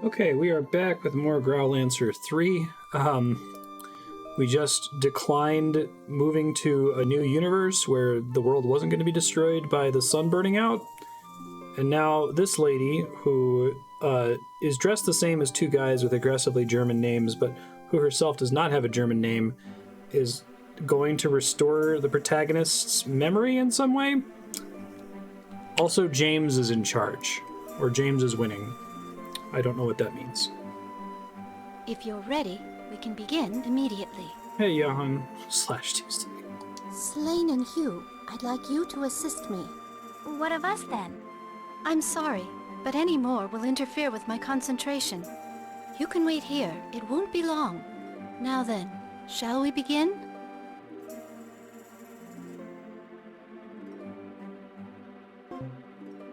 Okay, we are back with more Growlanser 3. We just declined moving to a new universe where the world wasn't going to be destroyed by the sun burning out. And now this lady, who is dressed the same as two guys with aggressively German names, but who herself does not have a German name, is going to restore the protagonist's memory in some way. Also, James is in charge, or James is winning. I don't know what that means. If you're ready, we can begin immediately. Hey, Johan / Tuesday. Slane and Hugh, I'd like you to assist me. What of us then? I'm sorry, but any more will interfere with my concentration. You can wait here. It won't be long. Now then, shall we begin?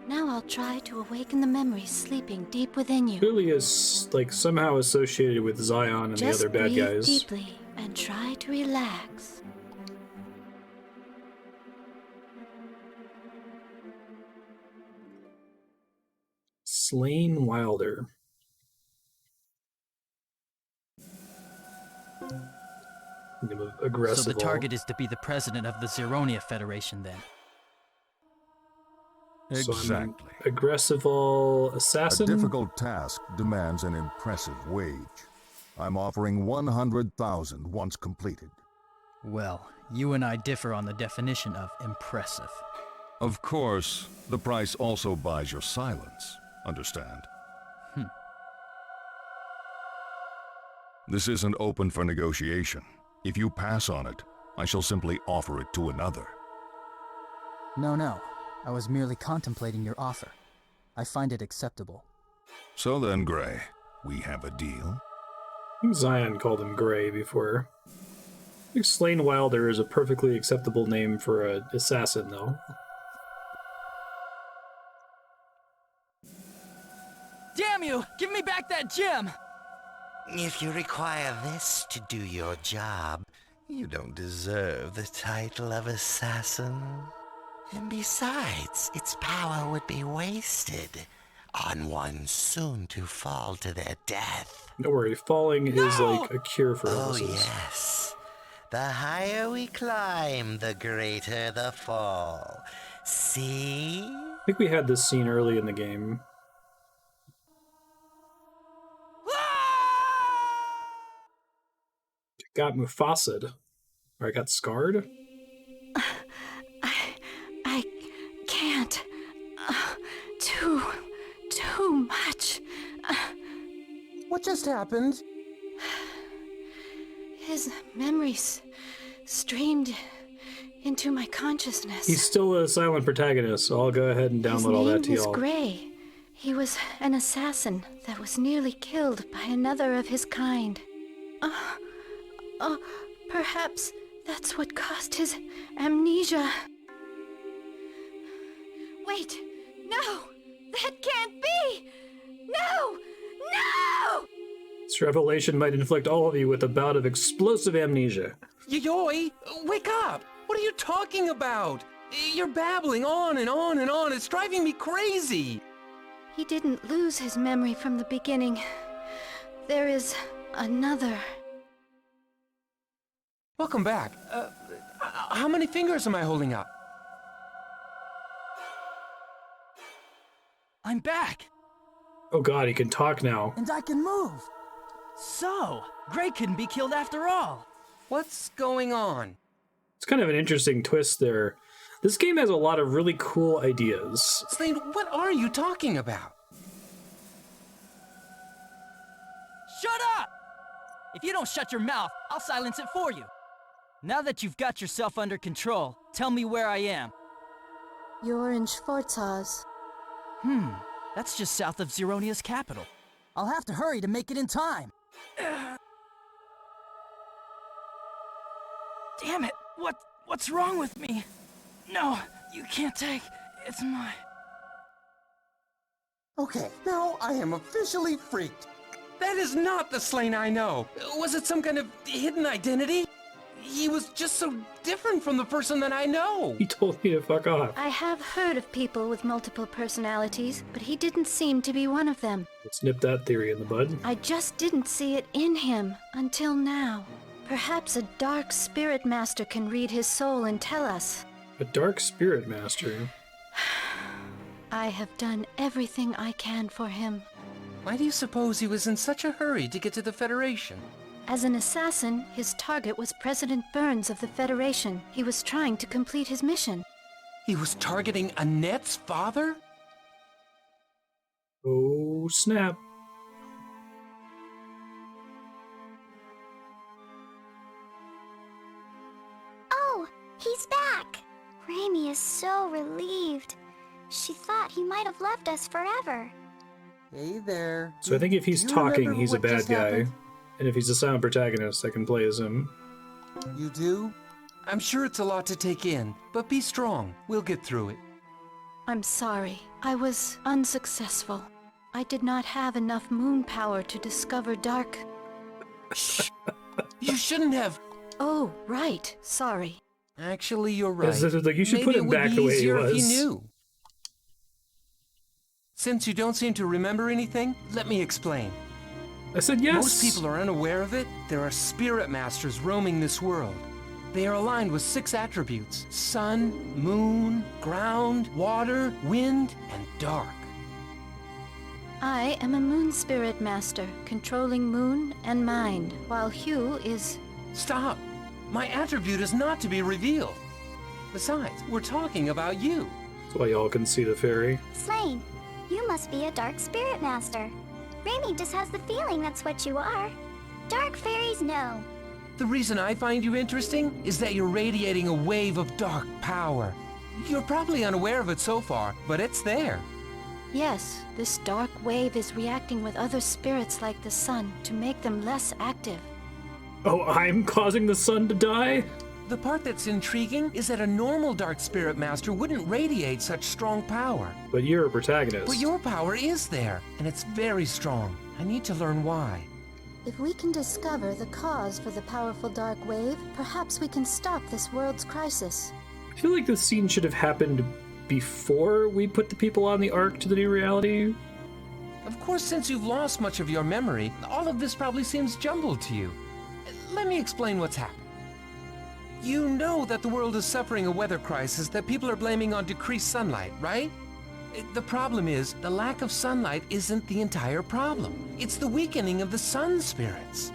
Now I'll try to awaken the memories sleeping deep within you. Clearly is like somehow associated with Zion and Just the other bad breathe guys. deeply and try to relax. Slane Wilder. Aggressive. So the target is to be the president of the Zeronia Federation, then? Exactly. Aggressive assassin. A difficult task demands an impressive wage. I'm offering 100,000 once completed. Well, you and I differ on the definition of impressive. Of course, the price also buys your silence. Understand? This isn't open for negotiation. If you pass on it, I shall simply offer it to another. No. I was merely contemplating your offer. I find it acceptable. So then, Gray, we have a deal? I think Zion called him Gray before. I think Slane Wilder is a perfectly acceptable name for an assassin, though. Damn you! Give me back that gem! If you require this to do your job, you don't deserve the title of assassin. And besides, its power would be wasted on one soon to fall to their death. Don't worry, falling is like a cure for illnesses. Oh yes. The higher we climb, the greater the fall. See? I think we had this scene early in the game. Got Mufasa'd. Or I got scarred? I can't. Too much. What just happened? His memories streamed into my consciousness. He's still a silent protagonist, so I'll go ahead and download all that to His name y'all. was Gray. He was an assassin that was nearly killed by another of his kind. Perhaps that's what caused his amnesia. Wait, no! That can't be! No! This revelation might inflict all of you with a bout of explosive amnesia. Yoy, wake up! What are you talking about? You're babbling on and on and on. It's driving me crazy. He didn't lose his memory from the beginning. There is another. Welcome back. How many fingers am I holding up? I'm back! Oh god, he can talk now. And I can move! So, Gray couldn't be killed after all. What's going on? It's kind of an interesting twist there. This game has a lot of really cool ideas. Slane, what are you talking about? Shut up! If you don't shut your mouth, I'll silence it for you. Now that you've got yourself under control, tell me where I am. You're in Schwarzhaus. That's just south of Zeronia's capital. I'll have to hurry to make it in time. Damn it! What's wrong with me? No, you can't take. It's my... Okay, now I am officially freaked. That is not the Slane I know. Was it some kind of hidden identity? He was just so different from the person that I know. He told me to fuck off. I have heard of people with multiple personalities, but he didn't seem to be one of them. Let's nip that theory in the bud. I just didn't see it in him until now. Perhaps a dark spirit master can read his soul and tell us. A dark spirit master? I have done everything I can for him. Why do you suppose he was in such a hurry to get to the Federation? As an assassin, his target was President Burns of the Federation. He was trying to complete his mission. He was targeting Annette's father? Oh, snap. Oh, he's back! Raimi is so relieved. She thought he might have left us forever. Hey there. So I think if he's Do you talking, remember he's a what bad just guy. happened? And if he's a silent protagonist, I can play as him. You do? I'm sure it's a lot to take in, but be strong. We'll get through it. I'm sorry. I was unsuccessful. I did not have enough moon power to discover dark... Shh! You shouldn't have... Oh, right. Sorry. Actually, you're right. Like, you should Maybe put it him would back be the way he easier if he was. knew. Since you don't seem to remember anything, let me explain. I said yes. Most people are unaware of it. There are spirit masters roaming this world. They are aligned with 6 attributes: sun, moon, ground, water, wind, and dark. I am a moon spirit master, controlling moon and mind, while Hugh is... Stop! My attribute is not to be revealed. Besides, we're talking about you. That's why y'all can see the fairy. Slane, you must be a dark spirit master. Raimi just has the feeling that's what you are. Dark fairies know. The reason I find you interesting is that you're radiating a wave of dark power. You're probably unaware of it so far, but it's there. Yes, this dark wave is reacting with other spirits like the sun to make them less active. Oh, I'm causing the sun to die? The part that's intriguing is that a normal dark spirit master wouldn't radiate such strong power. But you're a protagonist. But your power is there, and it's very strong. I need to learn why. If we can discover the cause for the powerful dark wave, perhaps we can stop this world's crisis. I feel like this scene should have happened before we put the people on the arc to the new reality. Of course, since you've lost much of your memory, all of this probably seems jumbled to you. Let me explain what's happened. You know that the world is suffering a weather crisis that people are blaming on decreased sunlight, right? The problem is, the lack of sunlight isn't the entire problem. It's the weakening of the sun spirits.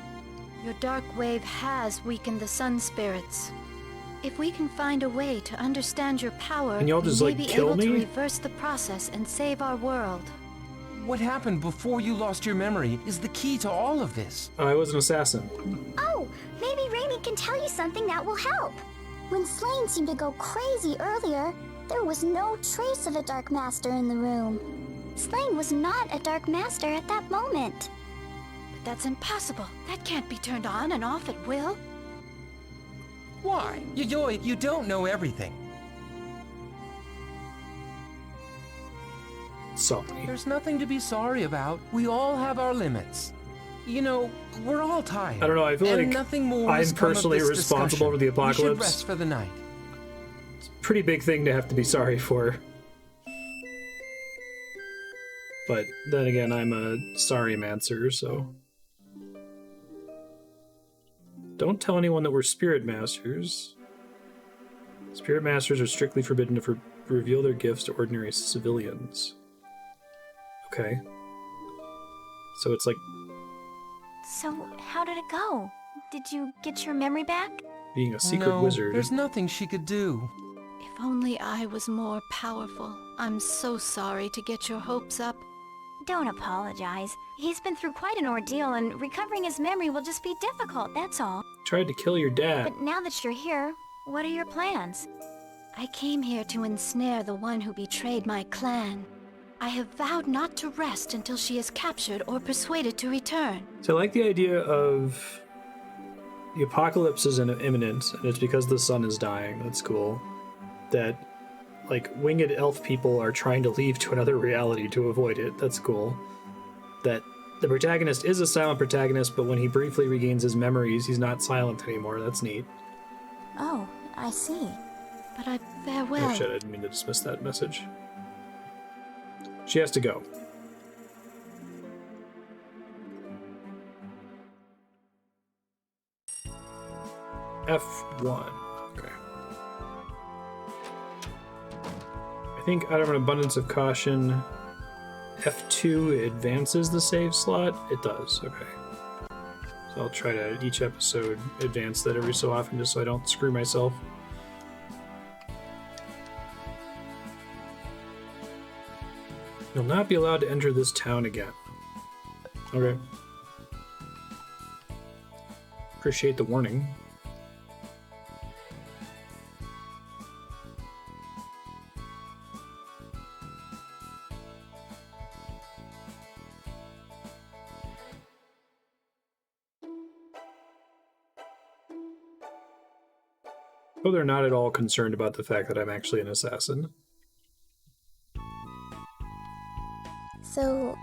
Your dark wave has weakened the sun spirits. If we can find a way to understand your power, Can y'all just, we like, may be kill able to me? reverse the process and save our world. What happened before you lost your memory is the key to all of this. I was an assassin. Oh, maybe Raimi can tell you something that will help. When Slane seemed to go crazy earlier, there was no trace of a dark master in the room. Slane was not a dark master at that moment. But that's impossible. That can't be turned on and off at will. Why? You don't know everything. Sorry. There's nothing to be sorry about. We all have our limits. You know, we're all tired. I don't know, I feel and like nothing more I'm has come of personally this responsible discussion. for the You should apocalypse. rest for the night. Pretty big thing to have to be sorry for. But then again, I'm a sorry-mancer, so... Don't tell anyone that we're spirit masters. Spirit masters are strictly forbidden to reveal their gifts to ordinary civilians. Okay. So it's like So, how did it go? Did you get your memory back? being a secret No, wizard. there's nothing she could do. If only I was more powerful. I'm so sorry to get your hopes up. Don't apologize. He's been through quite an ordeal, and recovering his memory will just be difficult, that's all. Tried to kill your dad. But now that you're here, what are your plans? I came here to ensnare the one who betrayed my clan. I have vowed not to rest until she is captured or persuaded to return. So I like the idea of the apocalypse is imminent, and it's because the sun is dying. That's cool. That, like, winged elf people are trying to leave to another reality to avoid it. That's cool. That the protagonist is a silent protagonist, but when he briefly regains his memories, he's not silent anymore. That's neat. Oh, I see. But I Oh farewell. shit, I didn't mean to dismiss that message. She has to go. F1. Okay. I think out of an abundance of caution, F2 advances the save slot. It does. Okay. So I'll try to, each episode, advance that every so often just so I don't screw myself. You'll not be allowed to enter this town again. Okay. Appreciate the warning. Oh, they're not at all concerned about the fact that I'm actually an assassin. So,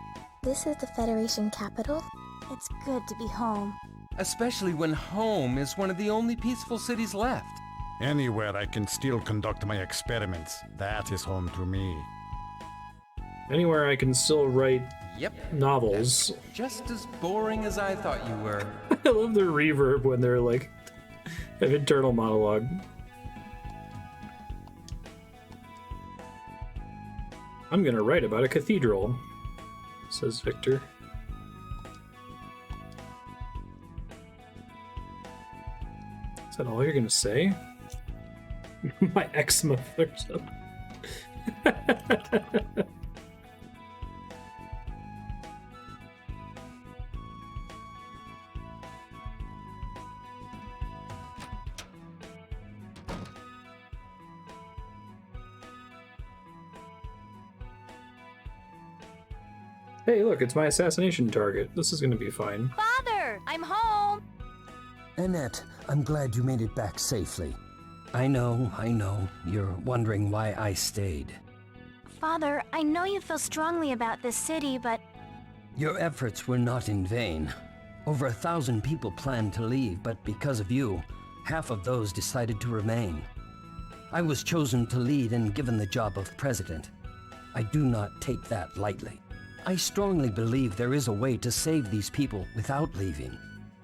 this is the Federation capital? It's good to be home. Especially when home is one of the only peaceful cities left. Anywhere I can still conduct my experiments, that is home to me. Anywhere I can still write Yep. novels. Just as boring as I thought you were. I love the reverb when they're like an internal monologue. I'm gonna write about a cathedral, says Victor. Is that all you're gonna say? My eczema flares up. Hey, look, it's my assassination target. This is gonna be fine. Father, I'm home. Annette, I'm glad you made it back safely. I know. You're wondering why I stayed. Father, I know you feel strongly about this city, but Your efforts were not in vain. Over 1,000 people planned to leave, but because of you, half of those decided to remain. I was chosen to lead and given the job of president. I do not take that lightly. I strongly believe there is a way to save these people without leaving.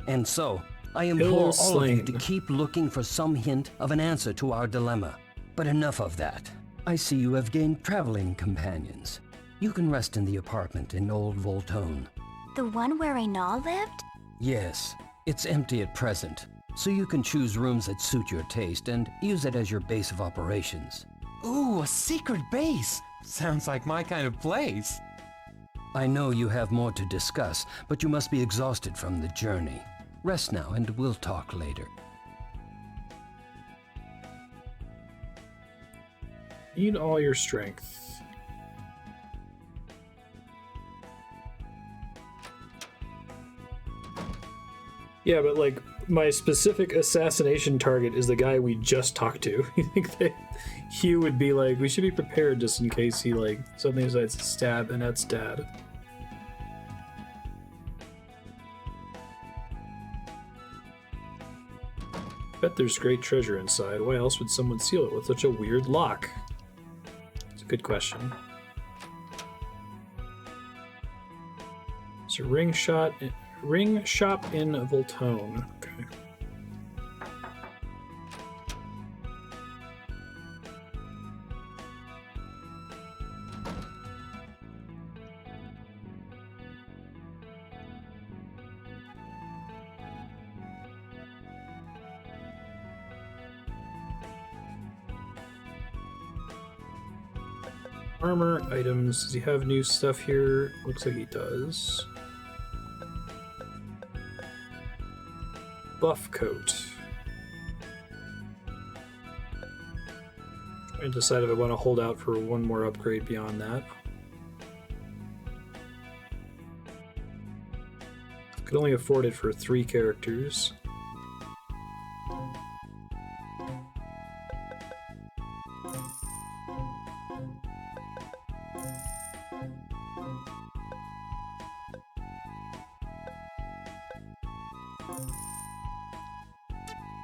And so, I implore all of you to keep looking for some hint of an answer to our dilemma. But enough of that. I see you have gained traveling companions. You can rest in the apartment in Old Voltone. the one where Renaud lived? Yes, it's empty at present, so you can choose rooms that suit your taste and use it as your base of operations. Ooh, a secret base! Sounds like my kind of place. I know you have more to discuss, but you must be exhausted from the journey. Rest now and we'll talk later. Need all your strength. Yeah, but like, my specific assassination target is the guy we just talked to. You think that Hugh would be like, we should be prepared just in case he like suddenly decides to stab Annette's dad. Bet there's great treasure inside. Why else would someone seal it with such a weird lock? It's a good question. It's a ring shop in Voltone. Okay. Armor, items. Does he have new stuff here? Looks like he does. Buff coat. I decide if I want to hold out for one more upgrade beyond that. Could only afford it for 3 characters.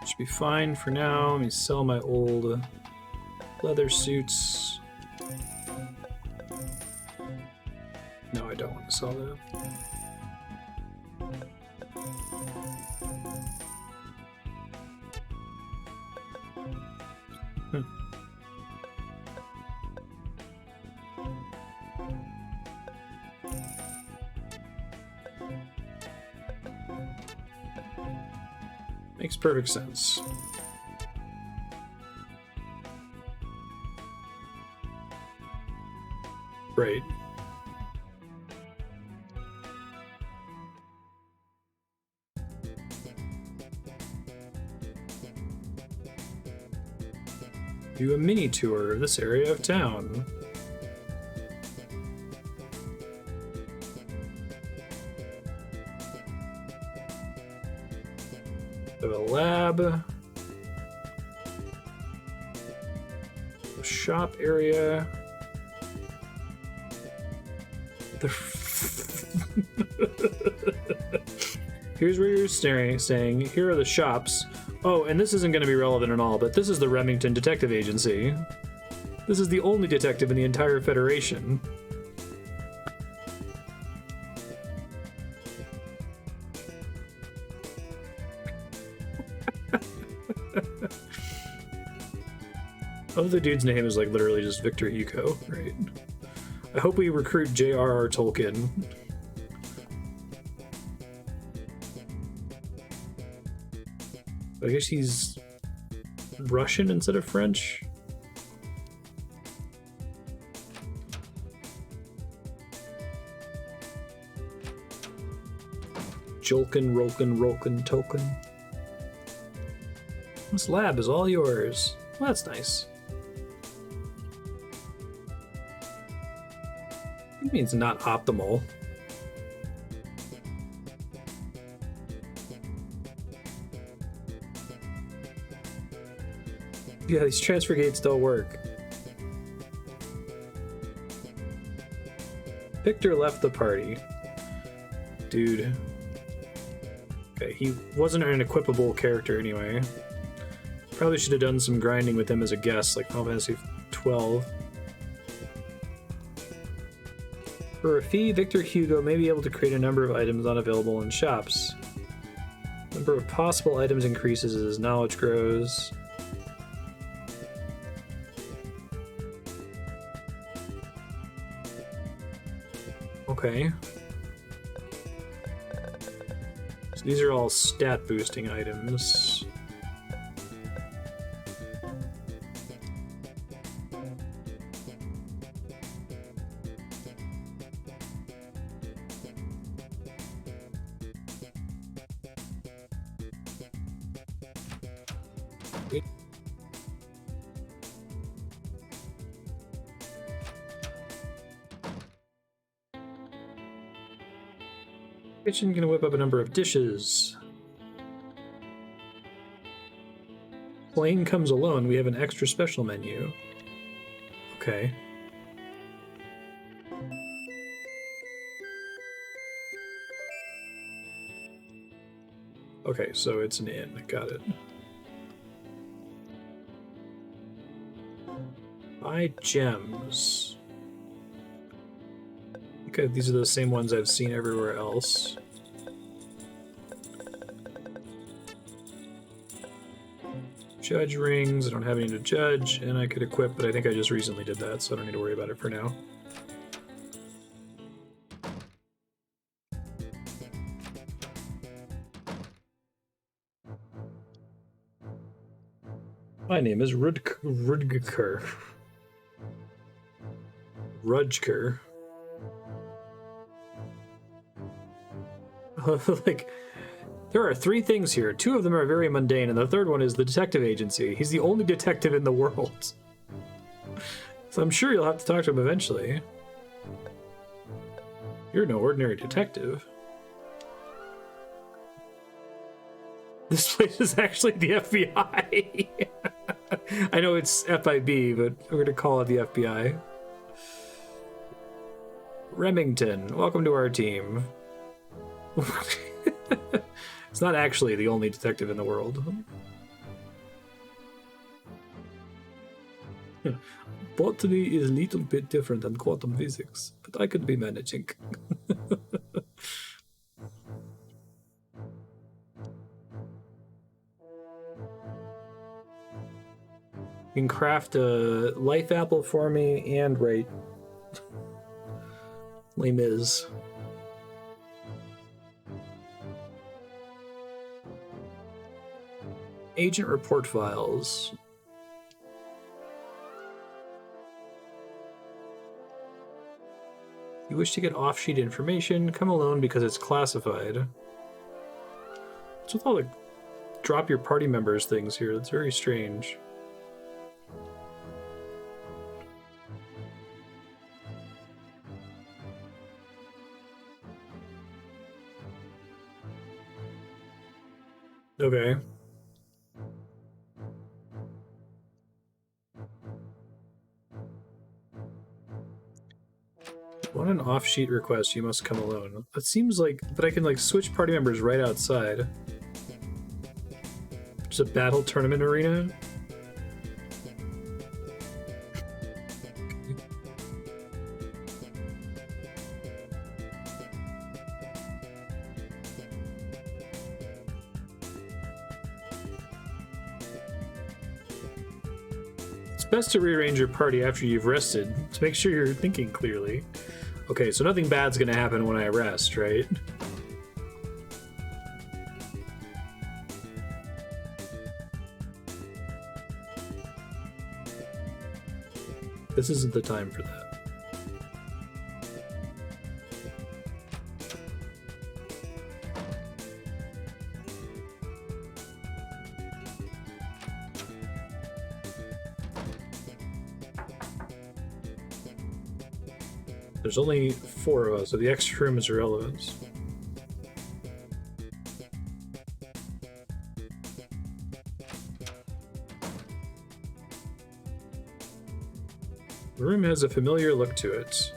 Should be fine for now. Let me sell my old leather suits. No, I don't want to sell that. Makes perfect sense. Right. Do a mini tour of this area of town. We have a lab. A shop area. Here's where you're saying, here are the shops. Oh, and this isn't going to be relevant at all, but this is the Remington Detective Agency. This is the only detective in the entire Federation. Oh, the dude's name is like literally just Victor Hugo, right? I hope we recruit J.R.R. Tolkien. I guess he's Russian instead of French. Jolkin, Rolkin, Rolkin, Token. This lab is all yours. Well, that's nice. It means not optimal. Yeah, these transfer gates don't work. Victor left the party. Dude. Okay, he wasn't an equipable character anyway. Probably should have done some grinding with him as a guest, like Final Fantasy 12. For a fee, Victor Hugo may be able to create a number of items not available in shops. The number of possible items increases as his knowledge grows. Okay. So these are all stat boosting items. Kitchen gonna whip up a number of dishes. Plane comes alone. We have an extra special menu. Okay. Okay, so it's an inn. Got it. Buy gems. Okay, these are the same ones I've seen everywhere else. Judge rings. I don't have any to judge, and I could equip, but I think I just recently did that, so I don't need to worry about it for now. My name is Rudger. Rudger. Like, there are 3 things here. 2 of them are very mundane, and the third one is the detective agency. He's the only detective in the world. So I'm sure you'll have to talk to him eventually. You're no ordinary detective. This place is actually the FBI. I know it's FIB, but we're going to call it the FBI. Remington, welcome to our team. It's not actually the only detective in the world. Botany is a little bit different than quantum physics, but I could be managing. You can craft a life apple for me and rate Les Mis. Agent report files. You wish to get off-sheet information, come alone because it's classified. What's with all the drop your party members things here? That's very strange. Okay. Want an off-sheet request, you must come alone. That seems like, but I can like switch party members right outside. Just a battle tournament arena? It's best to rearrange your party after you've rested to make sure you're thinking clearly. Okay, so nothing bad's gonna happen when I rest, right? This isn't the time for that. There's only 4 of us, so the extra room is irrelevant. The room has a familiar look to it.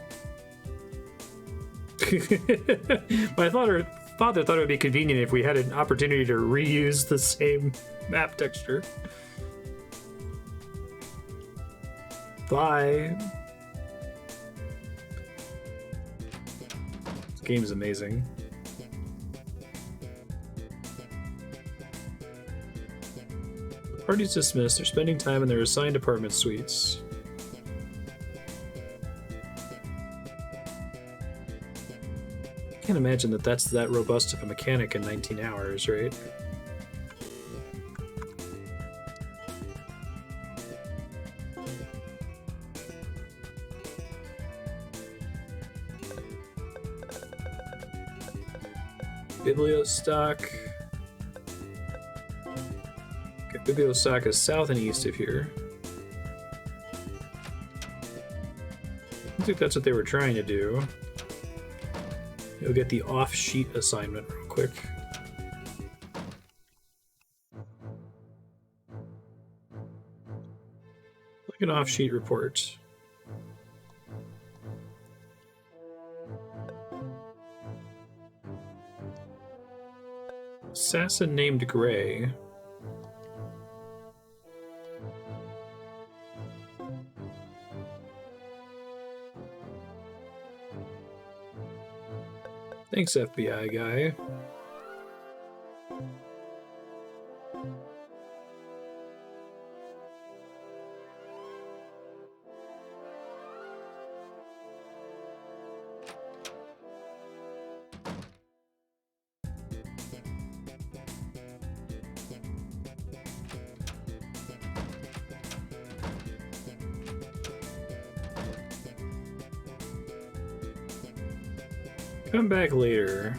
My father thought it would be convenient if we had an opportunity to reuse the same map texture. Bye. This game is amazing. The party's dismissed. They're spending time in their assigned apartment suites. I can't imagine that that's that robust of a mechanic in 19 hours, right? Bibliostock. Okay, Bibliostock is south and east of here. I think that's what they were trying to do. You'll get the off-sheet assignment real quick. Like an off-sheet report. Assassin named Gray. Thanks, FBI guy. Come back later.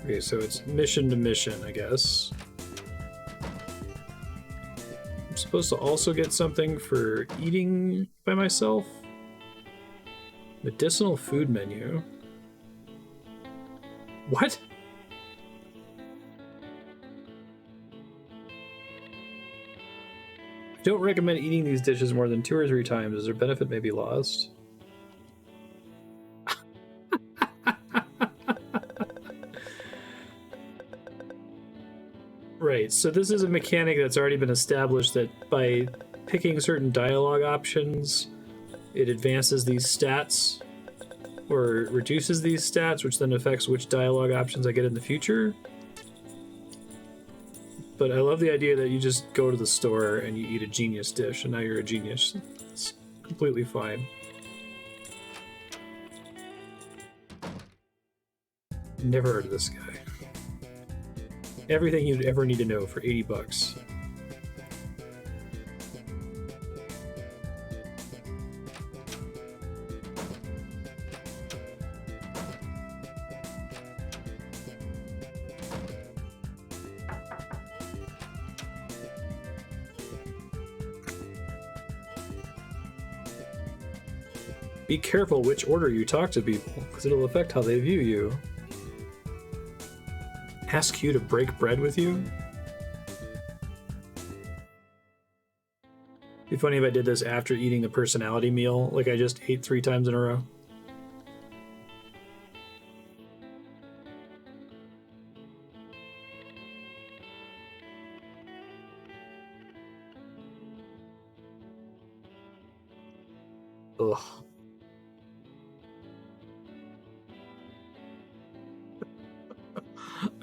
Okay, so it's mission to mission, I guess. I'm supposed to also get something for eating by myself? Medicinal food menu. What? Don't recommend eating these dishes more than 2 or 3 times, as their benefit may be lost. Right, so this is a mechanic that's already been established that by picking certain dialogue options, it advances these stats or reduces these stats, which then affects which dialogue options I get in the future. But I love the idea that you just go to the store and you eat a genius dish, and now you're a genius. It's completely fine. Never heard of this guy. Everything you'd ever need to know for 80 bucks. Be careful which order you talk to people, because it'll affect how they view you. Ask you to break bread with you? Be funny if I did this after eating the personality meal, like I just ate 3 times in a row. Ugh.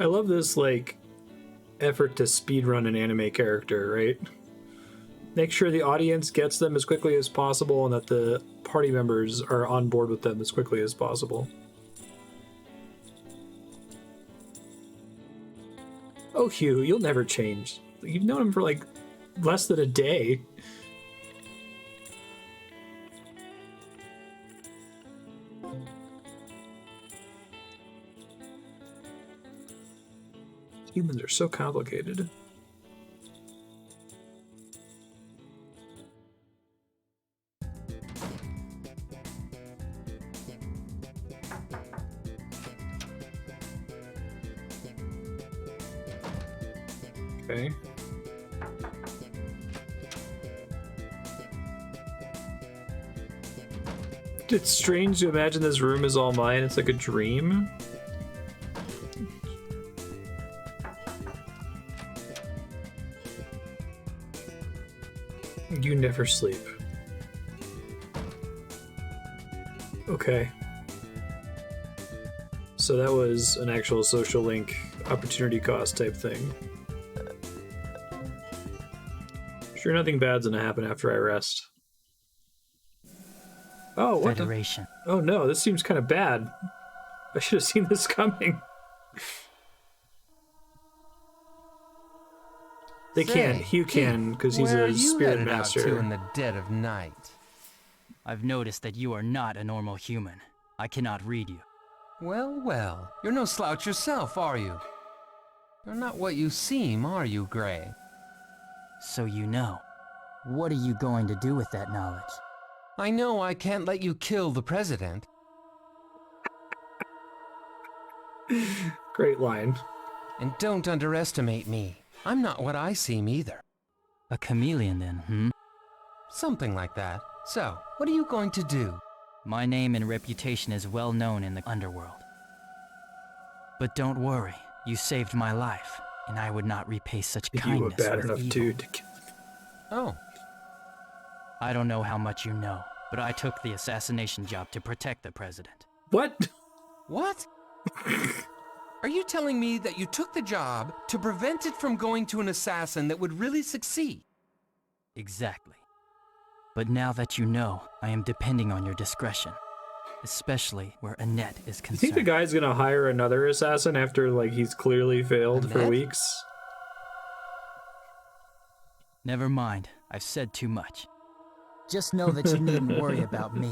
I love this, like, effort to speedrun an anime character, right? Make sure the audience gets them as quickly as possible and that the party members are on board with them as quickly as possible. Oh, Hugh, you'll never change. You've known him for, like, less than a day. Humans are so complicated. Okay. It's strange to imagine this room is all mine. It's like a dream. You never sleep. Okay. So that was an actual social link opportunity cost type thing. Sure, nothing bad's gonna happen after I rest. Oh, what Federation. Oh no, this seems kind of bad. I should have seen this coming. They can't. Hugh can, because he's a spirit master. Where are you headed out to in the dead of night? I've noticed that you are not a normal human. I cannot read you. Well, well, you're no slouch yourself, are you? You're not what you seem, are you, Gray? So you know. What are you going to do with that knowledge? I know I can't let you kill the president. Great line. And don't underestimate me. I'm not what I seem either. A chameleon then, Something like that. So, what are you going to do? My name and reputation is well known in the underworld. But don't worry, you saved my life, and I would not repay such kindness You were bad with enough evil. dude to kill. Oh. I don't know how much you know, but I took the assassination job to protect the president. What? What? Are you telling me that you took the job to prevent it from going to an assassin that would really succeed? Exactly. But now that you know, I am depending on your discretion. Especially where Annette is concerned. You think the guy's gonna hire another assassin after, like, he's clearly failed for weeks? Never mind. I've said too much. Just know that you needn't worry about me.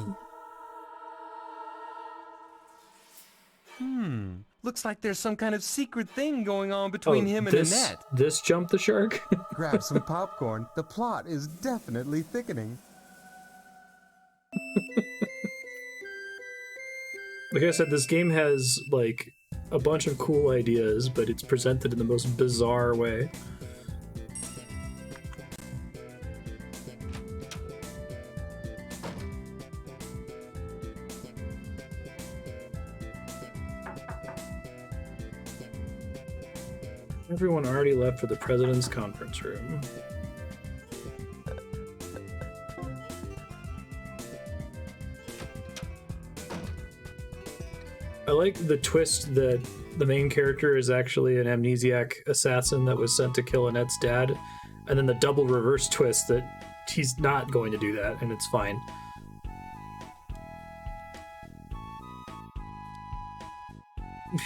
Looks like there's some kind of secret thing going on between him and Annette. This jumped the shark? Grab some popcorn. The plot is definitely thickening. Like I said, this game has, like, a bunch of cool ideas, but it's presented in the most bizarre way. Everyone already left for the president's conference room. like the twist that the main character is actually an amnesiac assassin that was sent to kill Annette's dad, and then the double reverse twist that he's not going to do that, and it's fine.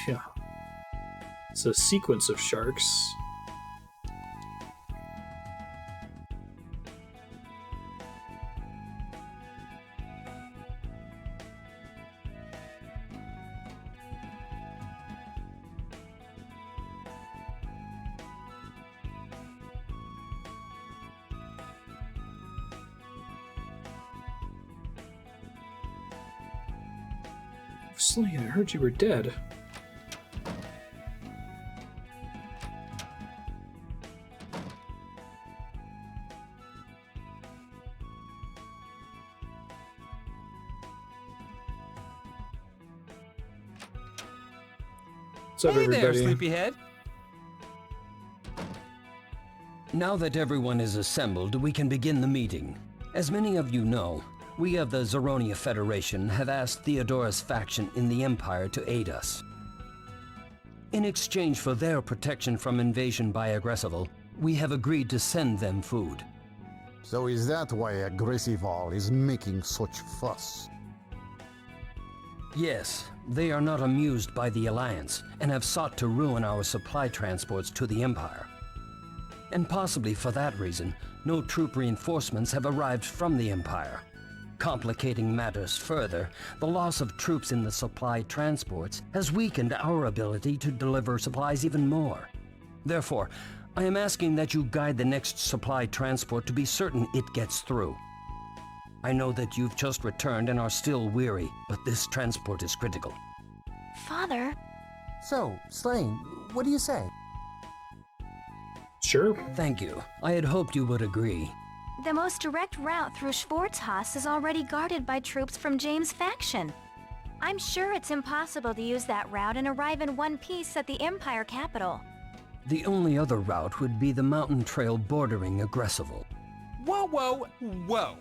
Yeah. It's a sequence of sharks. Slain, I heard you were dead. What's up, Hey everybody? there, sleepyhead. Now that everyone is assembled, we can begin the meeting. As many of you know, we of the Zeronia Federation have asked Theodora's faction in the Empire to aid us. In exchange for their protection from invasion by Aggressival, we have agreed to send them food. So is that why Aggressival is making such fuss? Yes, they are not amused by the Alliance and have sought to ruin our supply transports to the Empire. And possibly for that reason, no troop reinforcements have arrived from the Empire. Complicating matters further, the loss of troops in the supply transports has weakened our ability to deliver supplies even more. Therefore, I am asking that you guide the next supply transport to be certain it gets through. I know that you've just returned and are still weary, but this transport is critical. Father, So, Slain, what do you say? Sure. Thank you. I had hoped you would agree. the most direct route through Schwarzhaus is already guarded by troops from James' faction. I'm sure it's impossible to use that route and arrive in one piece at the Empire capital. The only other route would be the mountain trail bordering Aggressival. Whoa, whoa, whoa.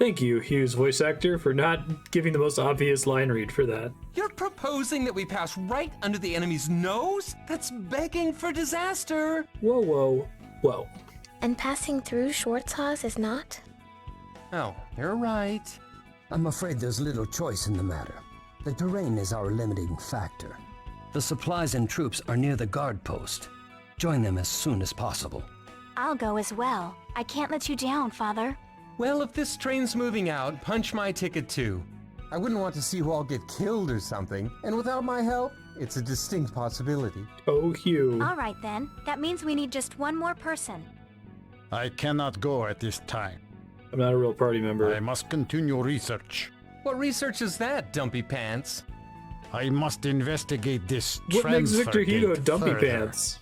Thank you, Hugh's voice actor, for not giving the most obvious line read for that. You're proposing that we pass right under the enemy's nose? That's begging for disaster. Whoa, whoa, whoa. And passing through Schwarzhaus is not? Oh, you're right. I'm afraid there's little choice in the matter. The terrain is our limiting factor. The supplies and troops are near the guard post. Join them as soon as possible. I'll go as well. I can't let you down, Father. Well, if this train's moving out, punch my ticket too. I wouldn't want to see you all get killed or something, and without my help, it's a distinct possibility. Oh, Hugh. All right then. That means we need just one more person. I cannot go at this time. I'm not a real party member. I must continue research. What research is that, Dumpy Pants? I must investigate this What makes transfer Victor Hugo gate Dumpy further. Pants?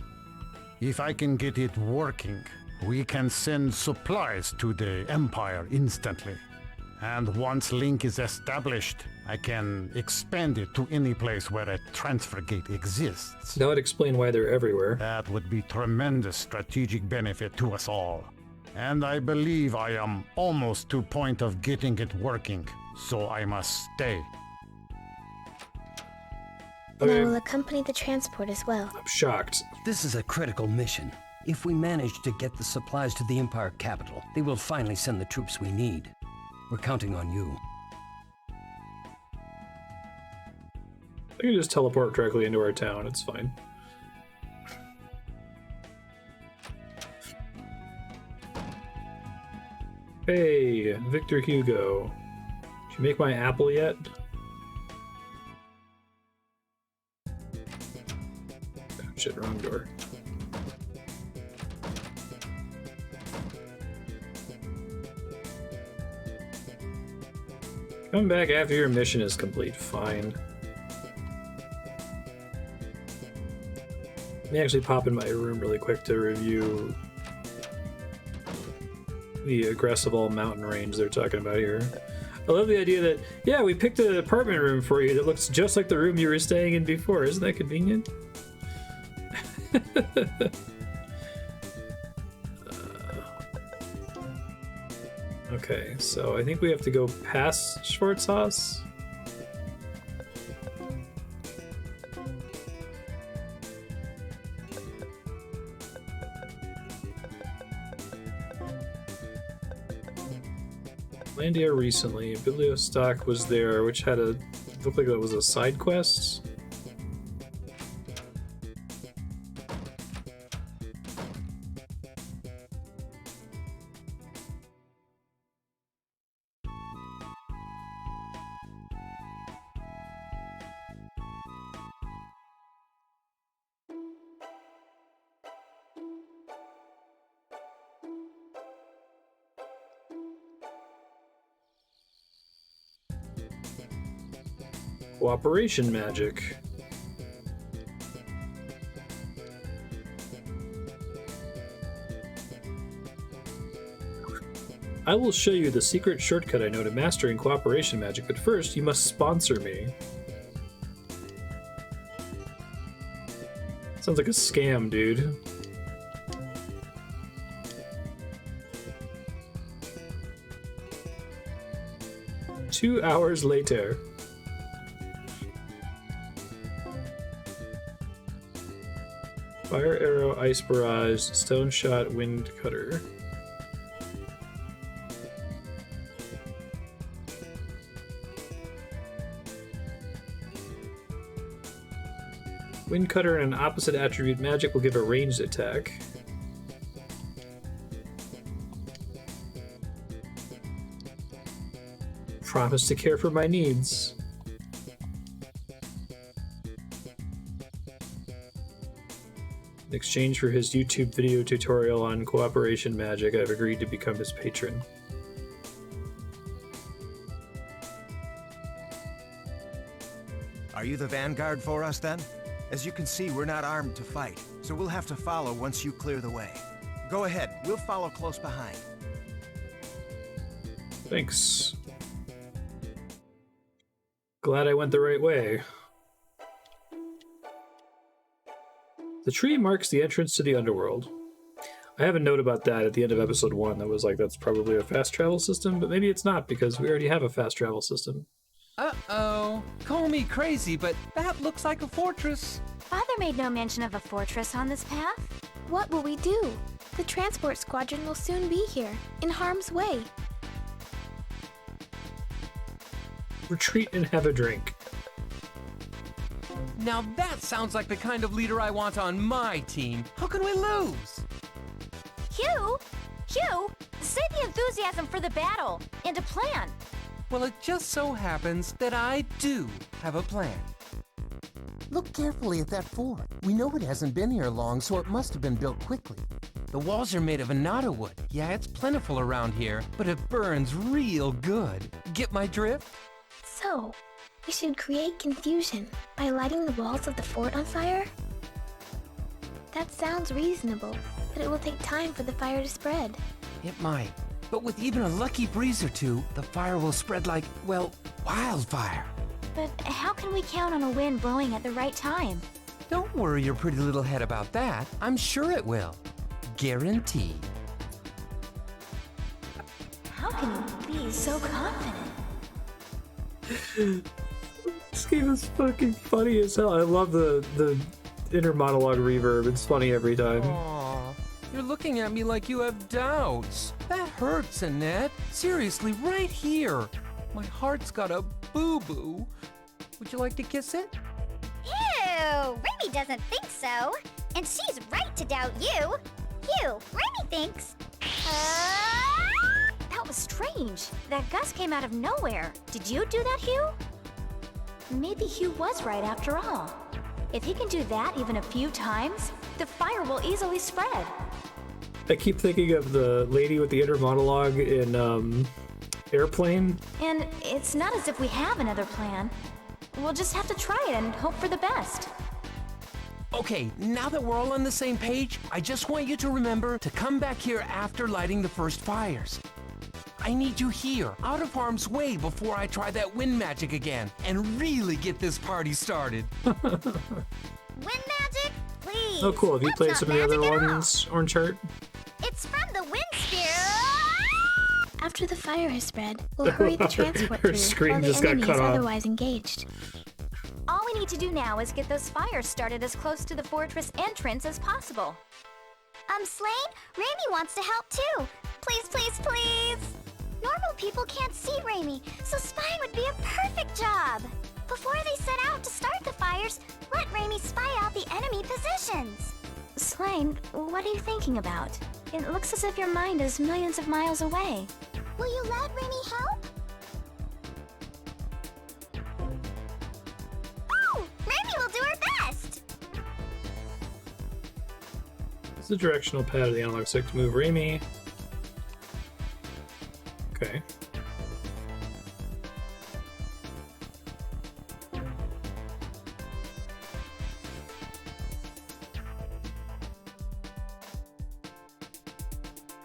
If I can get it working, we can send supplies to the Empire instantly. And once Link is established, I can expand it to any place where a transfer gate exists. That would explain why they're everywhere. That would be tremendous strategic benefit to us all. And I believe I am almost to point of getting it working, so I must stay. And I Okay, will accompany the transport as well. I'm shocked. This is a critical mission. If we manage to get the supplies to the Empire capital, they will finally send the troops we need. We're counting on you. I can just teleport directly into our town. It's fine. Hey, Victor Hugo. Did you make my apple yet? Oh, shit, wrong door. Come back after your mission is complete. Fine. Let me actually pop in my room really quick to review the Aggressival mountain range they're talking about here. I love the idea that, yeah, we picked an apartment room for you that looks just like the room you were staying in before. Isn't that convenient? Okay, so I think we have to go past Schwarzhaus. Landia recently. Bibliostock was there, which had a... looked like it was a side quest. Cooperation magic. I will show you the secret shortcut I know to mastering cooperation magic, but first you must sponsor me. Sounds like a scam, dude. Two hours later. Fire arrow, ice barrage, stone shot, wind cutter. Wind cutter and an opposite attribute magic will give a ranged attack. Promise to care for my needs. In exchange for his YouTube video tutorial on cooperation magic, I've agreed to become his patron. Are you the vanguard for us, then? As you can see, we're not armed to fight, so we'll have to follow once you clear the way. Go ahead, we'll follow close behind. Thanks. Glad I went the right way. The tree marks the entrance to the underworld. I have a note about that at the end of episode 1 that was like, that's probably a fast travel system, but maybe it's not because we already have a fast travel system. Uh-oh. Call me crazy, but that looks like a fortress. Father made no mention of a fortress on this path. What will we do? The transport squadron will soon be here, in harm's way. Retreat and have a drink. Now that sounds like the kind of leader I want on my team. How can we lose? Hugh! Hugh! Save the enthusiasm for the battle and a plan. Well, it just so happens that I do have a plan. Look carefully at that fort. We know it hasn't been here long, so it must have been built quickly. The walls are made of anata wood. Yeah, it's plentiful around here, but it burns real good. Get my drift? So, we should create confusion by lighting the walls of the fort on fire? That sounds reasonable, but it will take time for the fire to spread. It might. But with even a lucky breeze or two, the fire will spread like, well, wildfire. But how can we count on a wind blowing at the right time? Don't worry your pretty little head about that. I'm sure it will. Guaranteed. How can you be so confident? This game is fucking funny as hell. I love the inner monologue reverb. It's funny every time. Aww, you're looking at me like you have doubts. That hurts, Annette. Seriously, right here. My heart's got a boo-boo. Would you like to kiss it? Ew! Remy doesn't think so. And she's right to doubt you. Hugh, Remy thinks... That was strange. That gust came out of nowhere. Did you do that, Hugh? Maybe Hugh was right after all. If he can do that even a few times, the fire will easily spread. I keep thinking of the lady with the inner monologue in Airplane. And it's not as if we have another plan. We'll just have to try it and hope for the best. Okay, now that we're all on the same page, I just want you to remember to come back here after lighting the first fires. I need you here, out of harm's way before I try that wind magic again, and really get this party started. Wind magic? Please! Oh cool, have you played some of the other ones, Orange Heart? It's from the wind spear! After the fire has spread, we'll hurry the transport Her through screen while the just got enemy cut is off. otherwise engaged. All we need to do now is get those fires started as close to the fortress entrance as possible. Slain, Remy wants to help too. Please, please, please. Normal people can't see Raimi, so spying would be a perfect job. Before they set out to start the fires, let Raimi spy out the enemy positions. Slane, what are you thinking about? It looks as if your mind is millions of miles away. Will you let Raimi help? Oh! Raimi will do her best! This is the directional pad of the analog stick to move Raimi. Okay.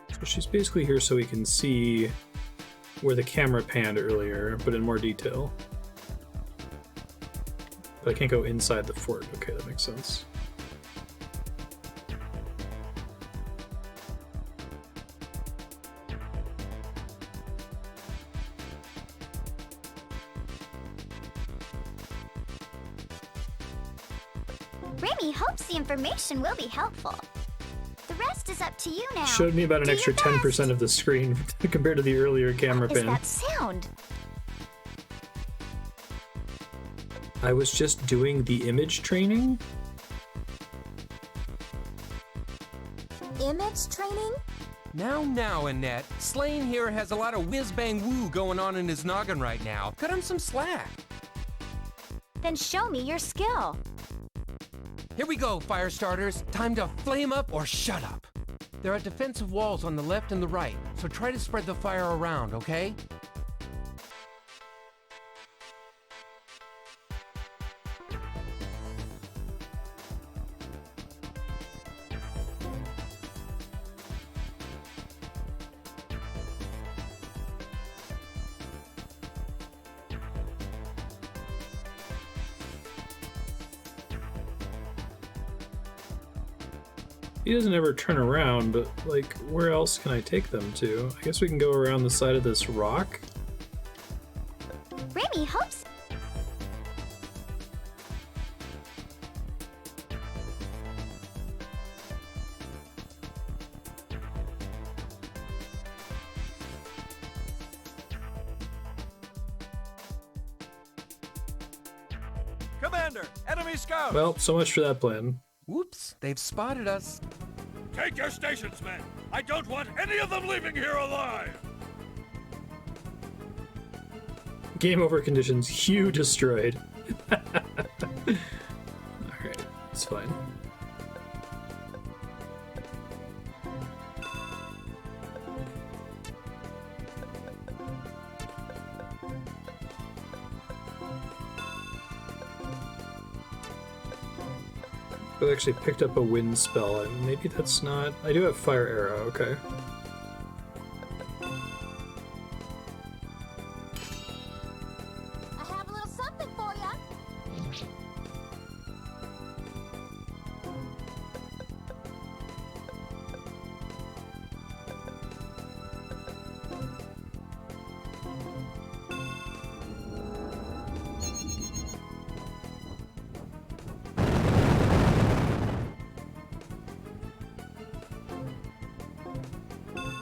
So she's basically here so we can see where the camera panned earlier, but in more detail. But I can't go inside the fort. Okay, that makes sense. Raimi hopes the information will be helpful. The rest is up to you now. Showed me about an extra 10% of the screen compared to the earlier camera What is pan. that sound? I was just doing the image training. Image training? Now, Annette. Slane here has a lot of whiz-bang-woo going on in his noggin right now. Cut him some slack. Then show me your skill. Here we go, fire starters. Time to flame up or shut up. There are defensive walls on the left and the right, so try to spread the fire around, okay? He doesn't ever turn around, but, like, where else can I take them to? I guess we can go around the side of this rock? Raimi hopes. Commander, enemy scouts! Well, so much for that plan. Whoops, they've spotted us. Take your stations, men! I don't want any of them leaving here alive! Game over conditions, Hugh destroyed. Alright, it's fine. I actually picked up a wind spell, and maybe that's not... I do have fire arrow, okay. I have a little something for ya.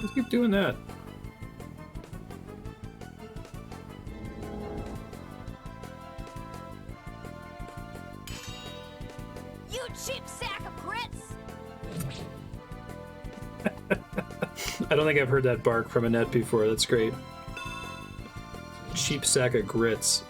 Let's keep doing that. You cheap sack of grits! I don't think I've heard that bark from Annette before. That's great. Cheap sack of grits.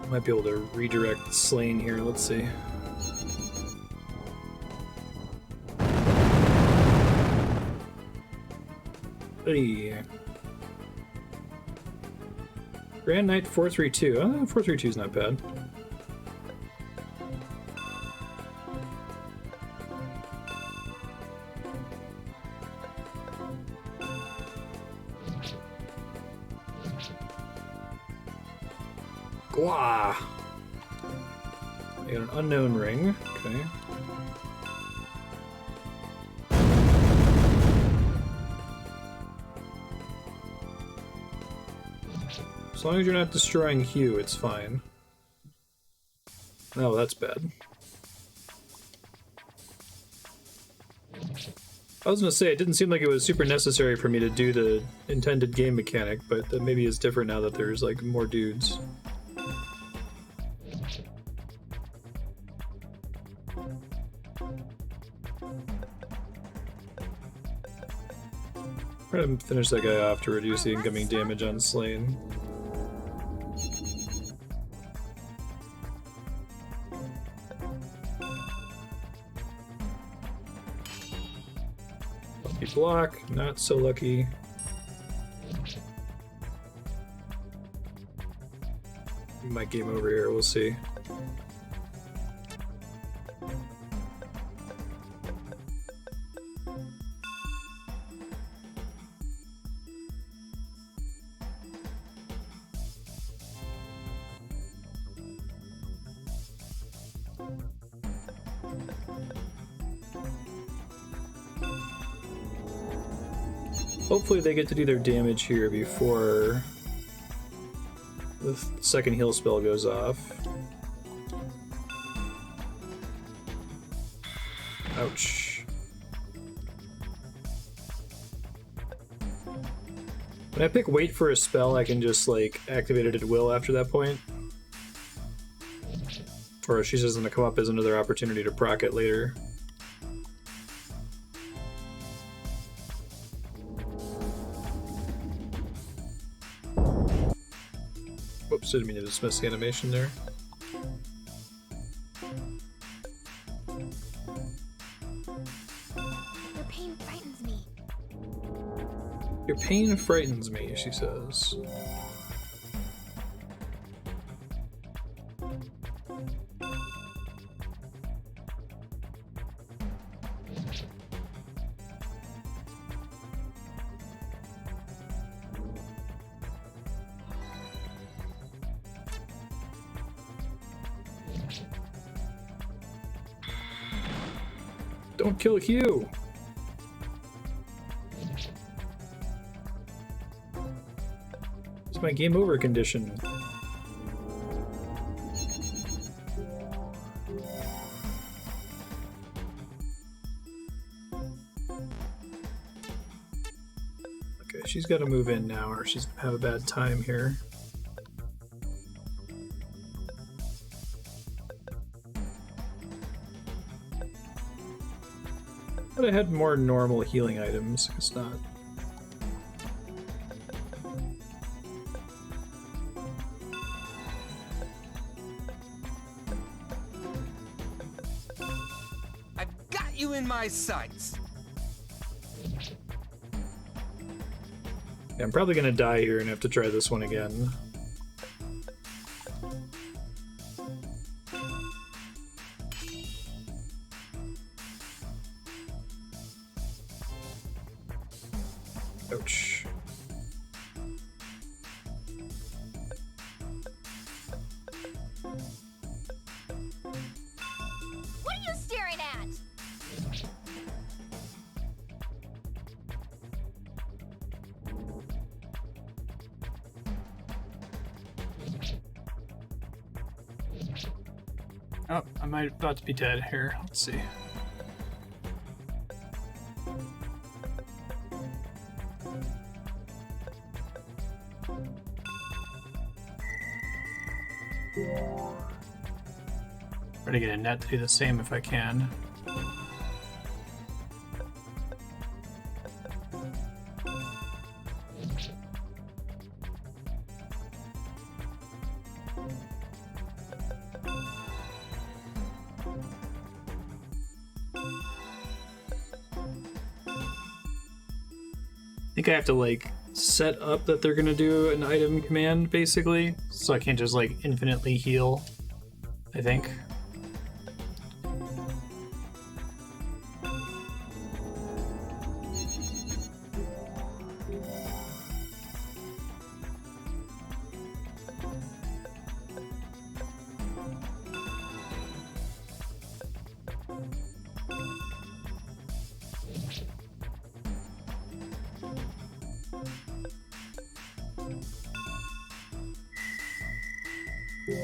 Might be able to redirect Slane here. Let's see. Hey. Grand Knight 432. 432 is not bad. Gwa! I got an unknown ring. Okay. As long as you're not destroying Hugh, it's fine. Oh, that's bad. I was gonna say, it didn't seem like it was super necessary for me to do the intended game mechanic, but that maybe is different now that there's, like, more dudes. I'm gonna finish that guy off to reduce the incoming damage on Slain. Lucky block, not so lucky. Might game over here, we'll see. Hopefully they get to do their damage here before the second heal spell goes off. Ouch. When I pick wait for a spell, I can just, like, activate it at will after that point. Or she's just gonna come up as another opportunity to proc it later. Whoops, didn't mean to dismiss the animation there. Your pain frightens me. Your pain frightens me, she says. Don't kill Hugh! It's my game over condition. Okay, she's got to move in now or she's gonna have a bad time here. But I had more normal healing items, it's not. I've got you in my sights. Yeah, I'm probably gonna die here and have to try this one again. Ouch. What are you staring at? Oh, I might about to be dead here. Let's see. Try to get a net to do the same if I can. I think I have to, like, set up that they're gonna do an item command, basically, so I can't just, like, infinitely heal, I think.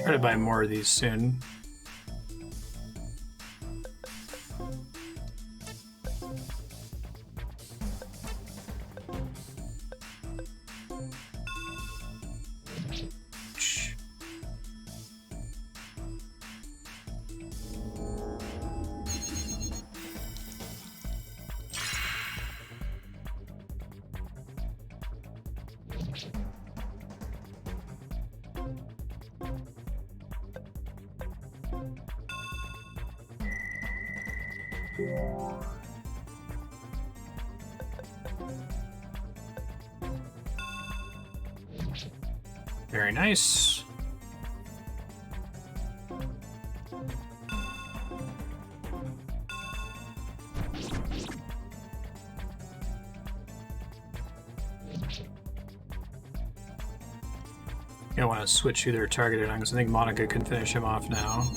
Try to buy more of these soon. Very nice. I don't want to switch who they're targeted on because I think Monica can finish him off now.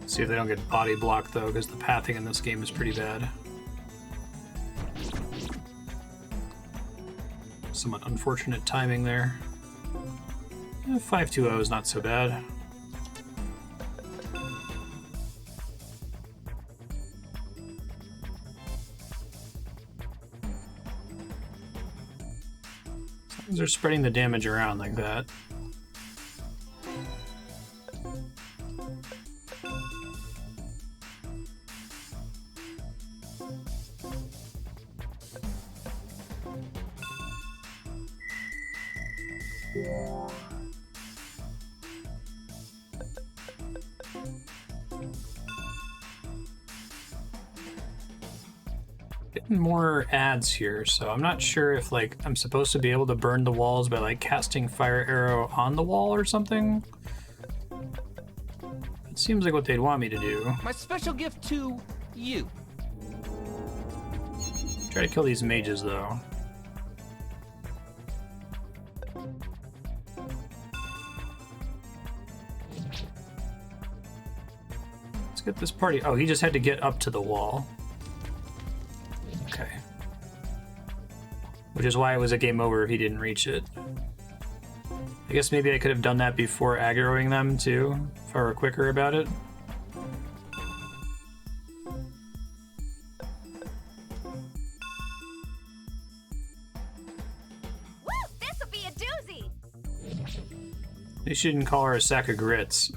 See if they don't get body blocked though, because the pathing in this game is pretty bad. Somewhat unfortunate timing there. 520 is not so bad. As long as they're spreading the damage around like that. Getting more ads here, so I'm not sure if like I'm supposed to be able to burn the walls by like casting fire arrow on the wall or something. It seems like what they'd want me to do. My special gift to you. Try to kill these mages though. Let's get this party. Oh, he just had to get up to the wall. Okay. Which is why it was a game over if he didn't reach it. I guess maybe I could have done that before aggroing them too, if I were quicker about it. Woo! This'll be a doozy! They shouldn't call her a sack of grits.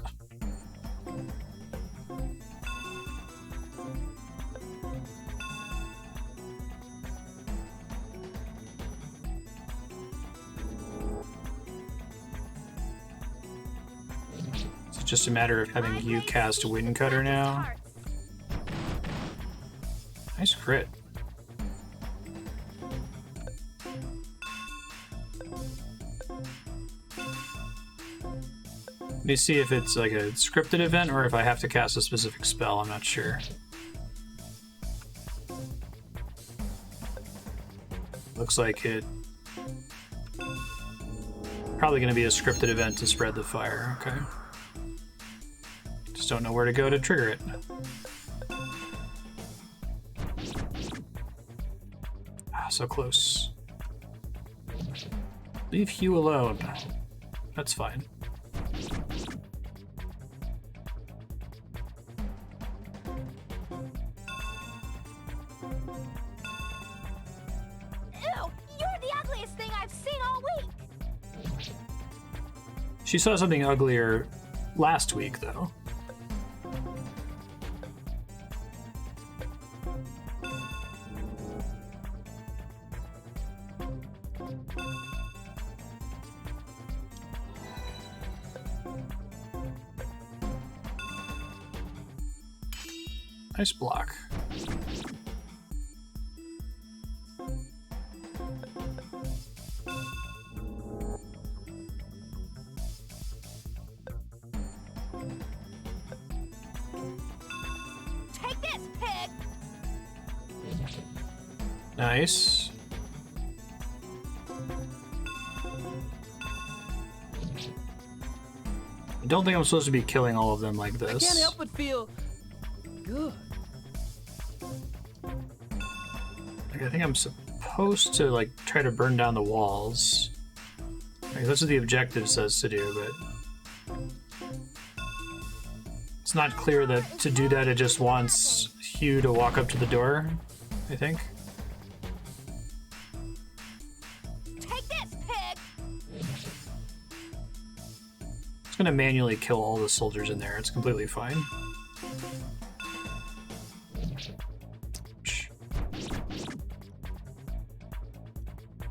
Just a matter of having you cast Wind Cutter now. Nice crit. Let me see if it's like a scripted event or if I have to cast a specific spell. I'm not sure. Looks like it. Probably going to be a scripted event to spread the fire. Okay. Just don't know where to go to trigger it. Ah, so close. Leave Hugh alone. That's fine. Ew, you're the ugliest thing I've seen all week. She saw something uglier last week, though. Nice block. Take this, pig! Nice. I don't think I'm supposed to be killing all of them like this. I can't help but feel good. Like, I think I'm supposed to like try to burn down the walls. Like, that's what the objective says to do, but it's not clear that to do that it just wants Hugh to walk up to the door, I think. Take this, pig! It's gonna manually kill all the soldiers in there. It's completely fine.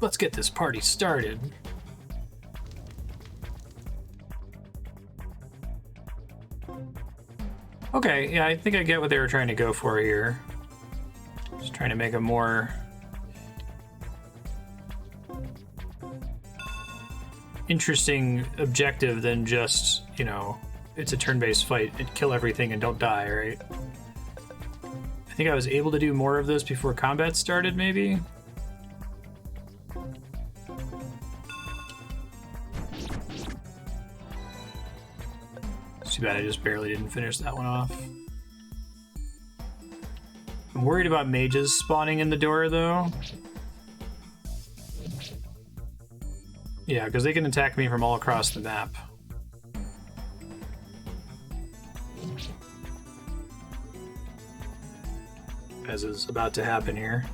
Let's get this party started. Okay, yeah, I think I get what they were trying to go for here. Just trying to make a more interesting objective than just, you know, it's a turn-based fight and kill everything and don't die, right? I think I was able to do more of this before combat started, maybe? Too bad I just barely didn't finish that one off. I'm worried about mages spawning in the door, though. Yeah, because they can attack me from all across the map. As is about to happen here.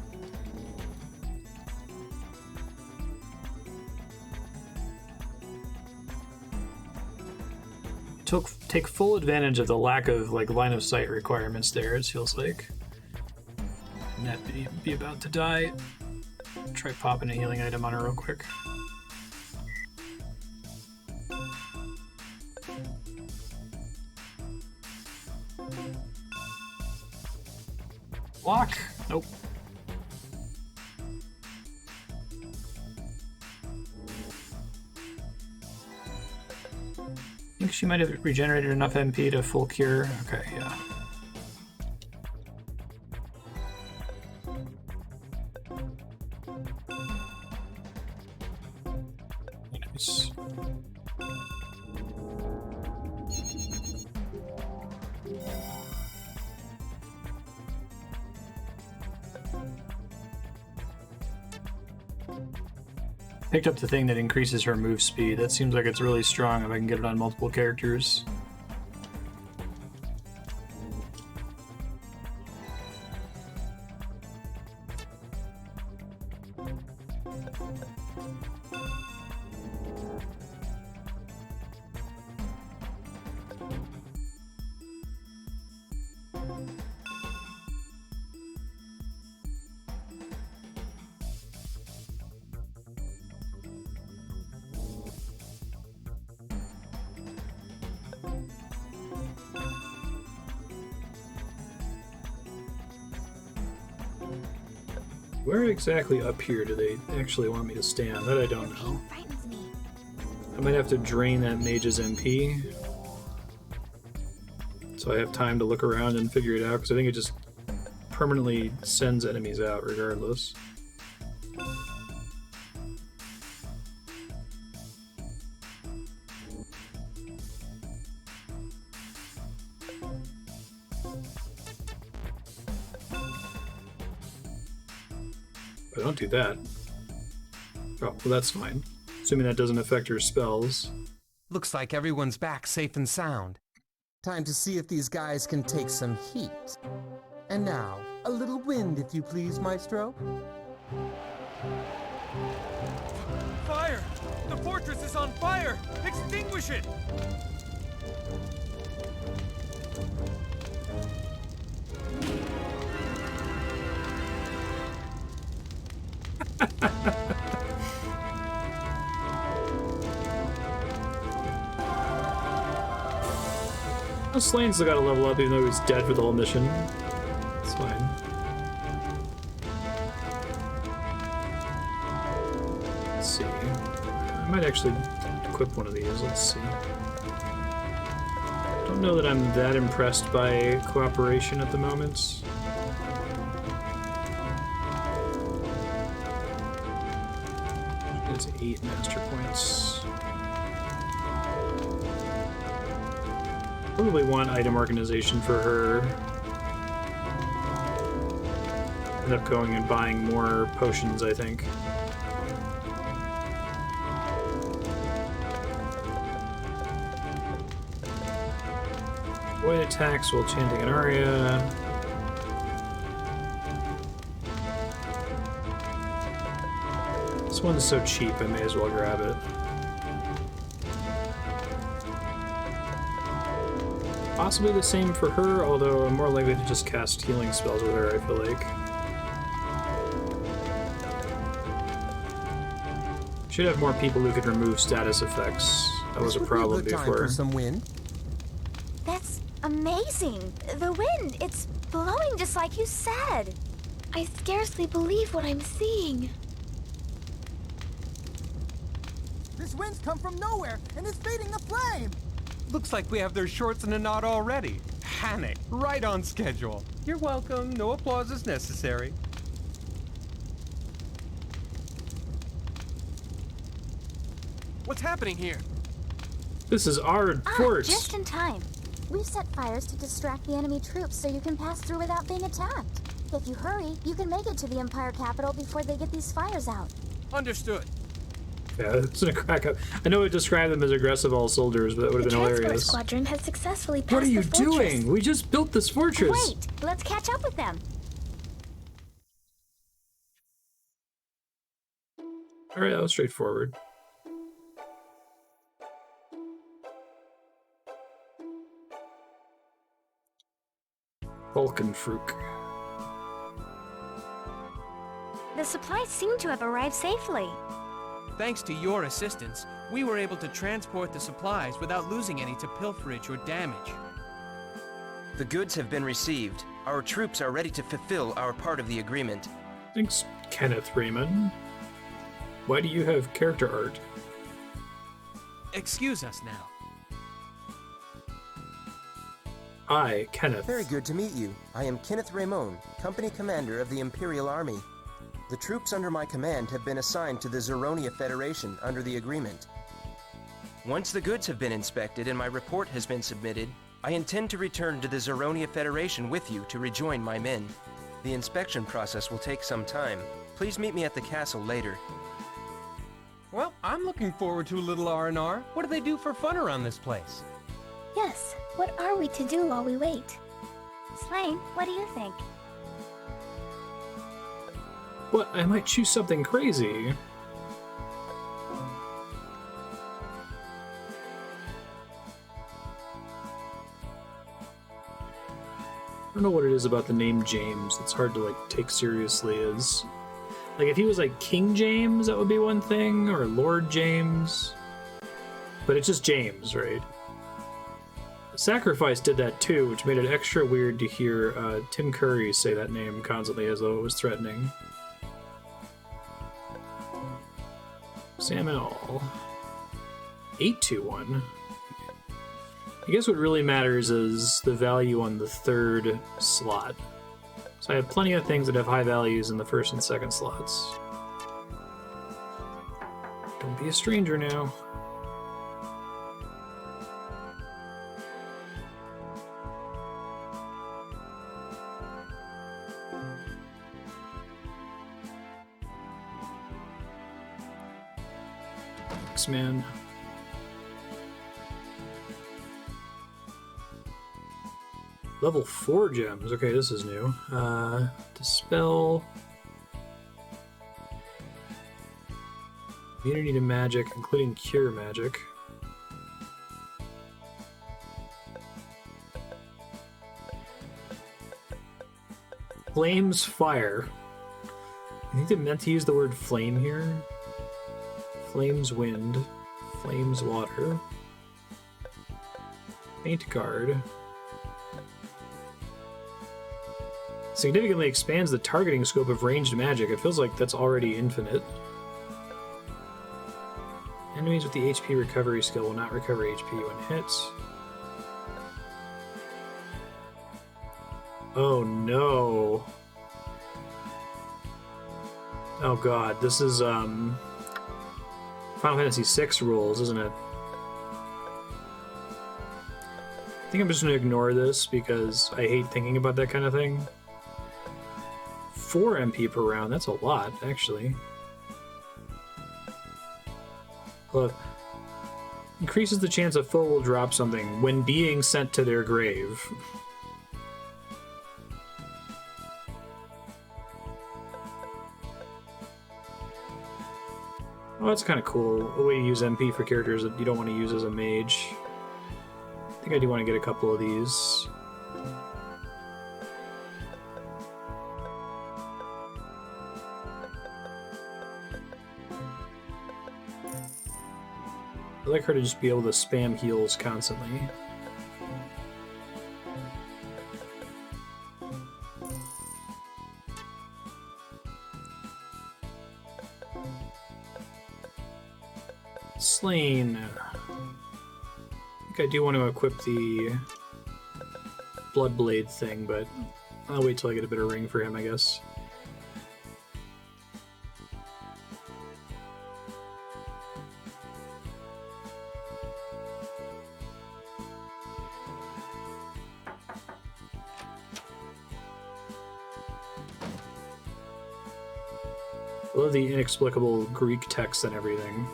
Take full advantage of the lack of like line of sight requirements there, it feels like. Net be about to die. Try popping a healing item on her real quick. Block! Nope. I think she might have regenerated enough MP to full cure. Okay, yeah. Nice. Picked up the thing that increases her move speed. That seems like it's really strong if I can get it on multiple characters. Where exactly up here do they actually want me to stand? That I don't know. I might have to drain that mage's MP. So I have time to look around and figure it out, because I think it just permanently sends enemies out regardless. But don't do that. Oh, well that's fine. Assuming that doesn't affect her spells. Looks like everyone's back safe and sound. Time to see if these guys can take some heat. And now, a little wind, if you please, Maestro. Fire! The fortress is on fire! Extinguish it! Well, Slane's still got to level up even though he's dead for the whole mission. It's fine. Let's see. I might actually equip one of these. Let's see. Don't know that I'm that impressed by cooperation at the moment. It's 8 master points. Probably want item organization for her. End up going and buying more potions, I think. Avoid attacks while chanting an aria. This one's so cheap, I may as well grab it. Possibly the same for her, although I'm more likely to just cast healing spells with her, I feel like. Should have more people who could remove status effects. That was a problem before. For some wind. That's amazing. The wind, it's blowing just like you said. I scarcely believe what I'm seeing. This wind's come from nowhere, and it's feeding the flame! Looks like we have their shorts in a knot already. Panic, right on schedule. You're welcome, no applause is necessary. What's happening here? This is our fort. Just in time. We've set fires to distract the enemy troops so you can pass through without being attacked. If you hurry, you can make it to the Empire capital before they get these fires out. Understood. Yeah, it's gonna crack up. I know it described them as aggressive all soldiers, but that would have been The hilarious. Transport Squadron has successfully passed What are you the fortress. doing? We just built this fortress. Wait, let's catch up with them. Alright, that was straightforward. Vulcanfruit. The supplies seem to have arrived safely. Thanks to your assistance, we were able to transport the supplies without losing any to pilferage or damage. The goods have been received. Our troops are ready to fulfill our part of the agreement. Thanks, Kenneth Raymond. Why do you have character art? Excuse us now. I, Kenneth. Very good to meet you. I am Kenneth Raymond, Company Commander of the Imperial Army. The troops under my command have been assigned to the Zeronia Federation under the agreement. Once the goods have been inspected and my report has been submitted, I intend to return to the Zeronia Federation with you to rejoin my men. The inspection process will take some time. Please meet me at the castle later. Well, I'm looking forward to a little R&R. What do they do for fun around this place? Yes, what are we to do while we wait? Slane, what do you think? What? I might choose something crazy. I don't know what it is about the name James that's hard to like take seriously as like if he was like King James, that would be one thing, or Lord James. But it's just James, right? Sacrifice did that too, which made it extra weird to hear Tim Curry say that name constantly as though it was threatening. Salmon all. 821. I guess what really matters is the value on the third slot. So I have plenty of things that have high values in the first and second slots. Don't be a stranger now. X-Man. Level 4 gems. Okay, this is new. Dispel. Immunity to magic, including cure magic. Flames fire. I think they meant to use the word flame here. Flames wind. Flames water. Paint guard. Significantly expands the targeting scope of ranged magic. It feels like that's already infinite. Enemies with the HP recovery skill will not recover HP when hit. Oh no. Oh god, this is Final Fantasy VI rules, isn't it? think I'm just gonna ignore this because I hate thinking about that kind of thing. 4 MP per round, that's a lot, actually. Increases the chance a foe will drop something when being sent to their grave. Oh, that's kind of cool. A way to use MP for characters that you don't want to use as a mage. I think I do want to get a couple of these. I'd like her to just be able to spam heals constantly. Slain. I think I do want to equip the Bloodblade thing, but I'll wait till I get a better ring for him, I guess. I love the inexplicable Greek text and everything.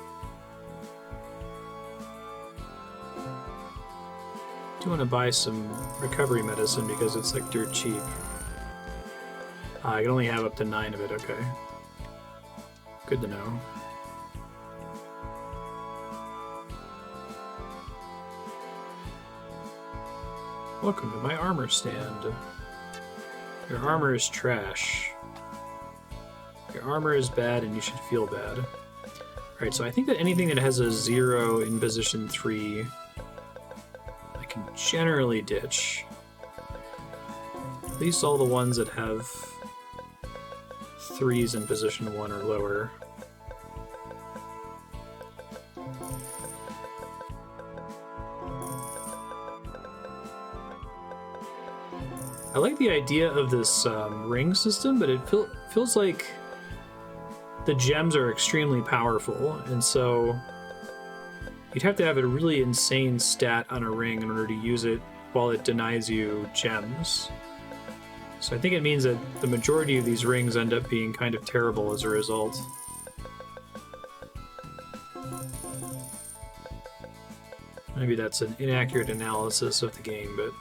I do want to buy some recovery medicine because it's like dirt cheap. I can only have up to 9 of it, okay. Good to know. Welcome to my armor stand. Your armor is trash. Your armor is bad and you should feel bad. Alright, so I think that anything that has a 0 in position 3 I can generally ditch. At least all the ones that have 3s in position 1 or lower. I like the idea of this ring system, but it feels like the gems are extremely powerful, and so you'd have to have a really insane stat on a ring in order to use it while it denies you gems. So I think it means that the majority of these rings end up being kind of terrible as a result. Maybe that's an inaccurate analysis of the game, but...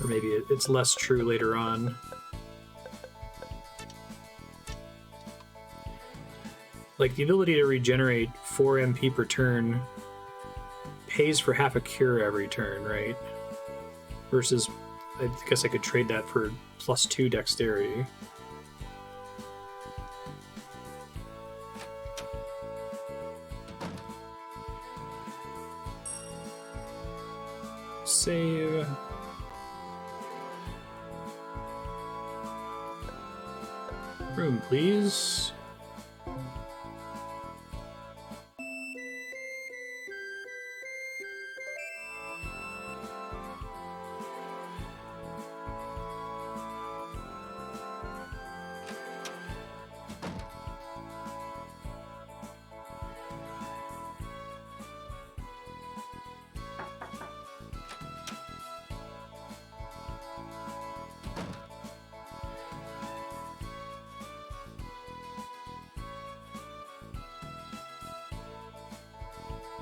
or maybe it's less true later on. Like, the ability to regenerate 4 MP per turn pays for half a cure every turn, right? Versus, I guess I could trade that for +2 dexterity. Save. Room, please.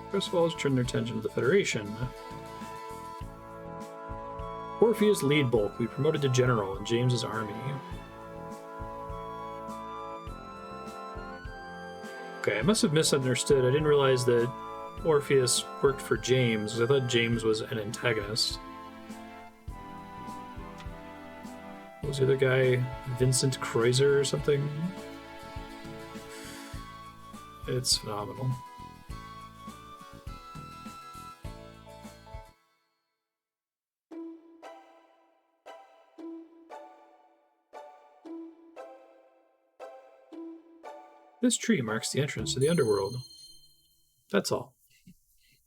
First of all, let's turn their attention to the Federation. Orpheus Leadbolt, we promoted to General in James's army. Okay, I must have misunderstood. I didn't realize that Orpheus worked for James, because I thought James was an antagonist. What was the other guy? Vincent Kreuzer or something? It's phenomenal. This tree marks the entrance to the underworld. That's all.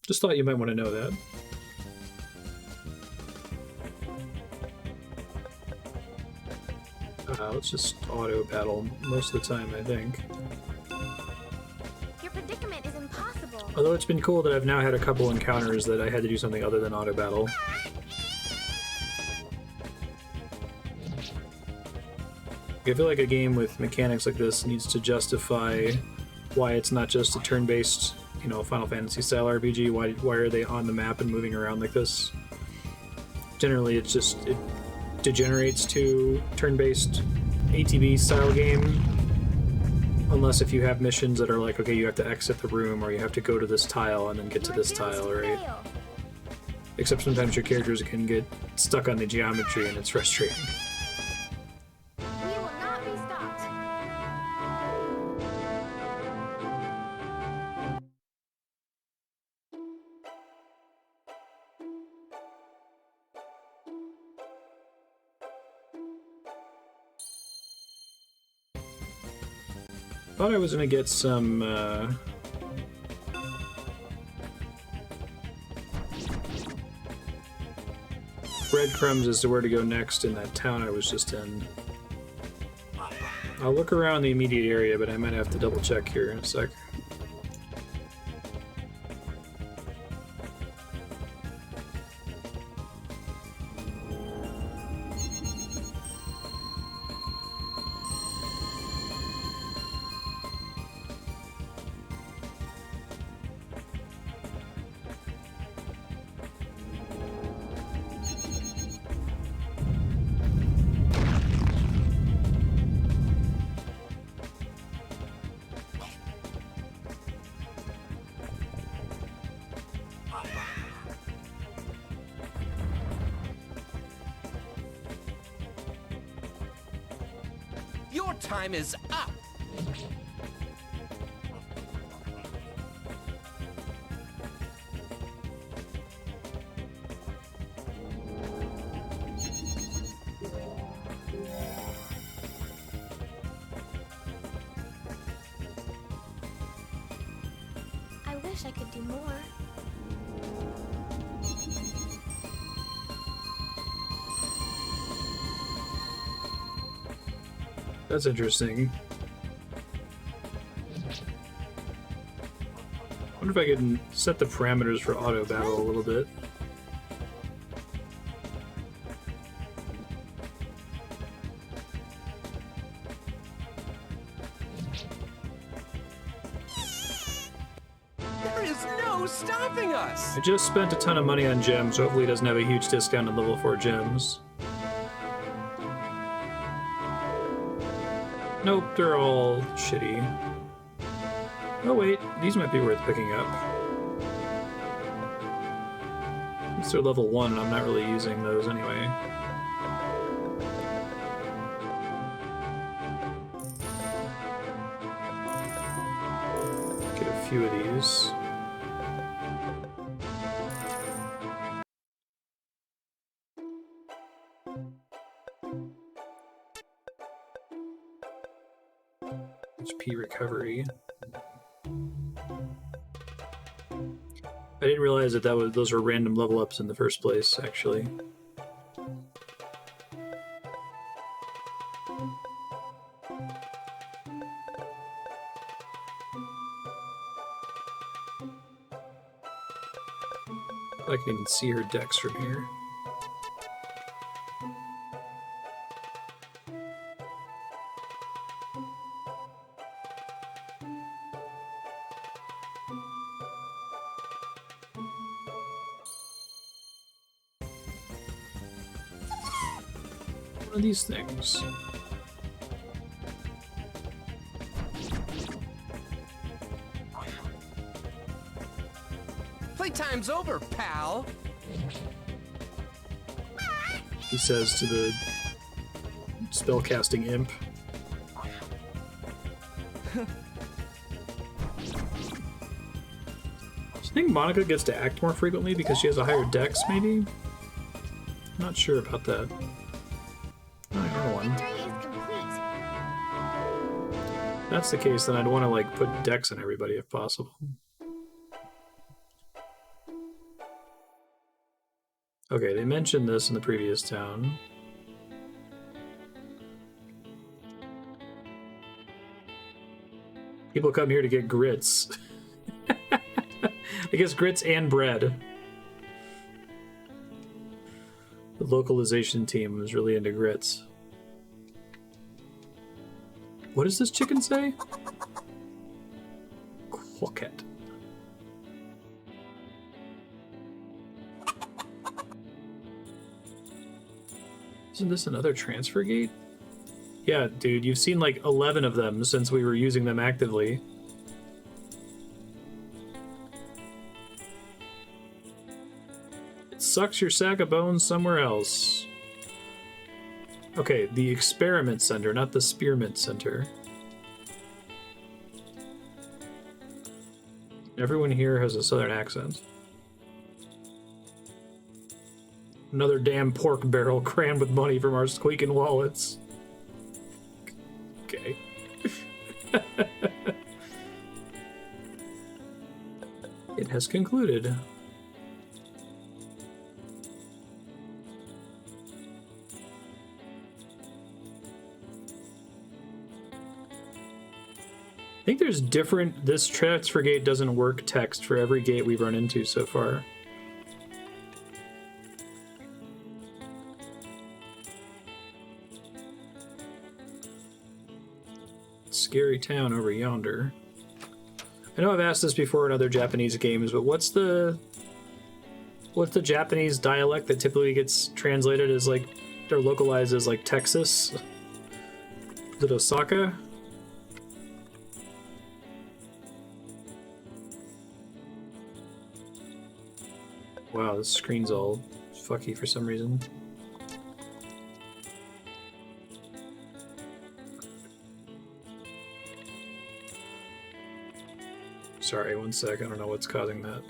Just thought you might want to know that. Let's just auto battle most of the time, I think. Your predicament is impossible. Although it's been cool that I've now had a couple encounters that I had to do something other than auto battle. I feel like a game with mechanics like this needs to justify why it's not just a turn-based, you know, Final Fantasy style RPG. Why are they on the map and moving around like this? Generally, it degenerates to turn-based ATB style game, unless if you have missions that are like, okay, you have to exit the room or you have to go to this tile and then get to this tile, right? Except sometimes your characters can get stuck on the geometry and it's frustrating. Thought I was gonna get some breadcrumbs as to where to go next in that town I was just in. I'll look around the immediate area, but I might have to double check here in a sec. Your time is up! I wish I could do more. That's interesting. Wonder if I can set the parameters for auto battle a little bit. There is no stopping us! I just spent a ton of money on gems, so hopefully it doesn't have a huge discount on level 4 gems. Nope, they're all shitty. Oh wait, these might be worth picking up. Since they're level 1 and I'm not really using those anyway. Get a few of these. HP recovery. I didn't realize that those were random level ups in the first place, actually. I can even see her decks from here. One of these things. Playtime's over, pal! He says to the spellcasting imp. Do you think Monica gets to act more frequently because she has a higher dex, maybe? I'm not sure about that. If that's the case, then I'd want to like put dex on everybody if possible. Okay, they mentioned this in the previous town. People come here to get grits. I guess grits and bread. The localization team was really into grits. What does this chicken say? Croquette. Isn't this another transfer gate? Yeah, dude, you've seen like 11 of them since we were using them actively. It sucks your sack of bones somewhere else. Okay, the experiment center, not the spearmint center. Everyone here has a southern accent. Another damn pork barrel crammed with money from our squeaking wallets. Okay. It has concluded. I think there's different, this transfer gate doesn't work text for every gate we've run into so far. Scary town over yonder. I know I've asked this before in other Japanese games, but what's the Japanese dialect that typically gets translated as like, or localized as like Texas? Is it Osaka? Wow, this screen's all fucky for some reason. Sorry, one sec, I don't know what's causing that.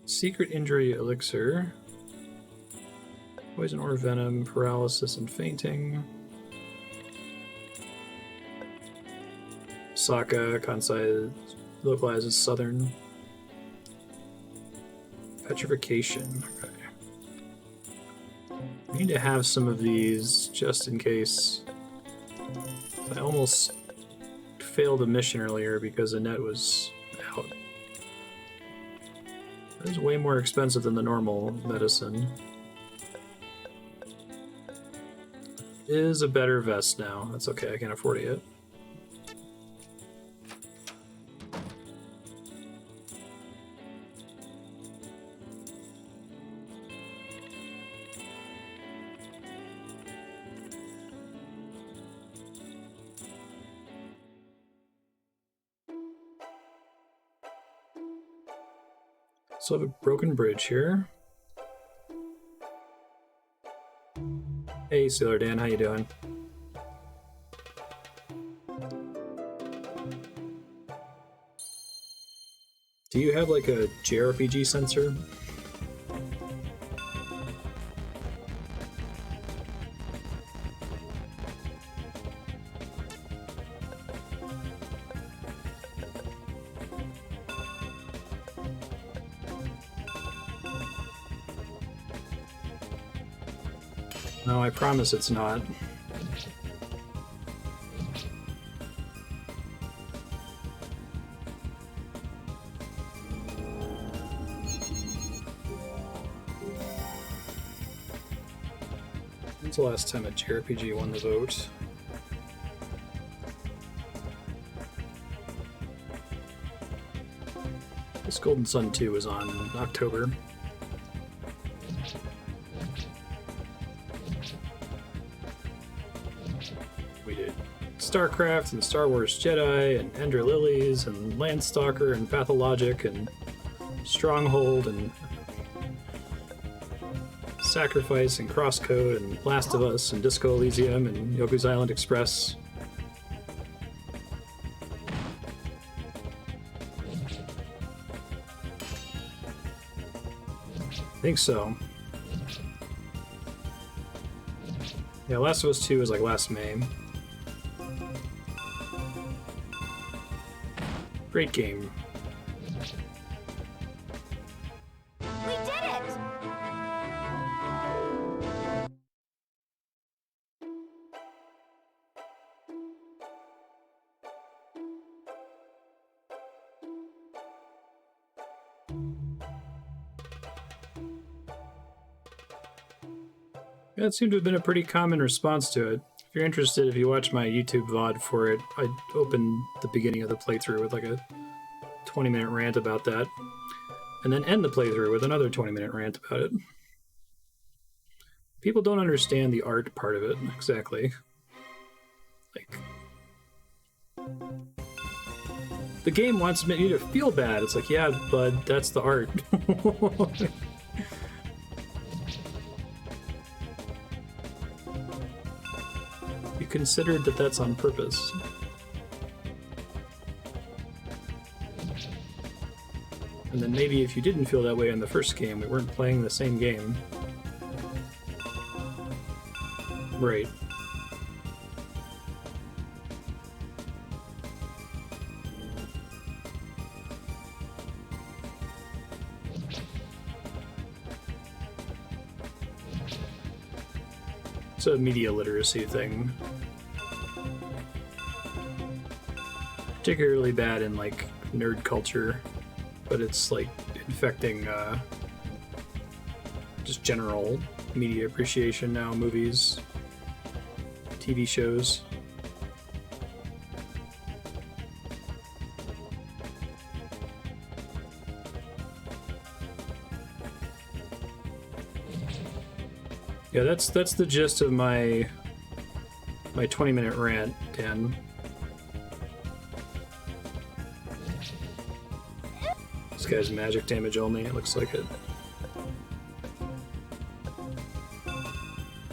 Secret injury elixir. Poison or venom, paralysis and fainting. Osaka, Kansai, localizes southern. Petrification. Okay. We need to have some of these just in case. I almost failed a mission earlier because the net was out. That is way more expensive than the normal medicine. Is a better vest now. That's okay, I can't afford it yet. So I have a broken bridge here. Hey, Sailor Dan, how you doing? Do you have like a JRPG sensor? No, I promise it's not. When's the last time a JRPG won the vote? This Golden Sun 2 was on in October. We did StarCraft and Star Wars Jedi and Ender Lilies and Landstalker and Pathologic and Stronghold and Sacrifice and Crosscode and Last of Us and Disco Elysium and Yoku's Island Express. I think so. Yeah, Last of Us 2 was like last May. Great game. We did it! Yeah, it seemed to have been a pretty common response to it. If you're interested, if you watch my YouTube VOD for it, I open the beginning of the playthrough with like a 20-minute rant about that, and then end the playthrough with another 20-minute rant about it. People don't understand the art part of it, exactly. Like, the game wants you to feel bad. It's like, yeah, bud, that's the art. You considered that that's on purpose. And then maybe if you didn't feel that way in the first game, we weren't playing the same game. Right. It's a media literacy thing. Particularly bad in, like, nerd culture, but it's, like, infecting, just general media appreciation now, movies, TV shows. Yeah, that's the gist of my 20-minute rant, Dan. This guy's magic damage only, it looks like it.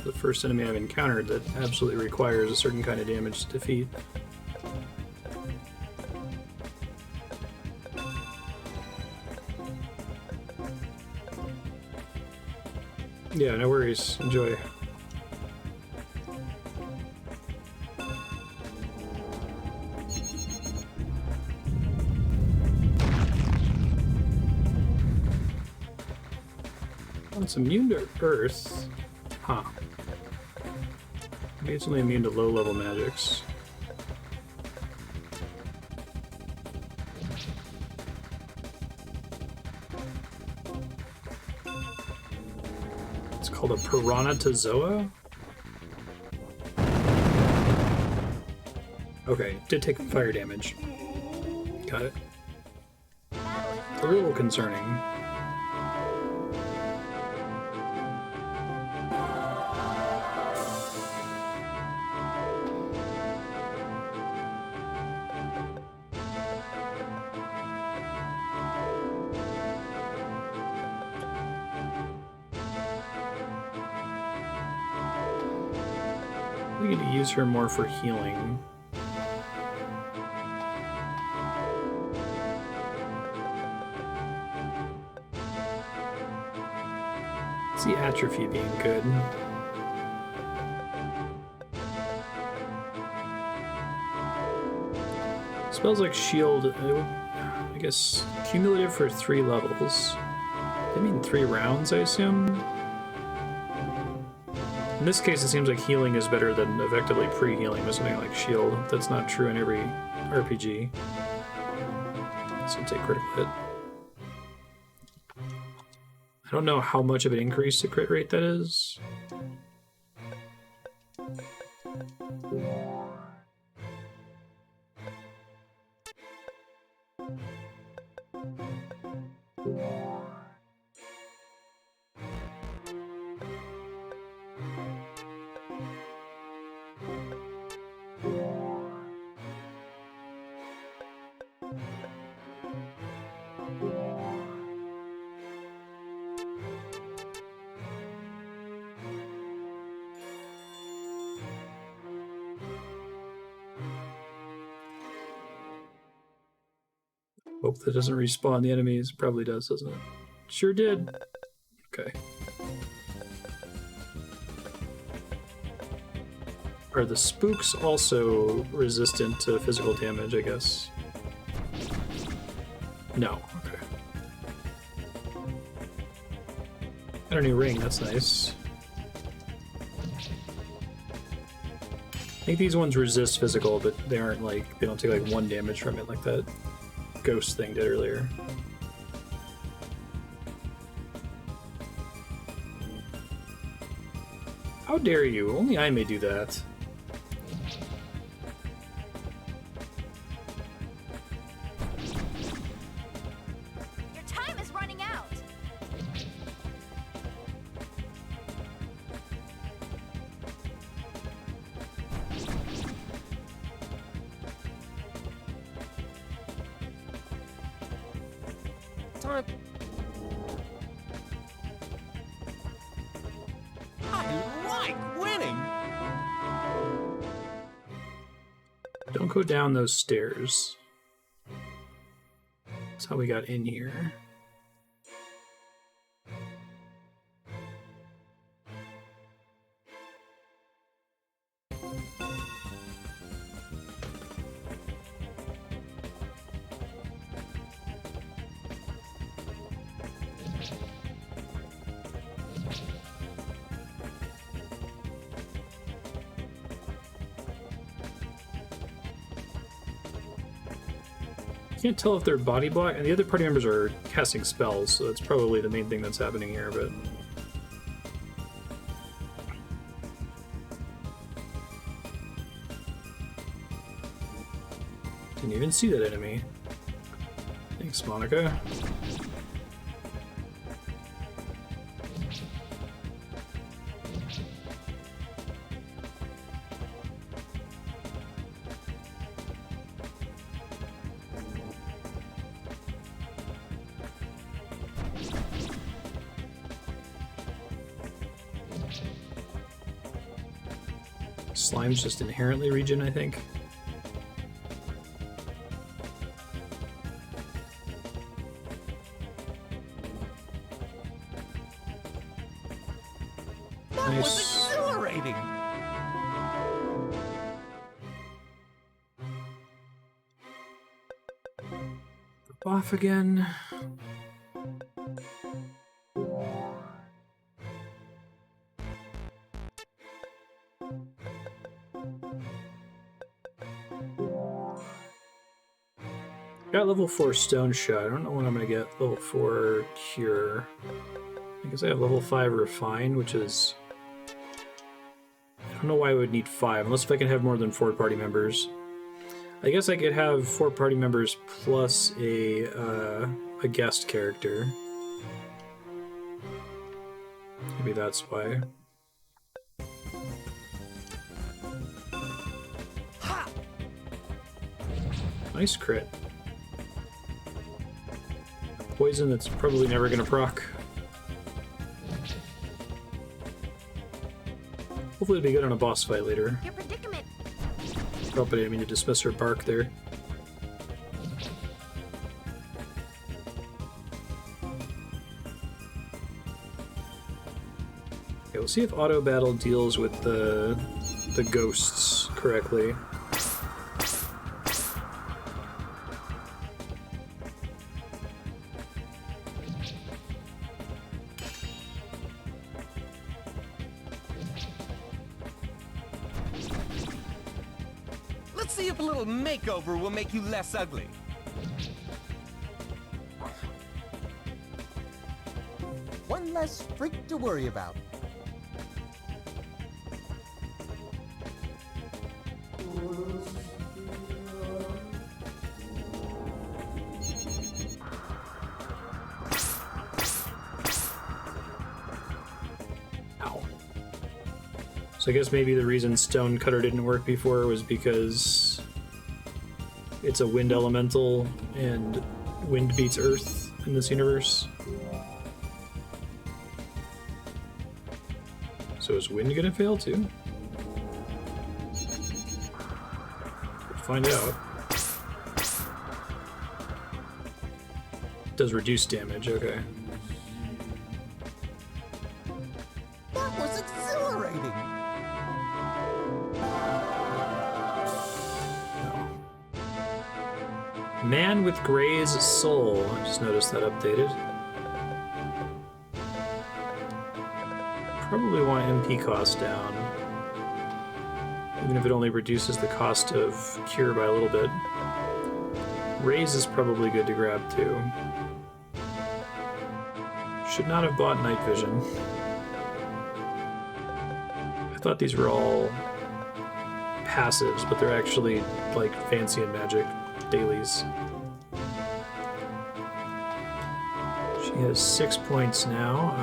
The first enemy I've encountered that absolutely requires a certain kind of damage to defeat. Yeah, no worries. Enjoy. Oh, it's immune to Earth. Huh. Maybe it's only immune to low-level magics. It's called a Piranhatozoa? Okay, did take fire damage. Got it. A little concerning. We need to use her more for healing. See atrophy being good. Spells like shield, I guess cumulative for 3 levels. I mean 3 rounds, I assume? In this case, it seems like healing is better than effectively pre-healing with something like shield. That's not true in every RPG. So take critical hit. I don't know how much of an increase to crit rate that is. Hope that doesn't respawn the enemies. Probably does, doesn't it? Sure did. Okay. Are the spooks also resistant to physical damage, I guess? No. Okay. Got a new ring, that's nice. I think these ones resist physical, but they aren't like, they don't take like 1 damage from it like that ghost thing did earlier. How dare you? Only I may do that. Your time is running out. Time. I like winning. Don't go down those stairs. That's how we got in here. Can't tell if they're body block, and the other party members are casting spells, so that's probably the main thing that's happening here, but... Didn't even see that enemy. Thanks, Monica. Slime's just inherently regen, I think. That was exhilarating. Off again. Got level 4 Stone Shot. I don't know when I'm gonna get level 4 Cure. Because I have level 5 Refine, which is... I don't know why I would need 5, unless if I can have more than 4 party members. I guess I could have 4 party members plus a guest character. Maybe that's why. Nice crit. Poison that's probably never gonna proc. Hopefully it'll be good on a boss fight later. Your predicament. Oh, but I didn't mean to dismiss her bark there. Okay, we'll see if auto battle deals with the ghosts correctly. Let's see if a little makeover will make you less ugly. One less freak to worry about. So I guess maybe the reason Stonecutter didn't work before was because it's a wind elemental and wind beats earth in this universe. So is wind gonna fail too? We'll find out. Does reduce damage, okay. That was exhilarating. Man with Gray's Soul. I just noticed that updated. Probably want MP cost down. Even if it only reduces the cost of Cure by a little bit. Raise is probably good to grab too. Should not have bought Night Vision. thought these were all passives, but they're actually like fancy and magic dailies. She has 6 points now.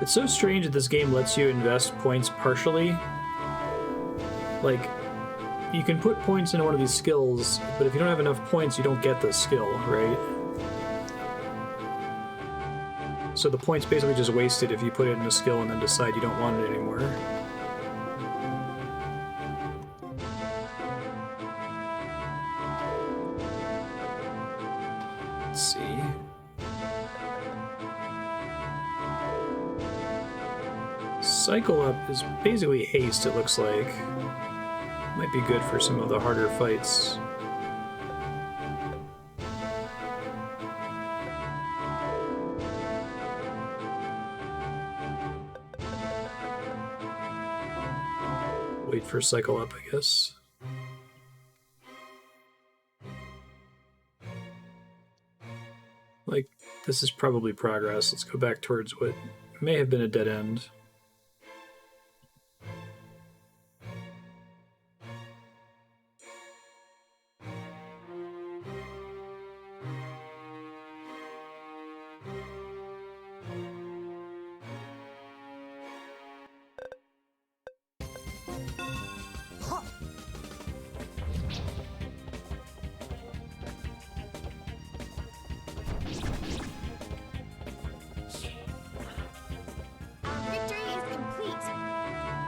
It's so strange that this game lets you invest points partially. Like, you can put points into one of these skills, but if you don't have enough points, you don't get the skill, right? So the points basically just wasted if you put it in a skill and then decide you don't want it anymore. Let's see. Cycle Up is basically haste, it looks like. Might be good for some of the harder fights. Wait for Cycle Up, I guess. Like, this is probably progress. Let's go back towards what may have been a dead end.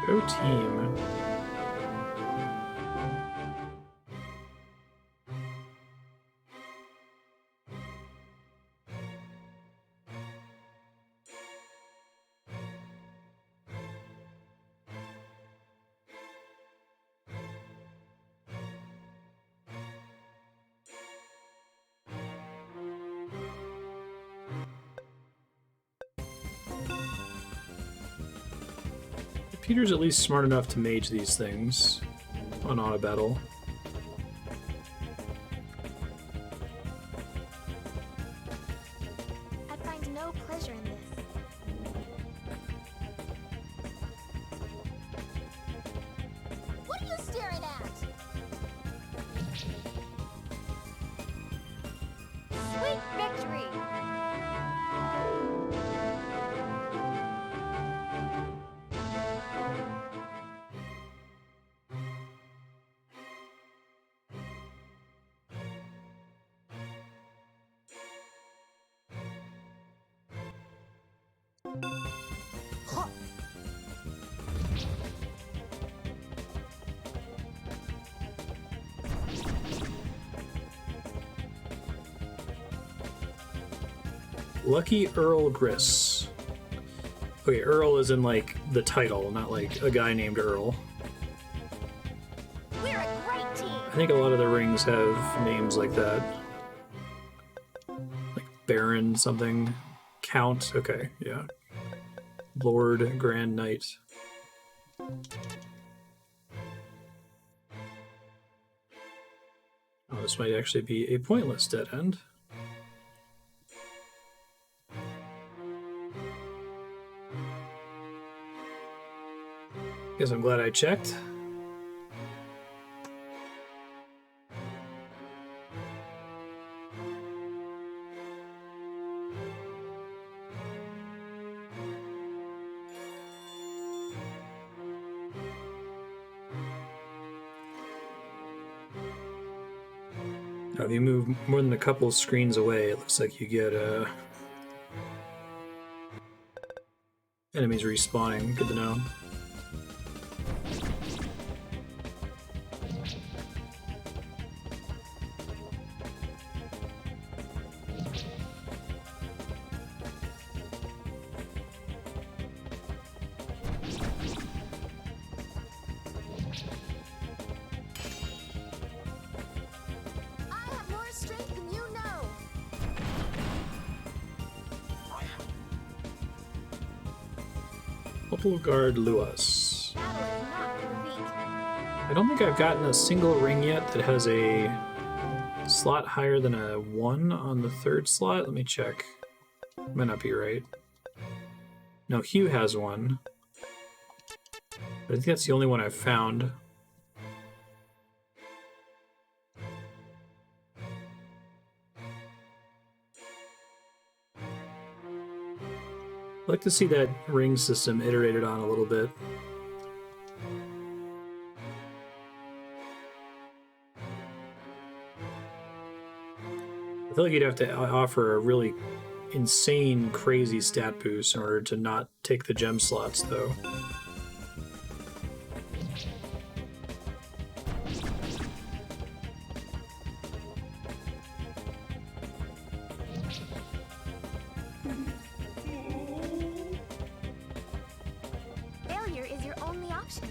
Go team. Peter's at least smart enough to mage these things on auto battle. I find no pleasure in this. What are you staring at? Sweet victory! Lucky Earl Griss. Okay, Earl is in like the title, not like a guy named Earl. We're a great team! I think a lot of the rings have names like that. Like Baron something. Count. Okay, yeah. Lord, Grand Knight. Oh, this might actually be a pointless dead end. Guess I'm glad I checked. Now, if you move more than a couple of screens away, it looks like you get enemies respawning. Good to know. Guard Luas. I don't think I've gotten a single ring yet that has a slot higher than a 1 on the 3rd slot? Let me check. Might not be right. No, Hugh has one. But I think that's the only one I've found. I'd like to see that ring system iterated on a little bit. I feel like you'd have to offer a really insane, crazy stat boost in order to not take the gem slots, though. Failure is your only option.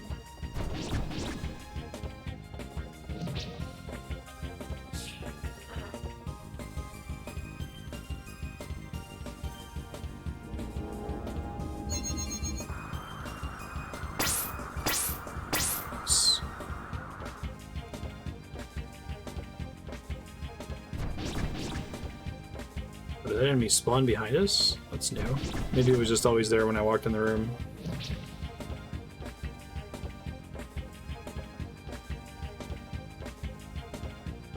Did that enemy spawn behind us? That's new. Maybe it was just always there when I walked in the room.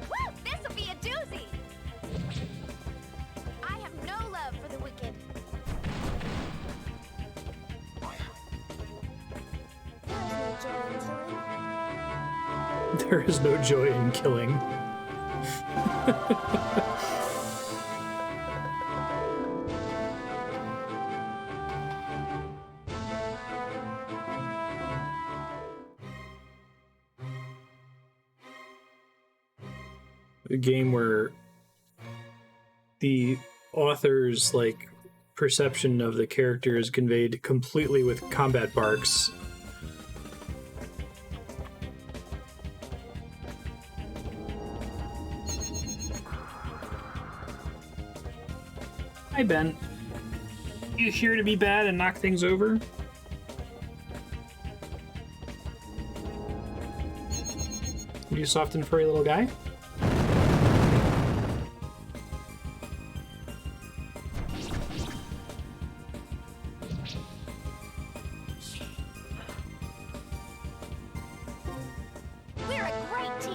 Woo! This'll be a doozy! I have no love for the wicked. There is no joy in killing. A game where the author's like perception of the character is conveyed completely with combat barks. Hi, Ben. You here to be bad and knock things over? You soft and furry little guy? We're a great team.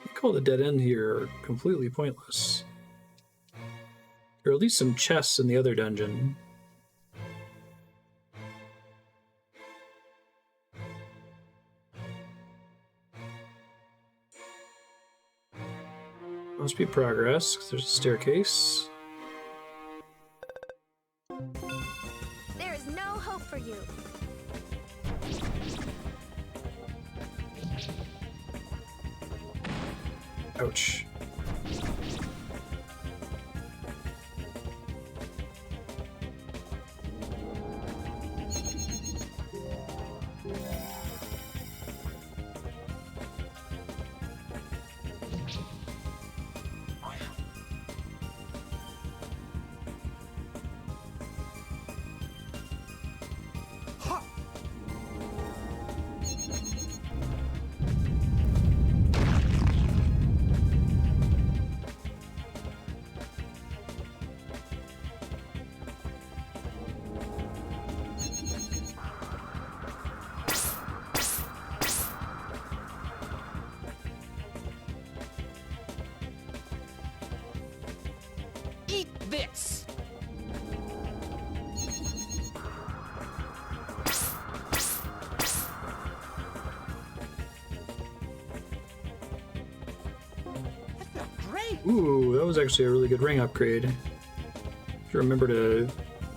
I call the dead end here completely pointless. There are at least some chests in the other dungeon. Must be progress, 'cause there's a staircase. There is no hope for you. Ouch. Eat this! That felt great! Ooh, that was actually a really good ring upgrade. Should remember to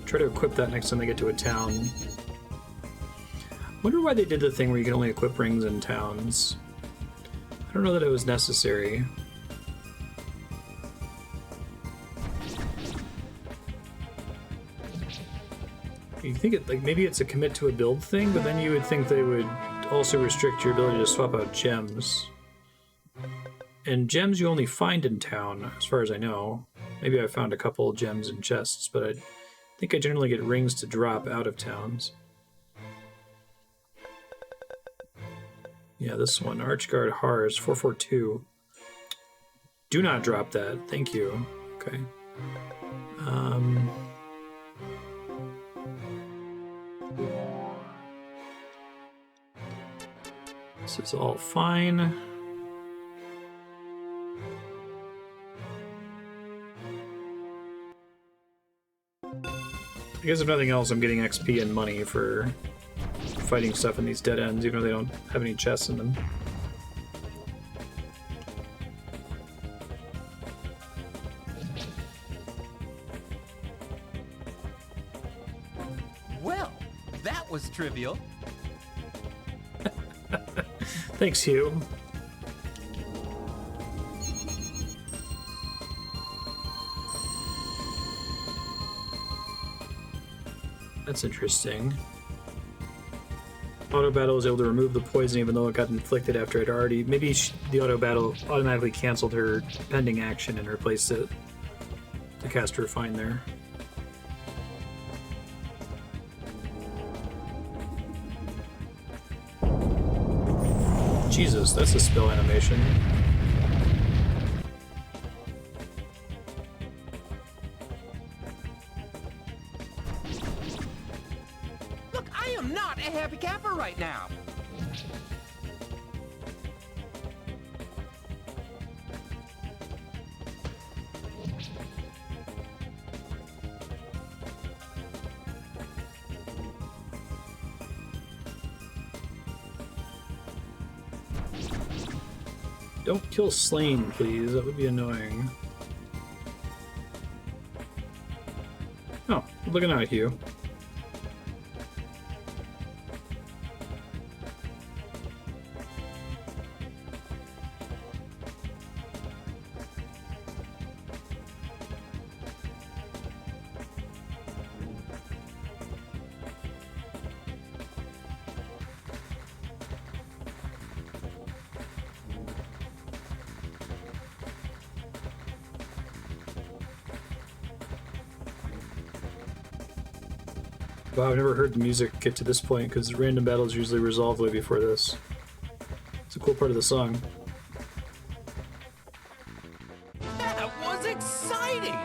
try to equip that next time I get to a town. Wonder why they did the thing where you can only equip rings in towns. I don't know that it was necessary. You think it like maybe it's a commit to a build thing, but then you would think they would also restrict your ability to swap out gems. And gems you only find in town, as far as I know. Maybe I found a couple gems in chests, but I think I generally get rings to drop out of towns. Yeah, this one. Archguard Hars 442. Do not drop that. Thank you. Okay. This is all fine. I guess if nothing else, I'm getting XP and money for fighting stuff in these dead ends, even though they don't have any chests in them. Well, that was trivial. Thanks, Hugh. That's interesting. Auto battle was able to remove the poison even though it got inflicted after it already... Maybe the auto battle automatically canceled her pending action and replaced it to cast Refine there. Jesus, that's a spell animation. Look, I am not a happy camper right now. Don't kill Slain, please. That would be annoying. Oh, looking out, Hugh. Wow, I've never heard the music get to this point because random battles usually resolve way before this. It's a cool part of the song. That was exciting!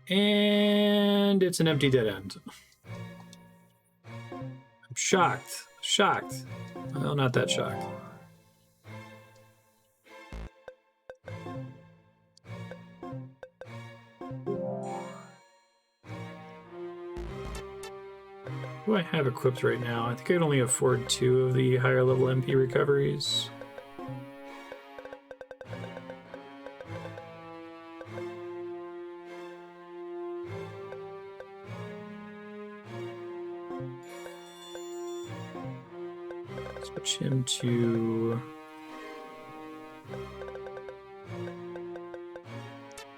And it's an empty dead end. I'm shocked. Shocked. Well, not that shocked. What do I have equipped right now? I think I can only afford 2 of the higher level MP recoveries. Switch him to...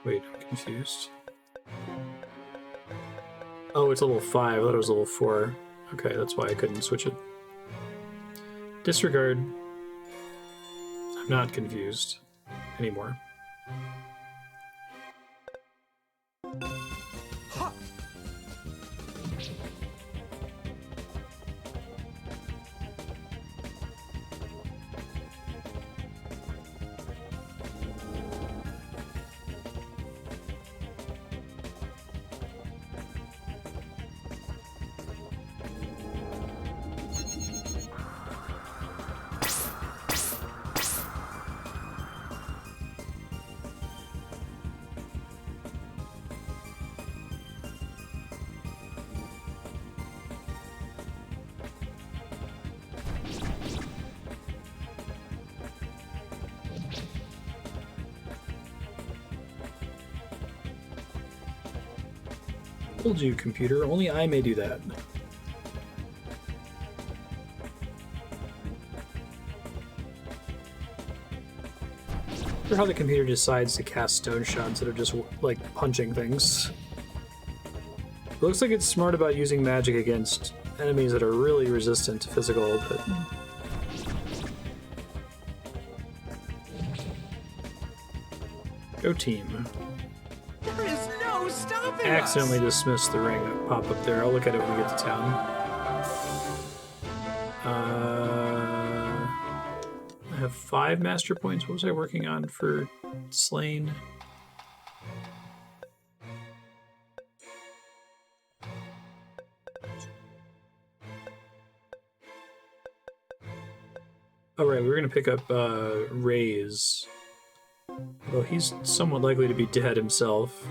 Wait, I'm confused. Oh, it's level 5. I thought it was level 4. Okay, that's why I couldn't switch it. Disregard. I'm not confused anymore. Told you, computer. Only I may do that. Or how the computer decides to cast stone shot instead of just like punching things. It looks like it's smart about using magic against enemies that are really resistant to physical, but go team. There is no What was stopping Accidentally us? dismissed the ring that pop up there. I'll look at it when we get to town. I have 5 master points. What was I working on for Slain? Oh, right, we were going to pick up Ray's. Well, he's somewhat likely to be dead himself.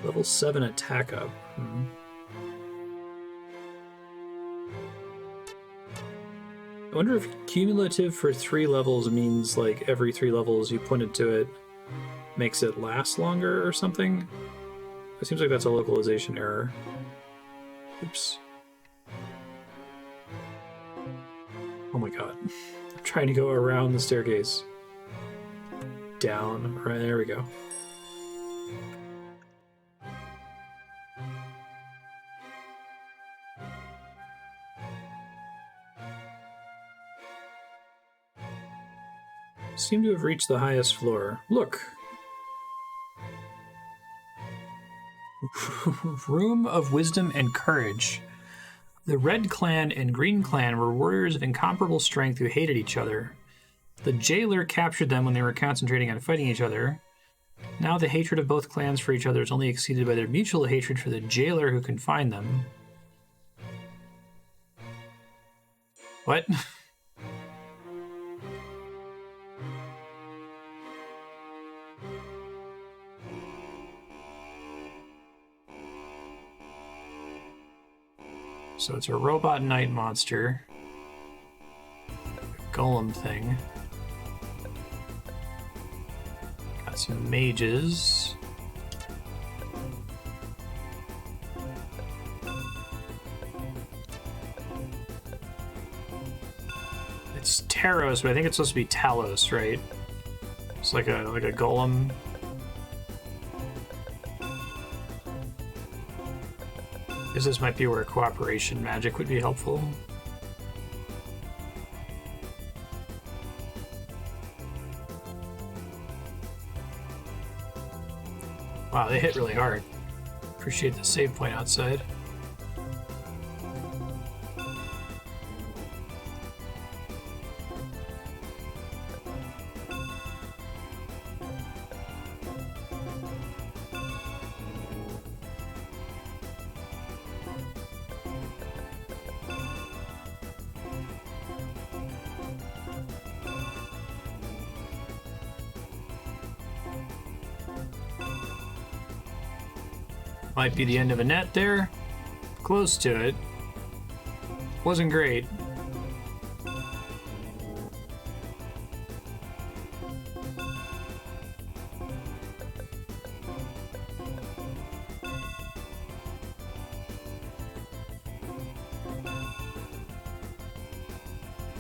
Level 7 attack up. I wonder if cumulative for 3 levels means like every 3 levels you point it to it makes it last longer or something. It seems like that's a localization error. Oops. Oh my god. I'm trying to go around the staircase. Down. Right, there we go. Seem to have reached the highest floor. Look! Room of Wisdom and Courage. The Red Clan and Green Clan were warriors of incomparable strength who hated each other. The jailer captured them when they were concentrating on fighting each other. Now the hatred of both clans for each other is only exceeded by their mutual hatred for the jailer who confined them. What? So it's a robot night monster. Golem thing. Got some mages. It's Taros, but I think it's supposed to be Talos, right? It's like a golem. Because this might be where cooperation magic would be helpful. Wow, they hit really hard. Appreciate the save point outside. Might be the end of a net there. Close to it. Wasn't great.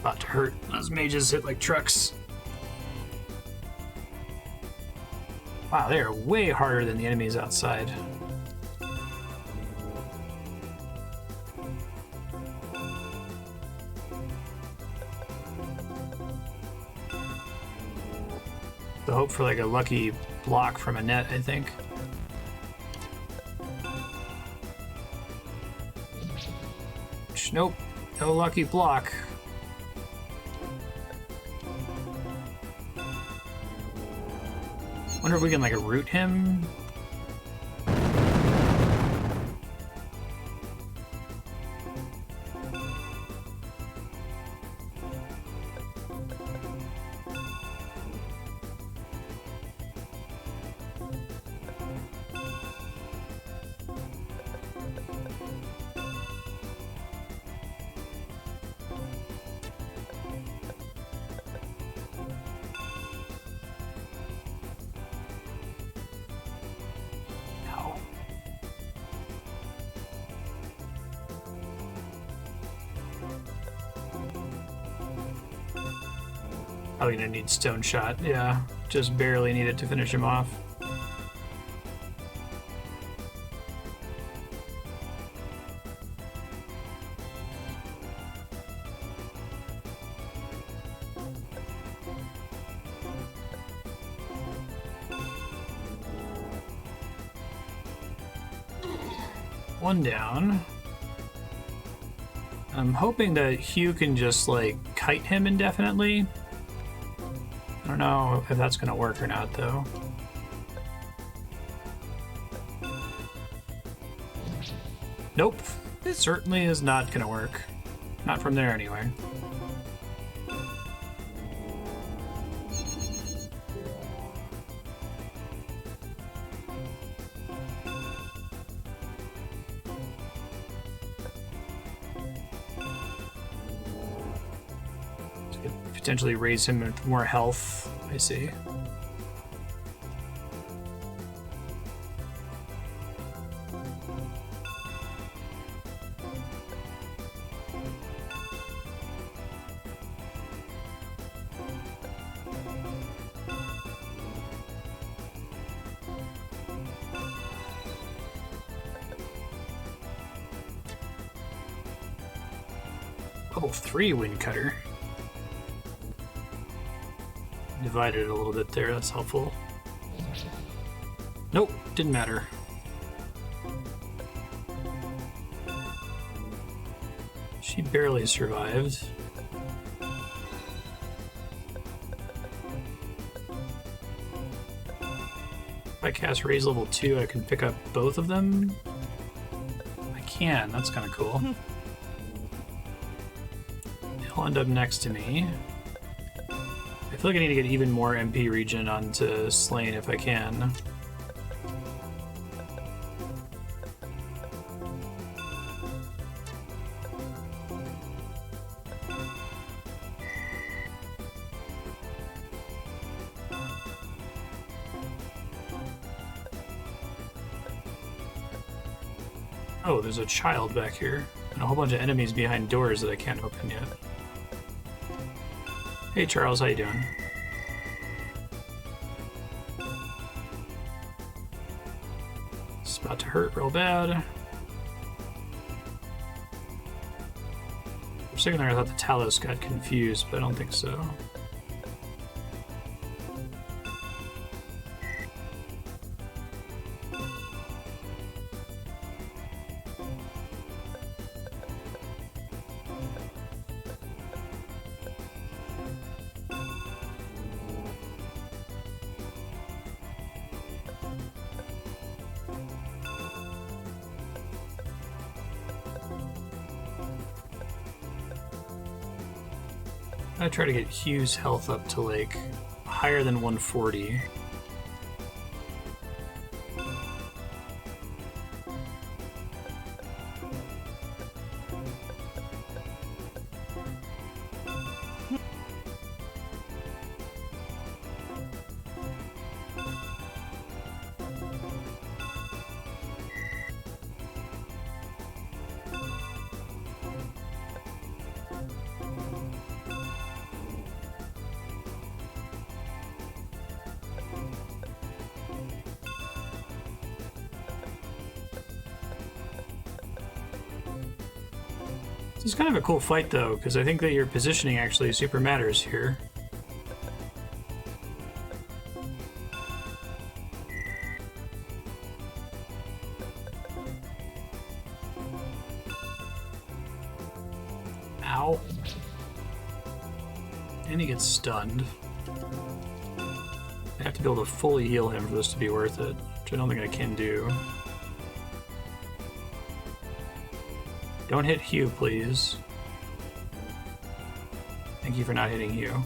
About to hurt. Those mages hit like trucks. Wow, they are way harder than the enemies outside. The hope for like a lucky block from a net, I think. Nope, no lucky block. Wonder if we can like root him. Probably gonna need Stone Shot, yeah. Just barely need it to finish him off. One down. I'm hoping that Hugh can just, like, kite him indefinitely. I don't know if that's gonna work or not, though. Nope. It certainly is not gonna work. Not from there, anyway. Potentially raise him with more health. I see. Level 3 wind cutter. Divided it a little bit there, that's helpful. Nope, didn't matter. She barely survived. If I cast Raise level 2, I can pick up both of them? I can, that's kind of cool. He'll end up next to me. I feel like I need to get even more MP regen onto Slain if I can. Oh, there's a child back here, and a whole bunch of enemies behind doors that I can't open yet. Hey Charles, how you doing? It's about to hurt real bad. For a second there I thought the Talos got confused, but I don't think so. I try to get Hugh's health up to like higher than 140. It's kind of a cool fight, though, because I think that your positioning actually super matters here. Ow. And he gets stunned. I have to be able to fully heal him for this to be worth it, which I don't think I can do. Don't hit Hugh, please. Thank you for not hitting Hugh.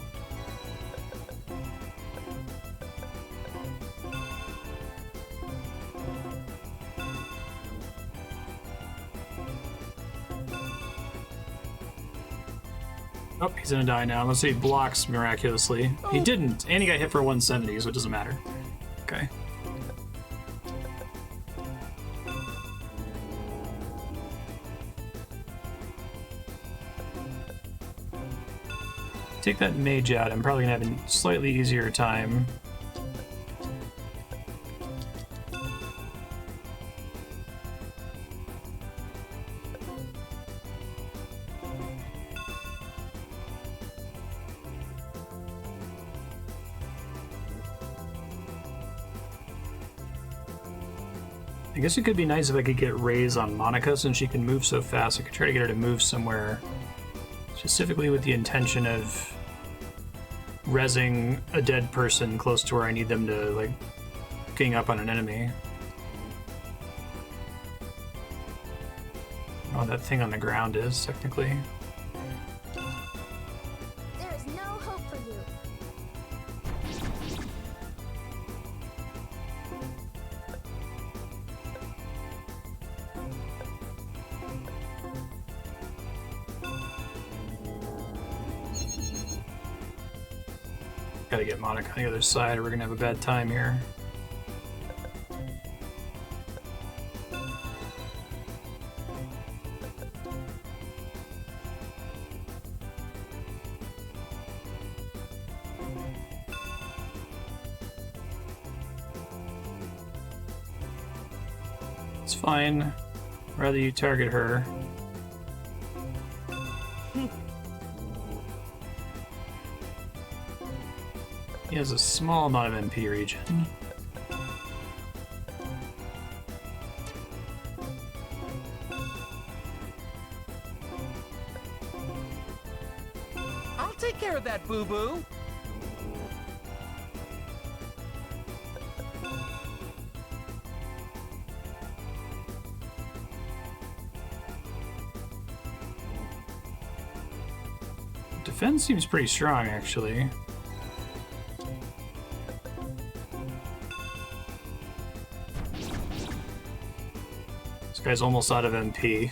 Oh, he's gonna die now. Let's see, he blocks miraculously. He didn't, and he got hit for 170, so it doesn't matter. Okay. Take that mage out, I'm probably gonna have a slightly easier time. I guess it could be nice if I could get Raise on Monica since she can move so fast. I could try to get her to move somewhere specifically with the intention of rezzing a dead person close to where I need them to, like, gang up on an enemy. Oh, that thing on the ground is, technically. There is no hope for you. Gotta get Monica on the other side or we're gonna have a bad time here. It's fine. Rather you target her. He has a small amount of MP regen. I'll take care of that, boo-boo. Defense seems pretty strong, actually. This guy's almost out of MP.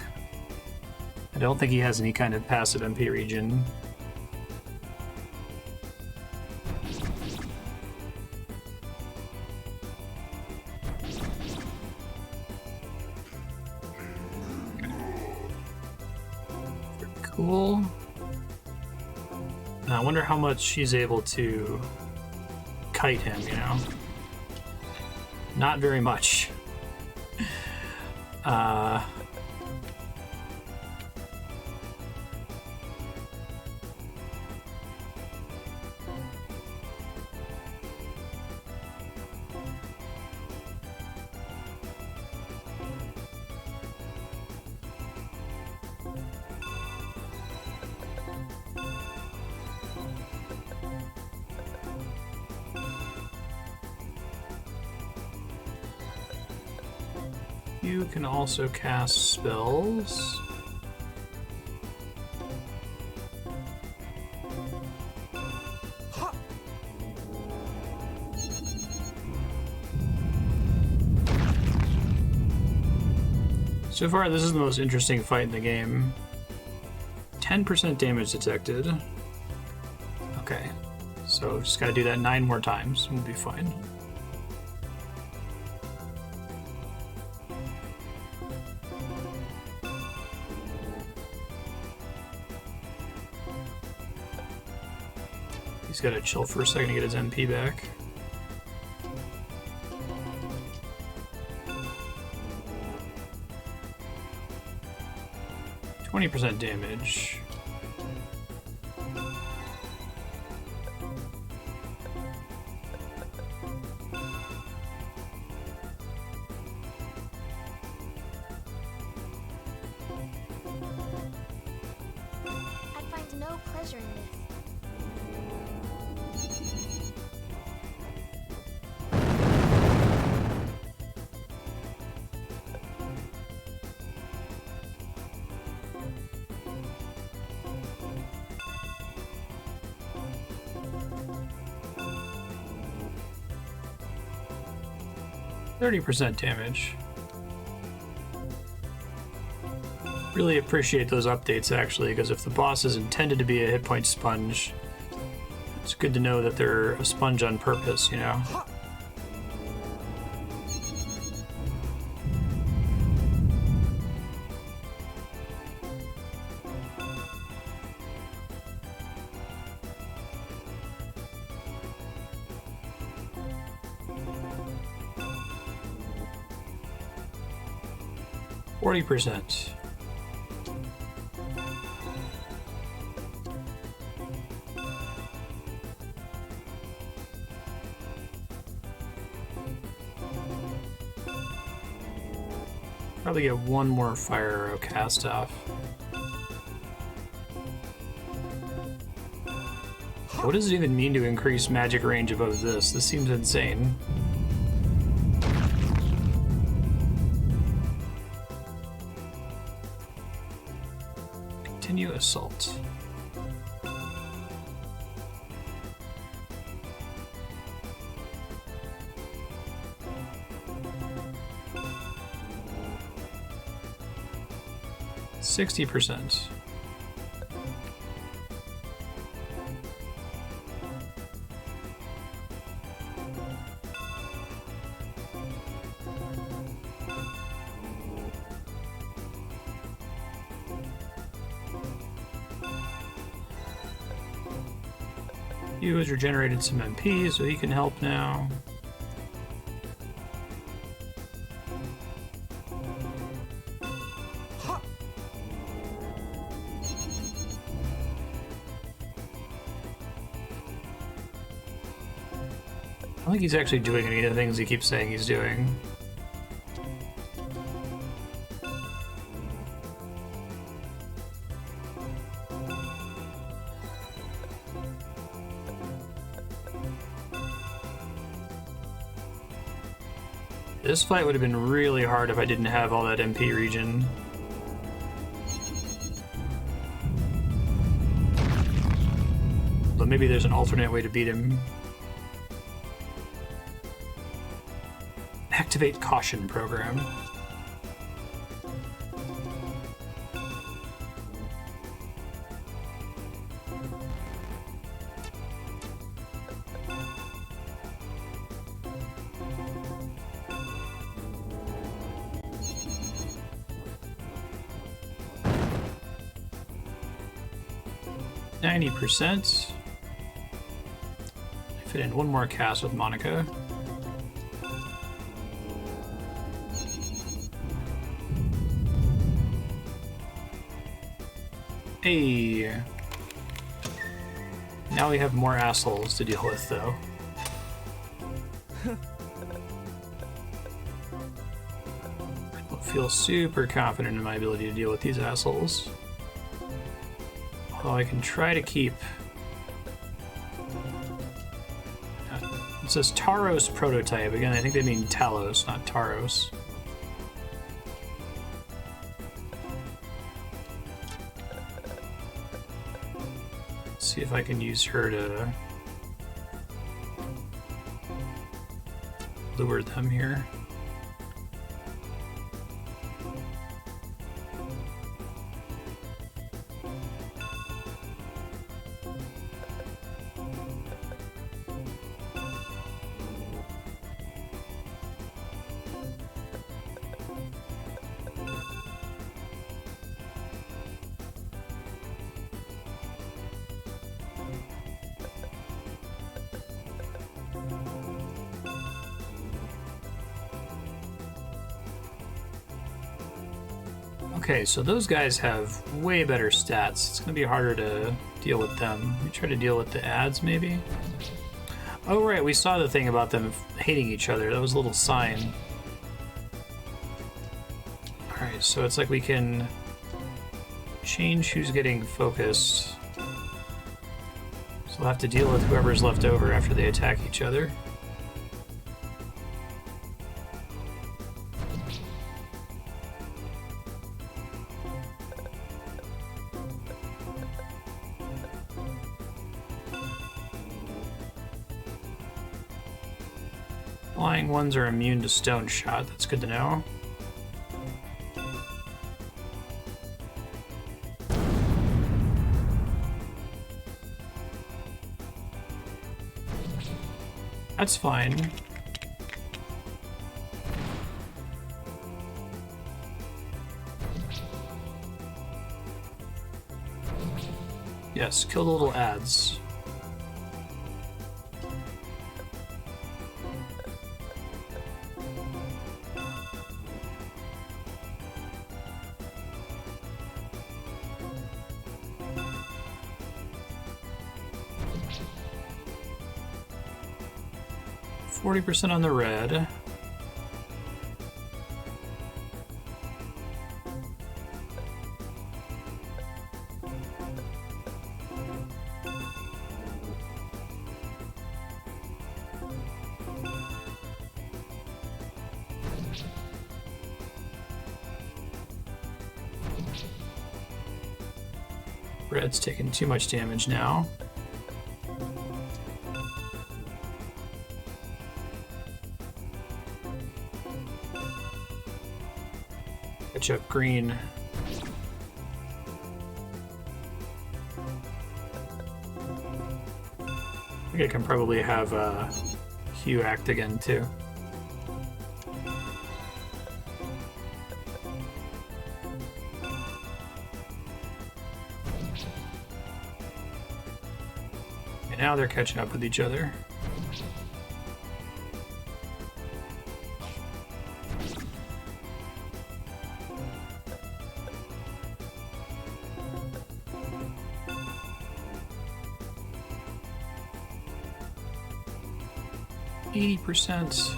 I don't think he has any kind of passive MP regen. Cool. I wonder how much she's able to kite him, you know? Not very much. You can also cast spells. So far, this is the most interesting fight in the game. 10% damage detected. Okay, so just gotta do that 9 more times and we'll be fine. He's gotta chill for a second to get his MP back. %20 damage. I find no pleasure in this. %30 damage. Really appreciate those updates, actually, because if the boss is intended to be a hit point sponge, it's good to know that they're a sponge on purpose, you know? %40. Probably get one more fire arrow cast off. What does it even mean to increase magic range above this? This seems insane. Continue assault. %60. You has regenerated some MP, so he can help now. I don't think he's actually doing any of the things he keeps saying he's doing. This fight would have been really hard if I didn't have all that MP regen. But maybe there's an alternate way to beat him. Activate caution program. %. Fit in one more cast with Monica. Hey. Now we have more assholes to deal with, though. I don't feel super confident in my ability to deal with these assholes. Although I can try to keep... It says Taros prototype. Again, I think they mean Talos, not Taros. Let's see if I can use her to lure them here. Okay, so those guys have way better stats. It's gonna be harder to deal with them. Let me try to deal with the ads, maybe? Oh, right, we saw the thing about them hating each other. That was a little sign. Alright, so it's like we can change who's getting focused. So we'll have to deal with whoever's left over after they attack each other. Flying ones are immune to stone shot. That's good to know. That's fine. Yes, kill the little ads. %40 on the red. Red's taking too much damage now. Catch up green. I think I can probably have Hugh act again too. And now they're catching up with each other. %.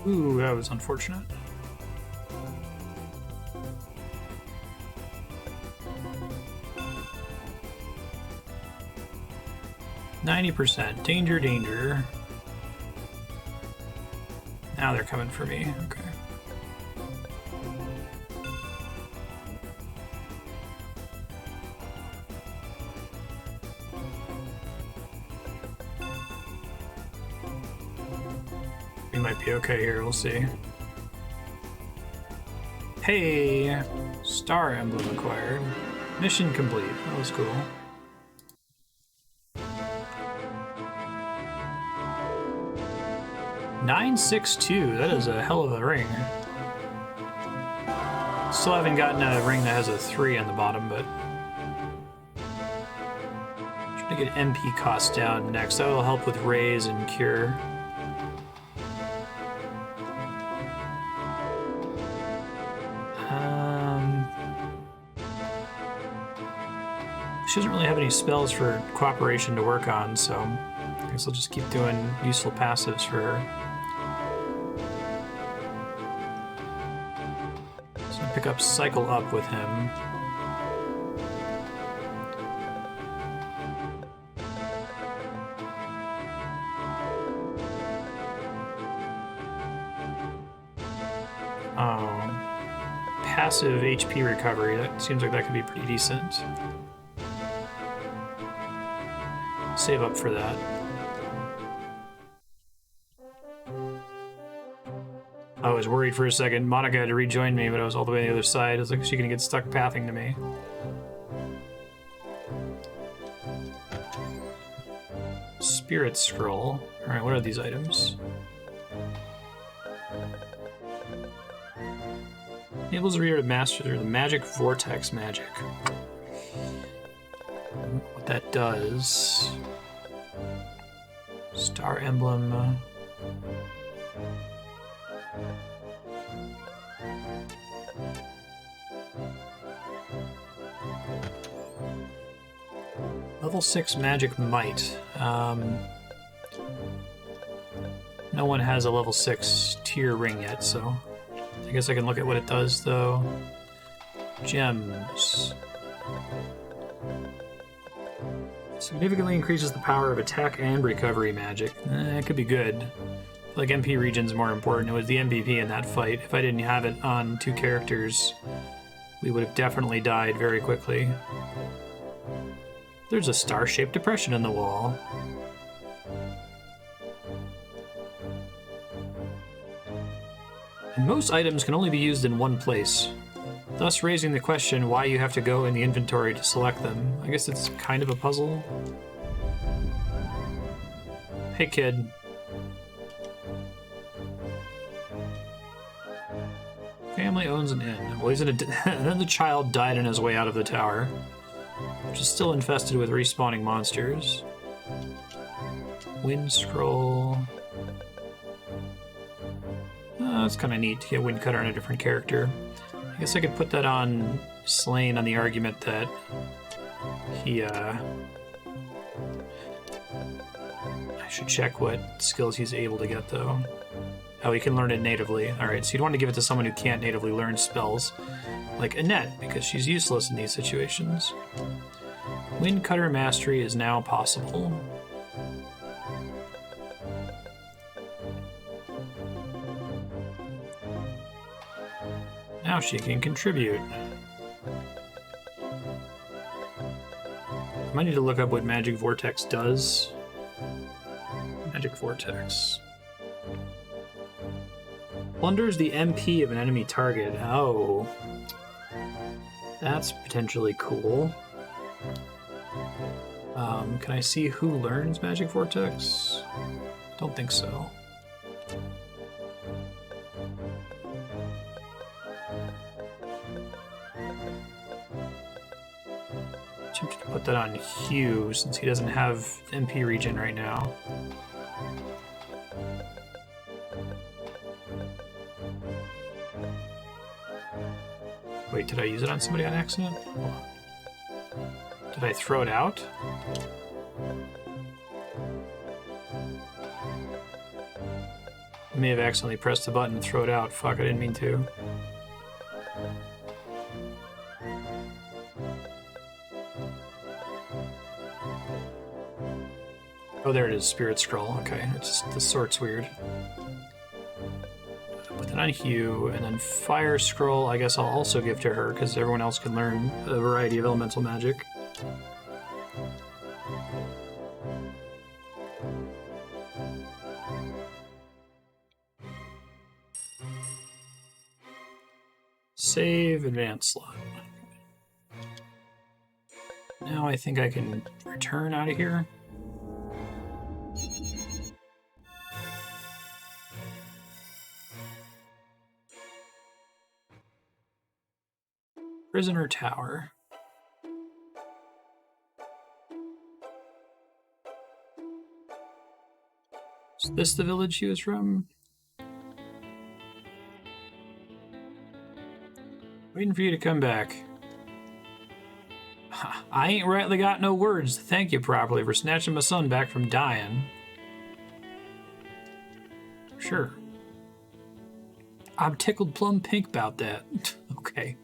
Ooh, that was unfortunate. %. Danger, danger. Now they're coming for me. Okay. We might be okay here, we'll see. Hey! Star emblem acquired. Mission complete. That was cool. $962. That is a hell of a ring. Still haven't gotten a ring that has a 3 on the bottom, but trying to get MP costs down next. That will help with raise and cure. She doesn't really have any spells for cooperation to work on, so I guess I'll just keep doing useful passives for her. So I pick up Cycle Up with him. Passive HP recovery. That seems like that could be pretty decent. Save up for that. I was worried for a second. Monica had to rejoin me, but I was all the way on the other side. I was like, is she gonna get stuck pathing to me? Spirit Scroll. Alright, what are these items? Enables the reader to master the magic vortex magic. What that does. Star emblem. Level 6 magic might. No one has a level 6 tier ring yet, so I guess I can look at what it does though. Gems. Significantly increases the power of attack and recovery magic. It could be good. Like MP region's more important. It was the MVP in that fight. If I didn't have it on 2 characters, we would have definitely died very quickly. There's a star-shaped depression in the wall. And most items can only be used in one place, thus raising the question why you have to go in the inventory to select them. I guess it's kind of a puzzle. Hey kid. Family owns an inn. Well, he's in a and then the child died on his way out of the tower, which is still infested with respawning monsters. Wind scroll. That's kind of neat to get Windcutter on a different character. I guess I could put that on Slain on the argument that He, I should check what skills he's able to get, though. Oh, he can learn it natively. Alright, so you'd want to give it to someone who can't natively learn spells, like Annette, because she's useless in these situations. Wind Cutter Mastery is now possible. Now she can contribute. I might need to look up what Magic Vortex does. Magic Vortex. Plunders the MP of an enemy target. Oh. That's potentially cool. Can I see who learns Magic Vortex? Don't think so. Tempted to put that on Hugh since he doesn't have MP regen right now. Wait, did I use it on somebody on accident? Did I throw it out? I may have accidentally pressed the button to throw it out. Fuck, I didn't mean to. Oh, there it is, Spirit Scroll. Okay, it's just, the sort's weird. Put that on Hugh, and then Fire Scroll I guess I'll also give to her, because everyone else can learn a variety of elemental magic. Save advanced slot. Now I think I can return out of here. Prisoner Tower. Is this the village he was from? Waiting for you to come back. I ain't rightly got no words to thank you properly for snatching my son back from dying. Sure. I'm tickled plum pink about that. Okay.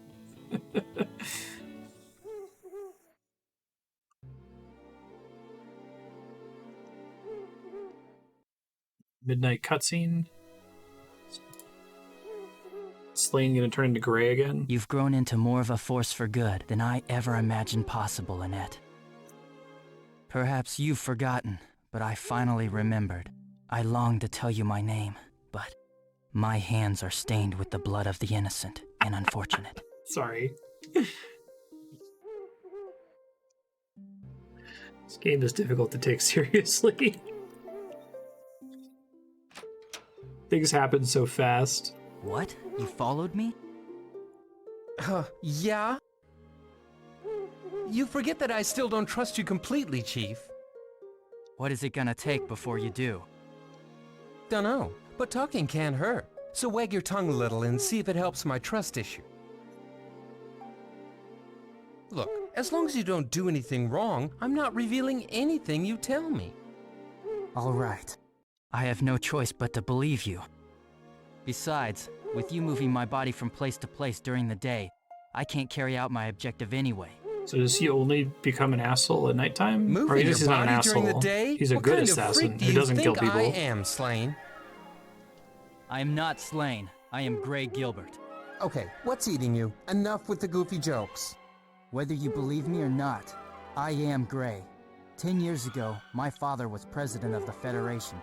Midnight cutscene. Slain gonna turn into gray again? You've grown into more of a force for good than I ever imagined possible, Annette. Perhaps you've forgotten, but I finally remembered. I longed to tell you my name, but my hands are stained with the blood of the innocent and unfortunate. Sorry. This game is difficult to take seriously. Things happen so fast. What? You followed me? Yeah? You forget that I still don't trust you completely, Chief. What is it gonna take before you do? Dunno, but talking can't hurt. So wag your tongue a little and see if it helps my trust issue. Look, as long as you don't do anything wrong, I'm not revealing anything you tell me. All right. I have no choice but to believe you. Besides, with you moving my body from place to place during the day, I can't carry out my objective anyway. So does he only become an asshole at nighttime? Moving or he your just not an body during asshole? the day? He's a What good kind of assassin freak do who you doesn't kill think people. I am, Slain. I am not Slain. I am Gray Gilbert. Okay, what's eating you? Enough with the goofy jokes. Whether you believe me or not, I am Gray. 10 years ago, my father was president of the Federation.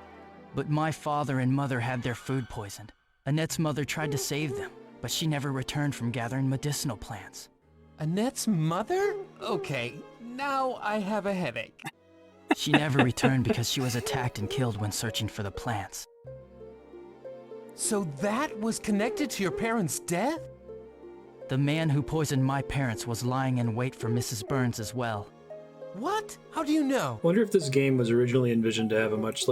But my father and mother had their food poisoned. Annette's mother tried to save them, but she never returned from gathering medicinal plants. Annette's mother? Okay, now I have a headache. She never returned because she was attacked and killed when searching for the plants. So that was connected to your parents' death? The man who poisoned my parents was lying in wait for Mrs. Burns as well. What? How do you know? I wonder if this game was originally envisioned to have a much,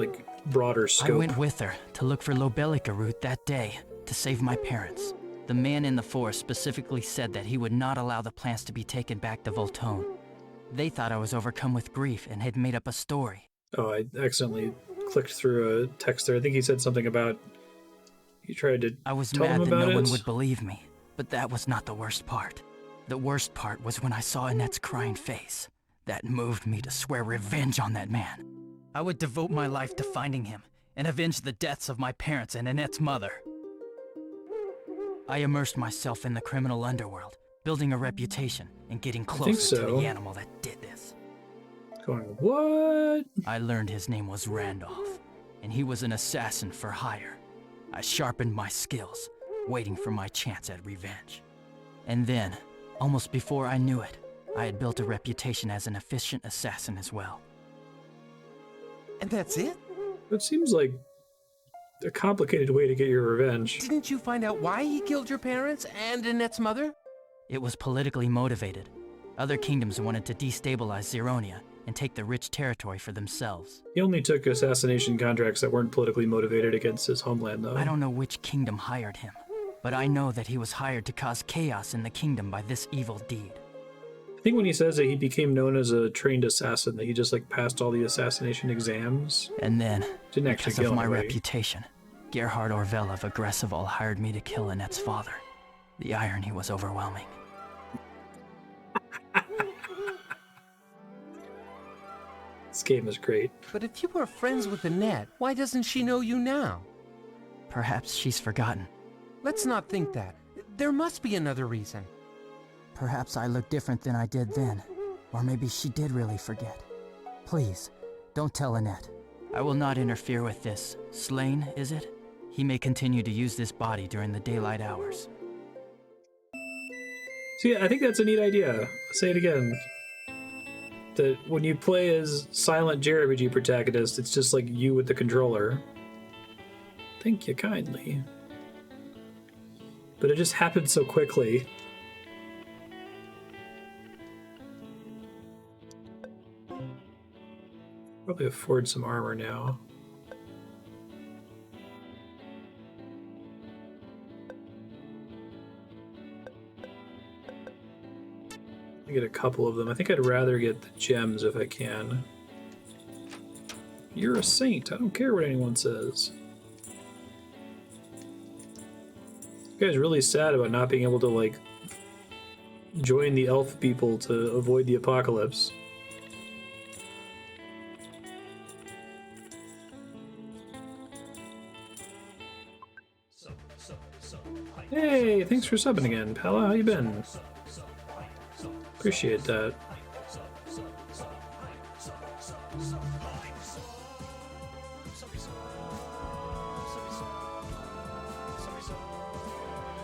broader scope. I went with her to look for Lobelica root that day to save my parents. The man in the forest specifically said that he would not allow the plants to be taken back to Voltone. They thought I was overcome with grief and had made up a story. Oh, I accidentally clicked through a text there. I think he said something about you tried to I was tell mad them that about no it. one would believe me, but that was not the worst part. The worst part was when I saw Annette's crying face. That moved me to swear revenge on that man. I would devote my life to finding him and avenge the deaths of my parents and Annette's mother. I immersed myself in the criminal underworld, building a reputation and getting closer to the animal that did this. Going, what? I learned his name was Randolph, and he was an assassin for hire. I sharpened my skills, waiting for my chance at revenge. And then, almost before I knew it, I had built a reputation as an efficient assassin as well. And that's it? It seems like a complicated way to get your revenge. Didn't you find out why he killed your parents and Annette's mother? It was politically motivated. Other kingdoms wanted to destabilize Zeronia and take the rich territory for themselves. He only took assassination contracts that weren't politically motivated against his homeland, though. I don't know which kingdom hired him, but I know that he was hired to cause chaos in the kingdom by this evil deed. I think when he says that he became known as a trained assassin, that he just like passed all the assassination exams. And then, didn't actually because kill of my anybody. reputation, Gerhard Orvel of Aggressival hired me to kill Annette's father. The irony was overwhelming. This game is great. But if you were friends with Annette, why doesn't she know you now? Perhaps she's forgotten. Let's not think that. There must be another reason. Perhaps I look different than I did then. Or maybe she did really forget. Please, don't tell Annette. I will not interfere with this. Slain, is it? He may continue to use this body during the daylight hours. See, I think that's a neat idea. I'll say it again. That when you play as silent JRPG protagonist, it's just like you with the controller. Thank you kindly. But it just happened so quickly. Probably afford some armor now. I get a couple of them. I think I'd rather get the gems if I can. You're a saint. I don't care what anyone says. This guy's really sad about not being able to, like, join the elf people to avoid the apocalypse. Hey, thanks for subbing again, Pella. How you been? Appreciate that.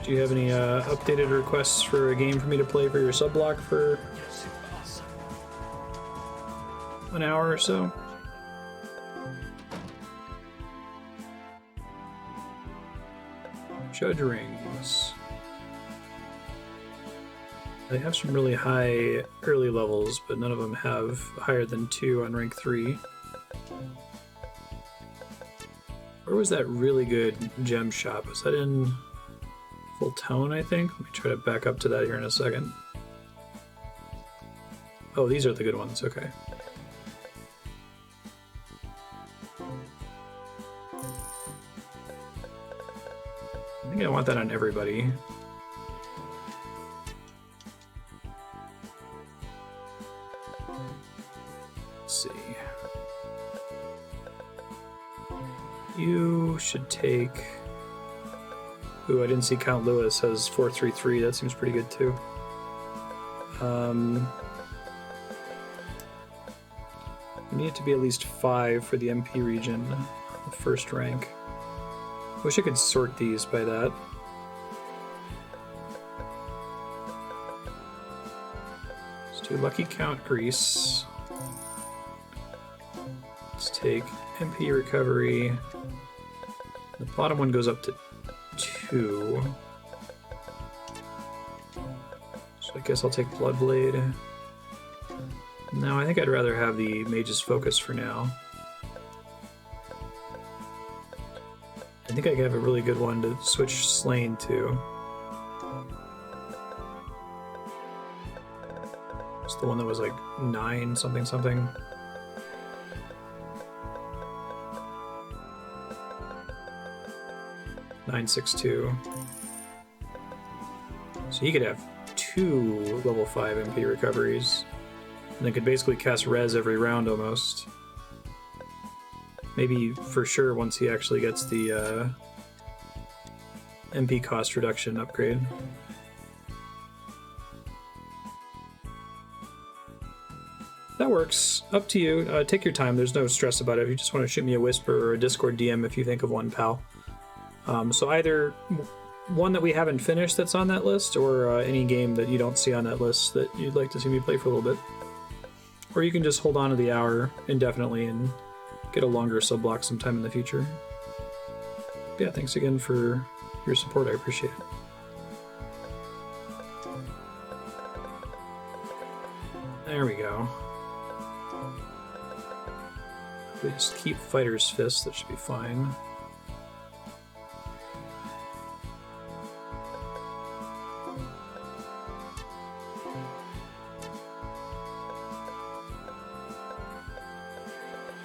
Do you have any updated requests for a game for me to play for your subblock for an hour or so? Judge rings. They have some really high early levels, but none of them have higher than 2 on rank 3. Where was that really good gem shop? Was that in Full Tone, I think? Let me try to back up to that here in a second. Oh, these are the good ones, okay. I think I want that on everybody. Let's see. You should take... Ooh, I didn't see Count Lewis has 433. That seems pretty good too. We need it to be at least 5 for the MP region, the first rank. Wish I could sort these by that. Let's do Lucky Count Greece. Let's take MP Recovery. The bottom one goes up to 2. So I guess I'll take Bloodblade. No, I think I'd rather have the Mage's Focus for now. I think I have a really good one to switch Slain to. It's the one that was like 9 something something. $962. So he could have 2 level 5 MP recoveries. And then could basically cast res every round almost. Maybe for sure once he actually gets the MP cost reduction upgrade. That works. Up to you. Take your time. There's no stress about it. If you just want to shoot me a whisper or a Discord DM if you think of one, pal. So either one that we haven't finished that's on that list, or any game that you don't see on that list that you'd like to see me play for a little bit. Or you can just hold on to the hour indefinitely and get a longer sub block sometime in the future. Yeah, thanks again for your support. I appreciate it. There we go. We just keep Fighter's Fist, that should be fine.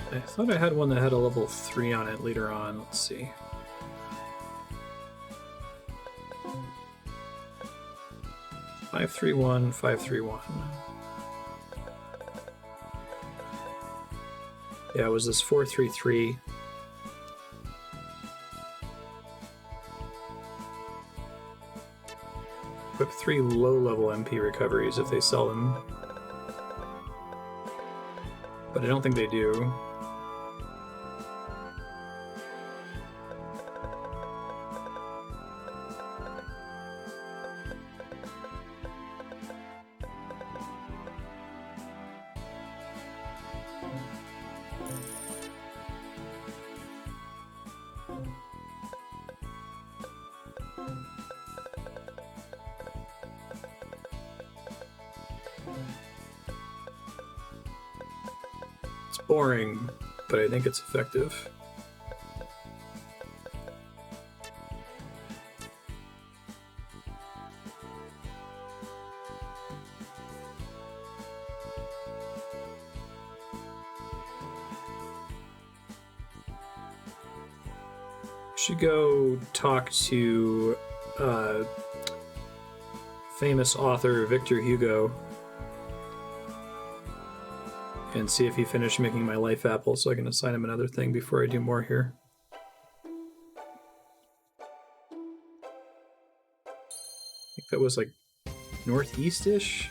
I thought I had one that had a level 3 on it later on. Let's see. Five, 3-1, 5-3-1. Yeah, it was this 4-3-3. Equip 3 low-level MP recoveries if they sell them. But I don't think they do. Boring, but I think it's effective. Should go talk to famous author Victor Hugo and see if he finished making my life apple so I can assign him another thing before I do more here. I think that was like northeast-ish.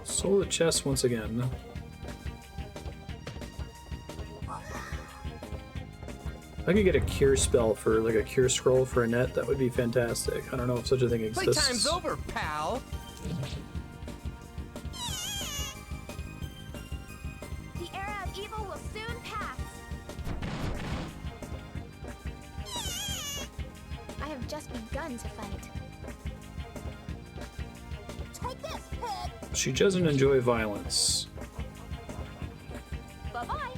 Soul the chest once again. If I could get a cure spell for, like a cure scroll for a net, that would be fantastic. I don't know if such a thing exists. Playtime's over, pal! The era of evil will soon pass. I have just begun to fight. Take this, pig! She doesn't enjoy violence. Bye-bye.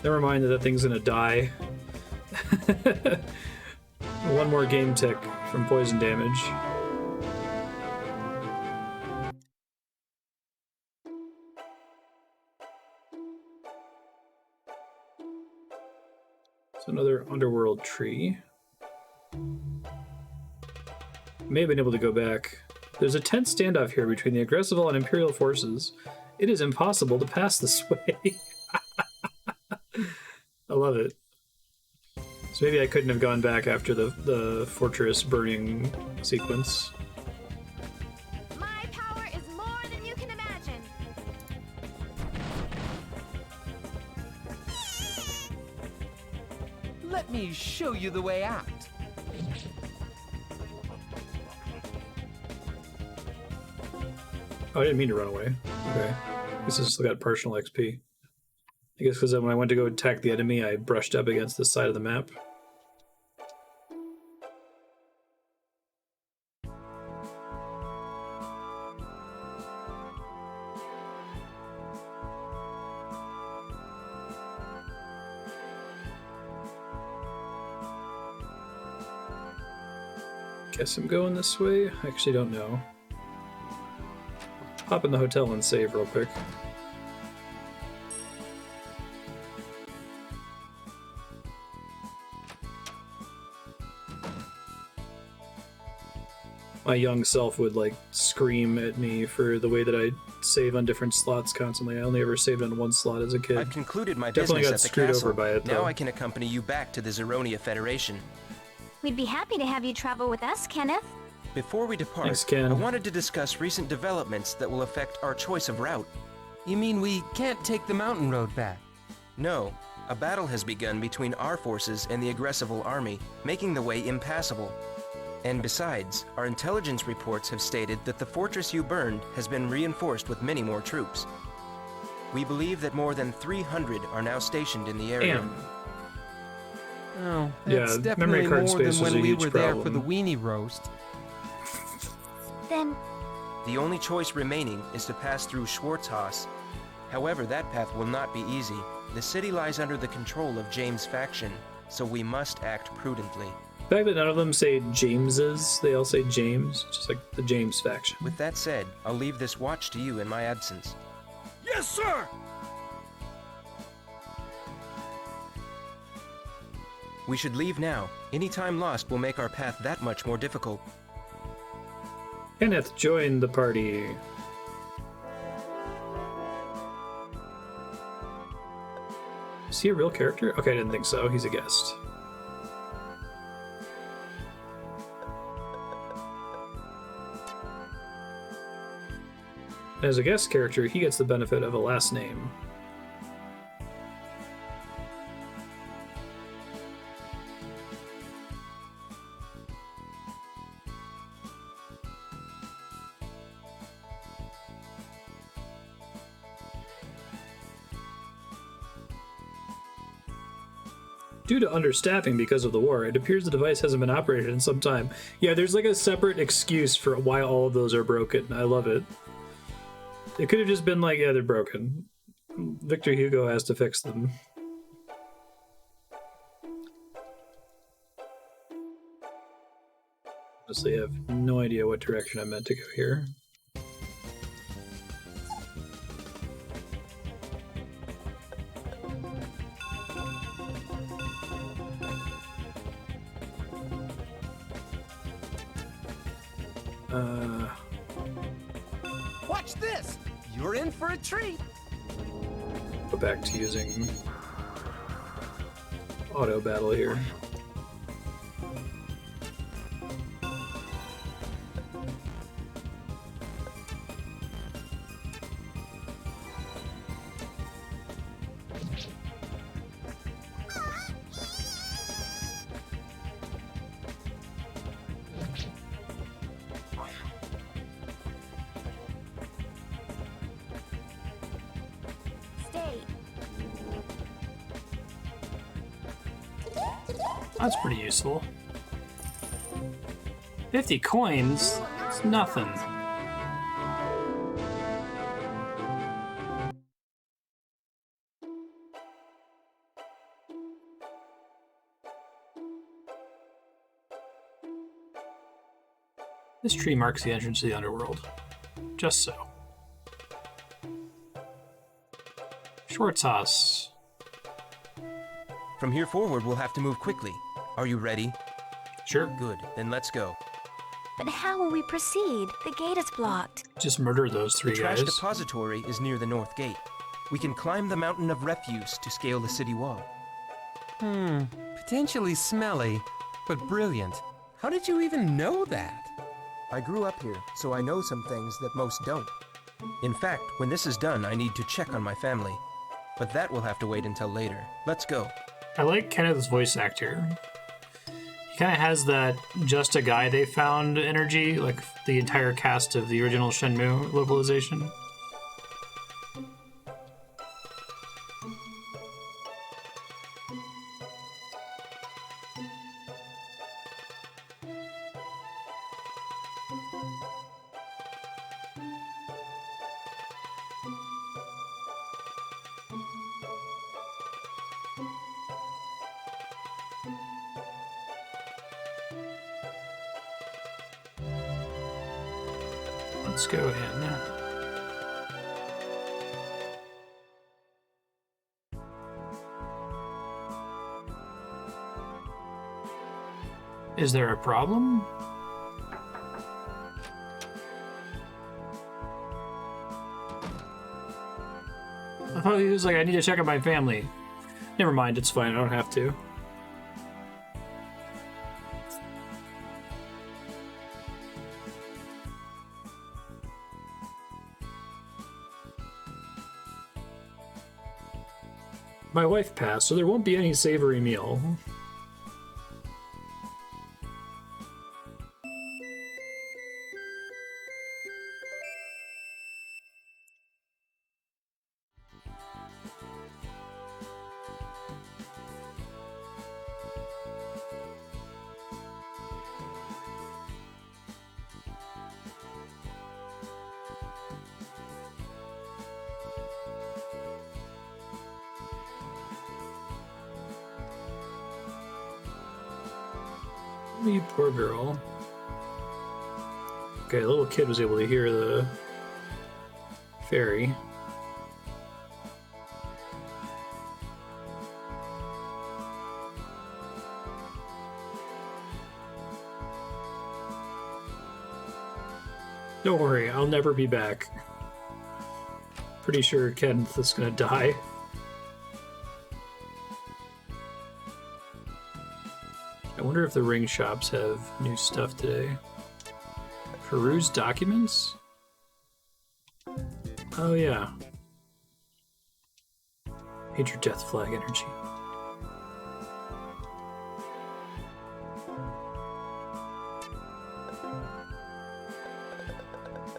Never mind that thing's gonna die. One more game tick from poison damage. It's another underworld tree. May have been able to go back. There's a tense standoff here between the aggressive and Imperial forces. It is impossible to pass this way. I love it. So maybe I couldn't have gone back after the fortress burning sequence. My power is more than you can imagine. Let me show you the way out. Oh, I didn't mean to run away. Okay. This has still got partial XP. I guess because when I went to go attack the enemy, I brushed up against this side of the map. Guess I'm going this way. I actually don't know. Hop in the hotel and save real quick. My young self would like scream at me for the way that I save on different slots constantly. I only ever saved on one slot as a kid. I've concluded my Definitely business got at the screwed castle. over by it, though. Now I can accompany you back to the Zeronia Federation. We'd be happy to have you travel with us, Kenneth. Before we depart, Thanks, Ken. I wanted to discuss recent developments that will affect our choice of route. You mean we can't take the mountain road back? No. A battle has begun between our forces and the aggressive army, making the way impassable. And besides, our intelligence reports have stated that the fortress you burned has been reinforced with many more troops. We believe that more than 300 are now stationed in the area. Damn. Oh, Yeah, that's memory definitely card more space than was when a we huge were there for the problem. weenie roast. Then, The only choice remaining is to pass through Schwarzhaus. However, that path will not be easy. The city lies under the control of James' faction, so we must act prudently. The fact that none of them say Jameses, they all say James, just like the James faction. With that said, I'll leave this watch to you in my absence. Yes, sir! We should leave now. Any time lost will make our path that much more difficult. Kenneth joined the party. Is he a real character? Okay, I didn't think so. He's a guest. As a guest character, he gets the benefit of a last name. Due to understaffing because of the war, it appears the device hasn't been operated in some time. Yeah, there's like a separate excuse for why all of those are broken. I love it. It could have just been like, yeah, they're broken. Victor Hugo has to fix them. Honestly, I have no idea what direction I'm meant to go here. Watch this! You're in for a treat! Go back to using auto battle here. stay. That's pretty useful. 50 coins? It's nothing. This tree marks the entrance to the underworld. Just so. Schwarzhaus. From here forward, we'll have to move quickly. Are you ready? Sure. Good, then let's go. But how will we proceed? The gate is blocked. Just murder those three The trash guys. depository is near the north gate. We can climb the mountain of refuse to scale the city wall. Potentially smelly, but brilliant. How did you even know that? I grew up here, so I know some things that most don't. In fact, when this is done, I need to check on my family. But that will have to wait until later. Let's go. I like Kenneth's voice actor. He kind of has that just a guy they found energy, like the entire cast of the original Shenmue localization. Let's go in. Is there a problem? I thought he was like, I need to check on my family. Never mind, it's fine, I don't have to. My wife passed, so there won't be any savory meal. You poor girl. Okay, the little kid was able to hear the fairy. Don't worry, I'll never be back. Pretty sure Kenneth is gonna die. I wonder if the ring shops have new stuff today. Peruse documents? Oh yeah. Major death flag energy.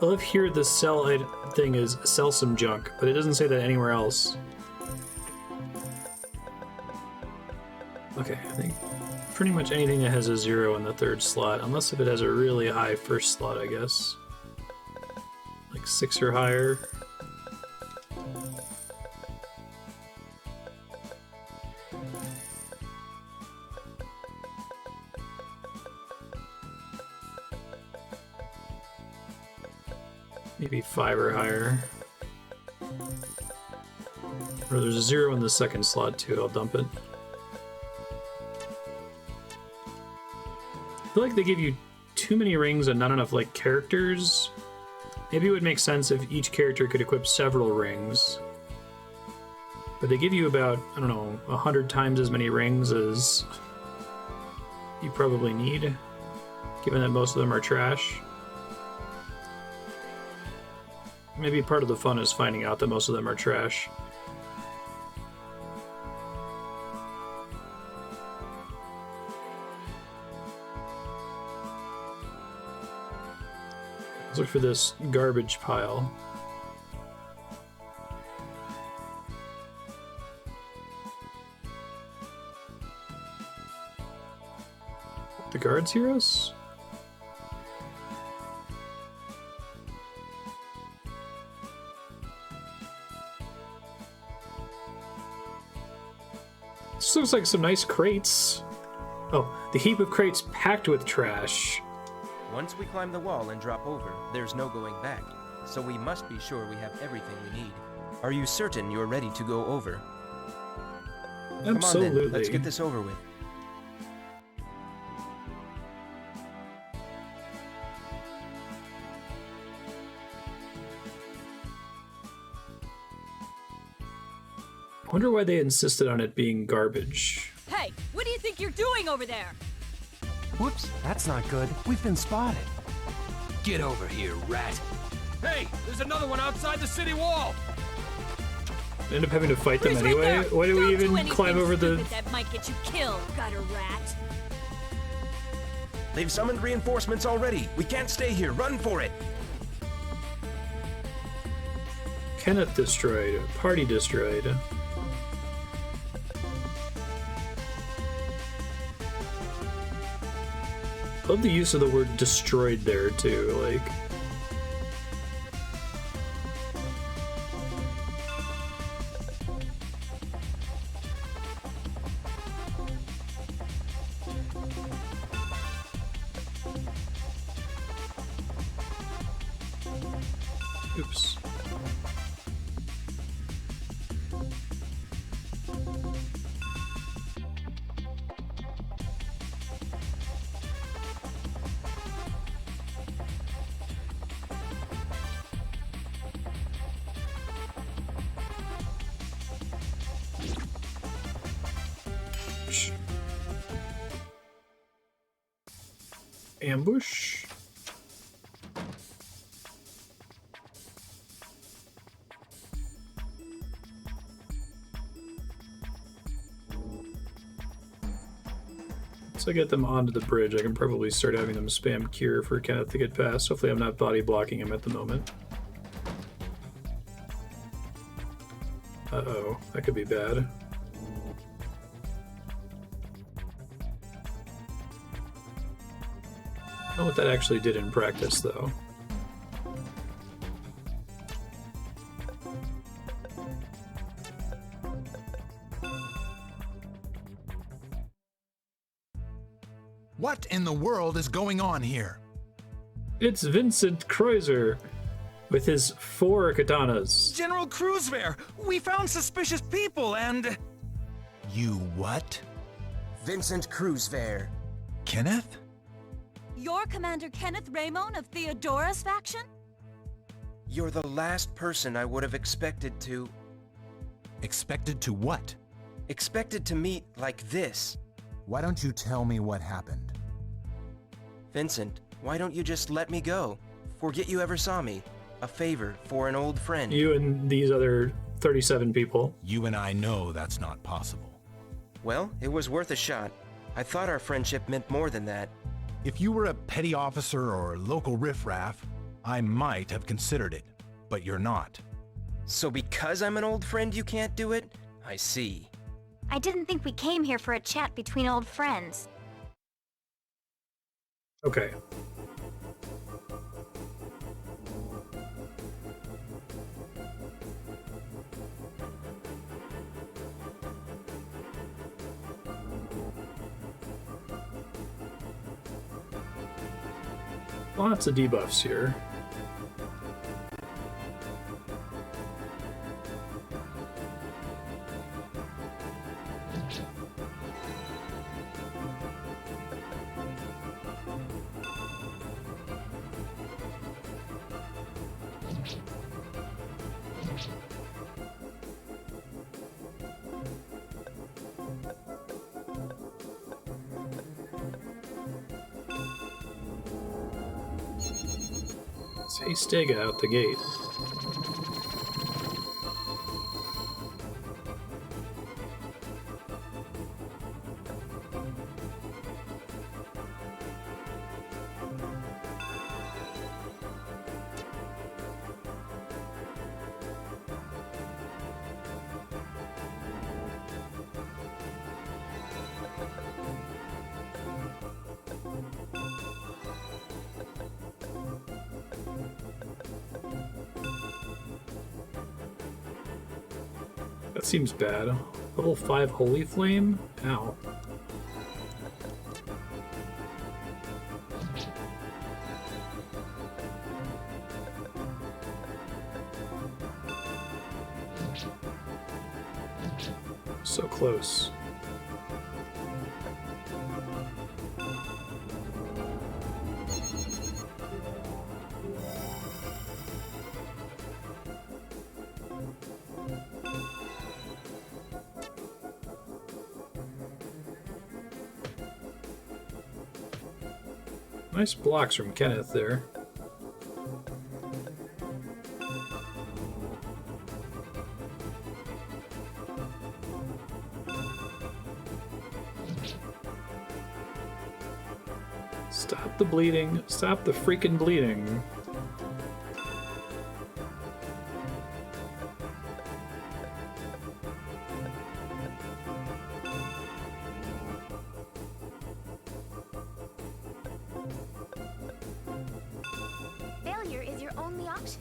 I love here the sell thing is sell some junk, but it doesn't say that anywhere else. Okay, I think pretty much anything that has a 0 in the 3rd slot, unless if it has a really high 1st slot, I guess. Like 6 or higher. Maybe 5 or higher. Or there's a 0 in the 2nd slot too, I'll dump it. I feel like they give you too many rings and not enough like characters. Maybe it would make sense if each character could equip several rings. But they give you about, I don't know, 100 times as many rings as you probably need, given that most of them are trash. Maybe part of the fun is finding out that most of them are trash. Let's look for this garbage pile. The guards hear us? This looks like some nice crates. Oh, the heap of crates packed with trash. Once we climb the wall and drop over, there's no going back. So we must be sure we have everything we need. Are you certain you're ready to go over? Absolutely. Come on then, let's get this over with. I wonder why they insisted on it being garbage. Hey, what do you think you're doing over there? Whoops, that's not good. We've been spotted. Get over here, rat. Hey, there's another one outside the city wall. End up having to fight them Freeze anyway? right there. Why do we Don't do even climb anything over the... stupid that might get you killed, gutter rat. They've summoned reinforcements already. We can't stay here. Run for it. Kenneth destroyed. Party destroyed. I love the use of the word destroyed there too, like... Oops. Ambush. Once I get them onto the bridge, I can probably start having them spam cure for Kenneth to get past. Hopefully I'm not body blocking him at the moment. Uh-oh, that could be bad. I don't know what that actually did in practice, though. What in the world is going on here? It's Vincent Kreuzer with his 4 katanas. General Kruzver, we found suspicious people and... You what? Vincent Kruzver. Kenneth? You're Commander Kenneth Raymond of Theodora's faction? You're the last person I would have expected to... Expected to what? Expected to meet like this. Why don't you tell me what happened? Vincent, why don't you just let me go? Forget you ever saw me. A favor for an old friend. You and these other 37 people. You and I know that's not possible. Well, it was worth a shot. I thought our friendship meant more than that. If you were a petty officer or local riffraff, I might have considered it, but you're not. So because I'm an old friend you can't do it? I see. I didn't think we came here for a chat between old friends. Okay. Lots of debuffs here. Say Stega out the gate. That seems bad. Level 5 Holy Flame? Ow. So close. Nice blocks from Kenneth there. Stop the bleeding. Stop the freaking bleeding. Failure is your only option.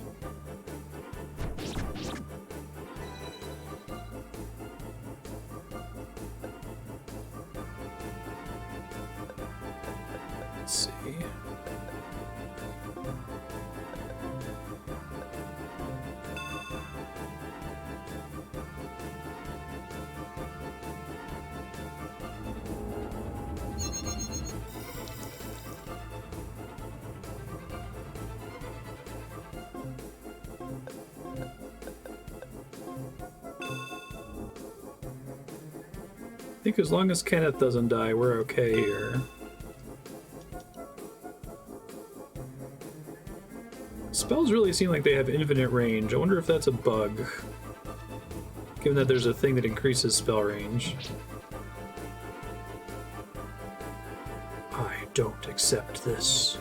Let's see. think as long as Kenneth doesn't die, we're okay here. Spells really seem like they have infinite range. I wonder if that's a bug, given that there's a thing that increases spell range. I don't accept this.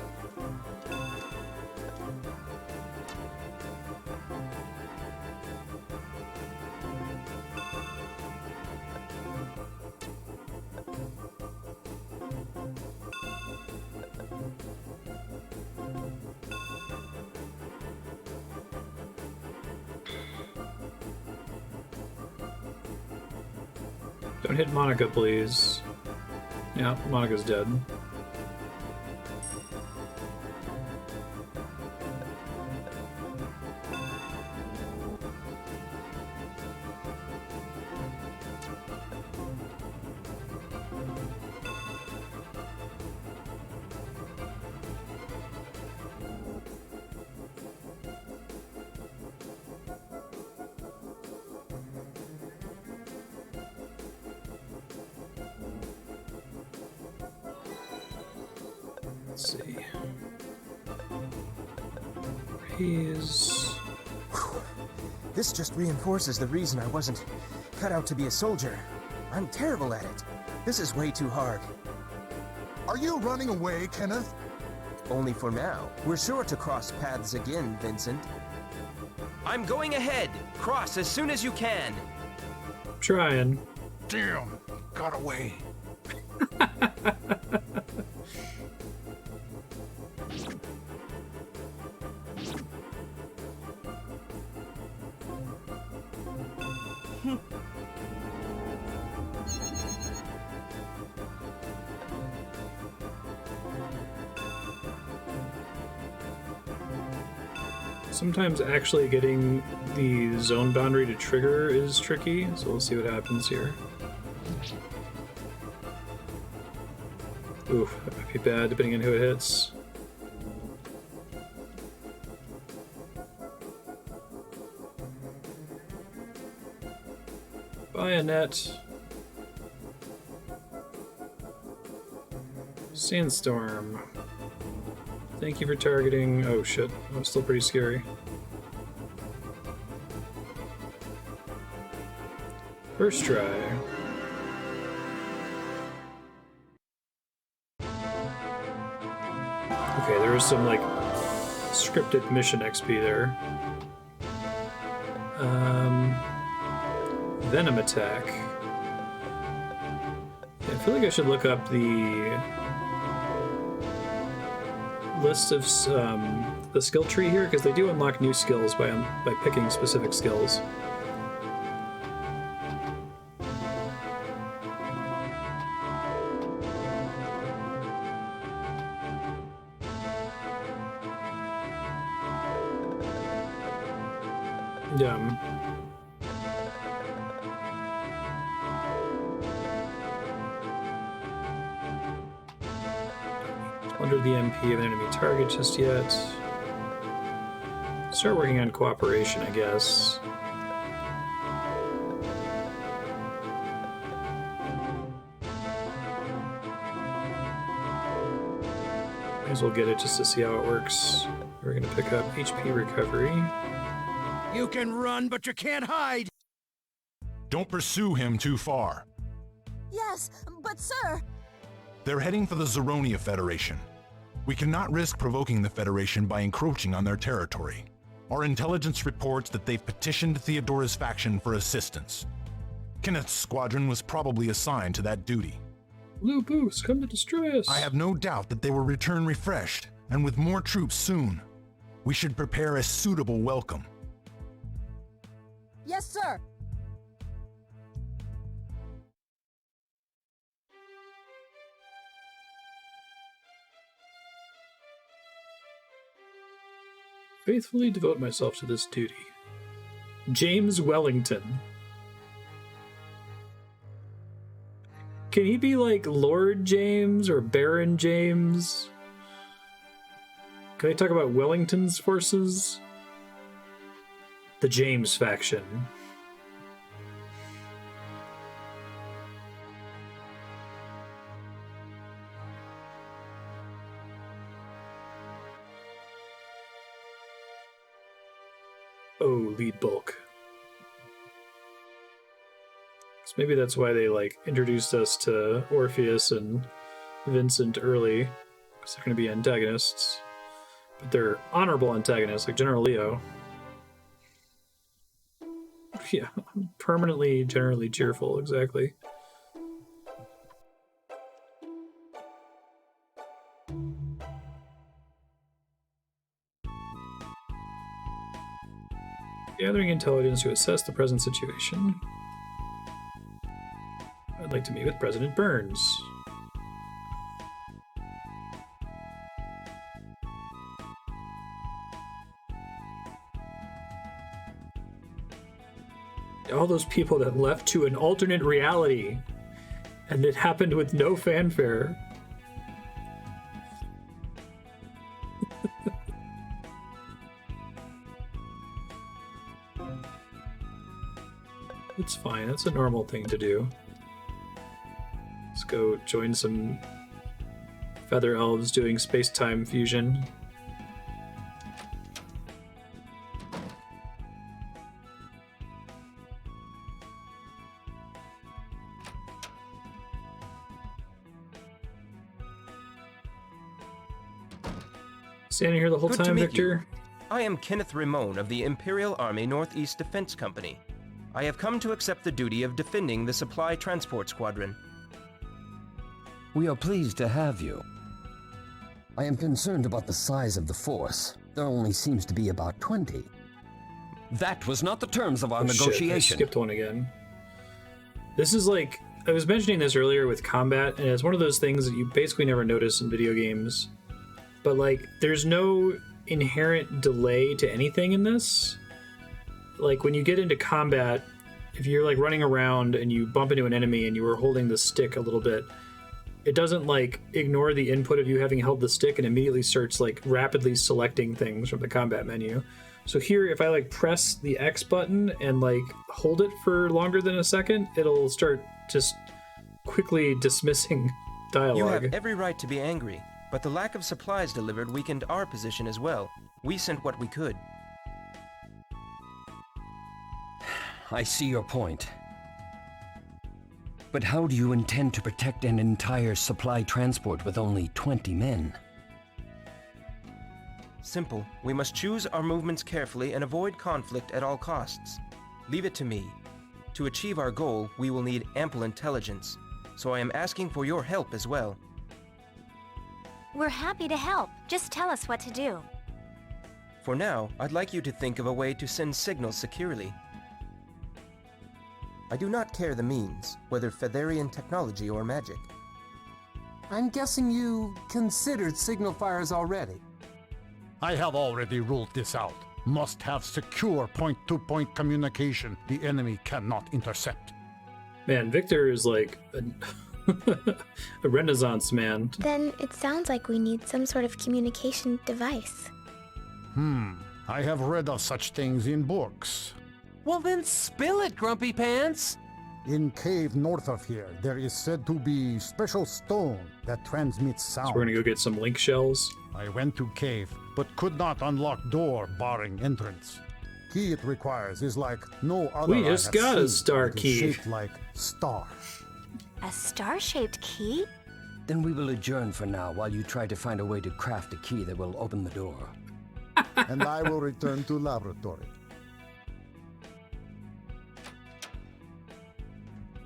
Don't hit Monica, please. Yeah, Monica's dead. Let's see. Raise. This just reinforces the reason I wasn't cut out to be a soldier. I'm terrible at it. This is way too hard. Are you running away, Kenneth? Only for now. We're sure to cross paths again, Vincent. I'm going ahead. Cross as soon as you can. Trying. Damn, got away. Sometimes actually getting the zone boundary to trigger is tricky, so we'll see what happens here. Oof, that might be bad depending on who it hits. Bayonet. Sandstorm. Thank you for targeting. Oh shit, that was still pretty scary. First try. Okay, there was some like scripted mission XP there. Venom attack. Yeah, I feel like I should look up the list of the skill tree here, because they do unlock new skills by picking specific skills. Yeah. Under the MP of an enemy target just yet. Start working on cooperation, I guess. Might as well get it just to see how it works. We're gonna pick up HP recovery. You can run, but you can't hide! Don't pursue him too far. Yes, but sir... They're heading for the Zeronia Federation. We cannot risk provoking the Federation by encroaching on their territory. Our intelligence reports that they've petitioned Theodora's faction for assistance. Kenneth's squadron was probably assigned to that duty. Blue Boots, come to destroy us! I have no doubt that they will return refreshed, and with more troops soon. We should prepare a suitable welcome. Yes, sir! Faithfully devote myself to this duty. James Wellington. Can he be like Lord James or Baron James? Can I talk about Wellington's forces? The James faction. Oh, lead bulk. So maybe that's why they like introduced us to Orpheus and Vincent early, because they're going to be antagonists. But they're honorable antagonists, like General Leo. Yeah, permanently, generally cheerful, exactly. Gathering intelligence to assess the present situation. I'd like to meet with President Burns. All those people that left to an alternate reality, and it happened with no fanfare. It's fine, that's a normal thing to do. Let's go join some feather elves doing space-time fusion. Standing here the whole Good to time, meet Victor? you. I am Kenneth Ramon of the Imperial Army Northeast Defense Company. I have come to accept the duty of defending the Supply Transport Squadron. We are pleased to have you. I am concerned about the size of the force. There only seems to be about 20. That was not the terms of our negotiation. Shit, I skipped one again. This is like, I was mentioning this earlier with combat, and it's one of those things that you basically never notice in video games. But like, there's no inherent delay to anything in this. Like when you get into combat, if you're like running around and you bump into an enemy and you were holding the stick a little bit, it doesn't like ignore the input of you having held the stick and immediately starts like rapidly selecting things from the combat menu. So here, if I like press the X button and like hold it for longer than a second, it'll start just quickly dismissing dialogue. You have every right to be angry, but the lack of supplies delivered weakened our position as well. We sent what we could. I see your point. But how do you intend to protect an entire supply transport with only 20 men? Simple. We must choose our movements carefully and avoid conflict at all costs. Leave it to me. To achieve our goal, we will need ample intelligence, so I am asking for your help as well. We're happy to help. Just tell us what to do. For now, I'd like you to think of a way to send signals securely. I do not care the means, whether Featherian technology or magic. I'm guessing you considered signal fires already. I have already ruled this out. Must have secure point-to-point communication the enemy cannot intercept. Man, Victor is like a Renaissance man. Then it sounds like we need some sort of communication device. I have read of such things in books. Well then spill it, Grumpy Pants! In cave north of here, there is said to be special stone that transmits sound. So we're gonna go get some link shells. I went to cave, but could not unlock door barring entrance. Key it requires is like no other. We just got a star key. Shaped like star. A star-shaped key? Then we will adjourn for now while you try to find a way to craft a key that will open the door. And I will return to laboratory.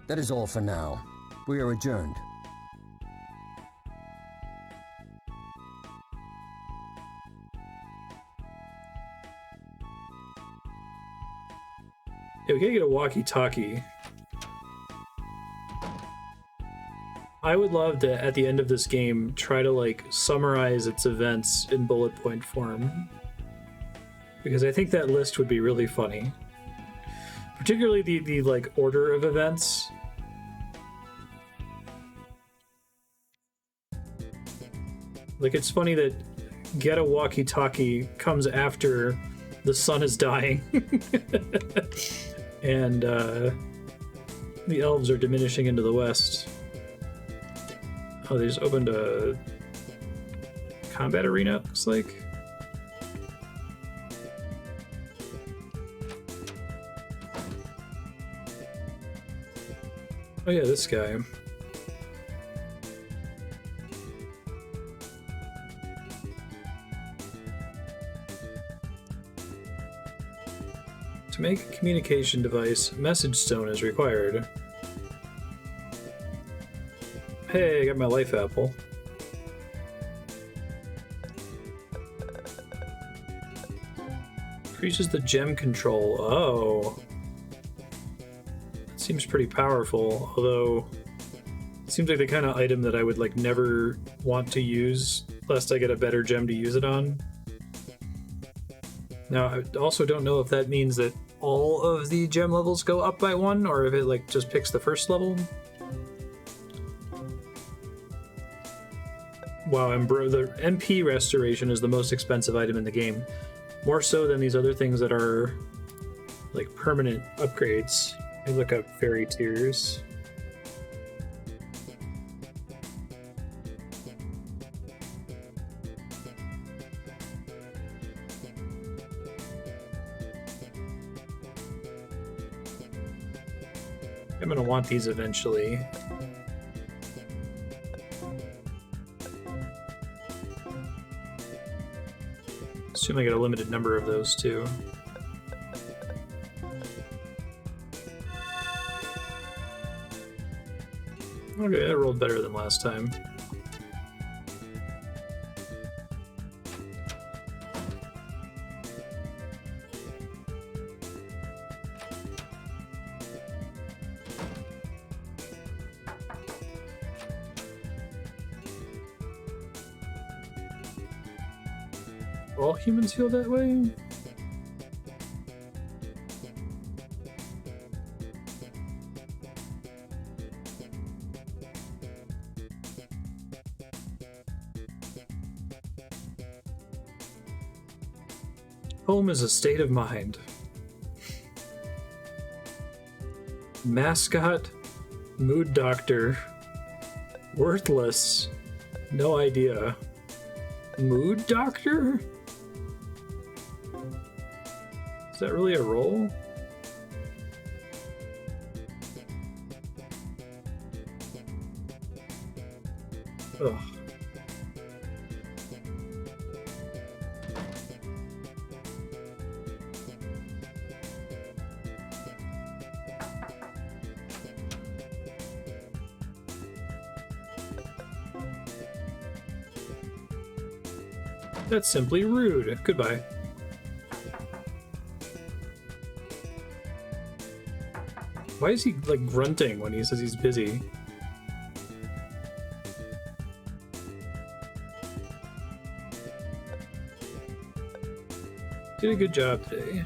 That is all for now. We are adjourned. Yeah, we gotta get a walkie-talkie. I would love to, at the end of this game, try to like summarize its events in bullet point form. Because I think that list would be really funny. Particularly the like order of events. Like, it's funny that get a walkie-talkie comes after the sun is dying. And the elves are diminishing into the west. Oh, they just opened a combat arena, it looks like. Oh yeah, this guy. To make a communication device, message stone is required. Hey, I got my life apple. Increases the gem control. Oh. That seems pretty powerful, although it seems like the kind of item that I would like never want to use lest I get a better gem to use it on. Now, I also don't know if that means that all of the gem levels go up by one, or if it like just picks the first level. Wow, the MP restoration is the most expensive item in the game. More so than these other things that are like permanent upgrades. They look up fairy tears. I'm gonna want these eventually. Assume I get a limited number of those too. Okay, that rolled better than last time. All humans feel that way? Home is a state of mind. Mascot, mood doctor, worthless, no idea. Mood doctor? Is that really a role? Ugh. That's simply rude. Goodbye. Why is he, like, grunting when he says he's busy? Did a good job today.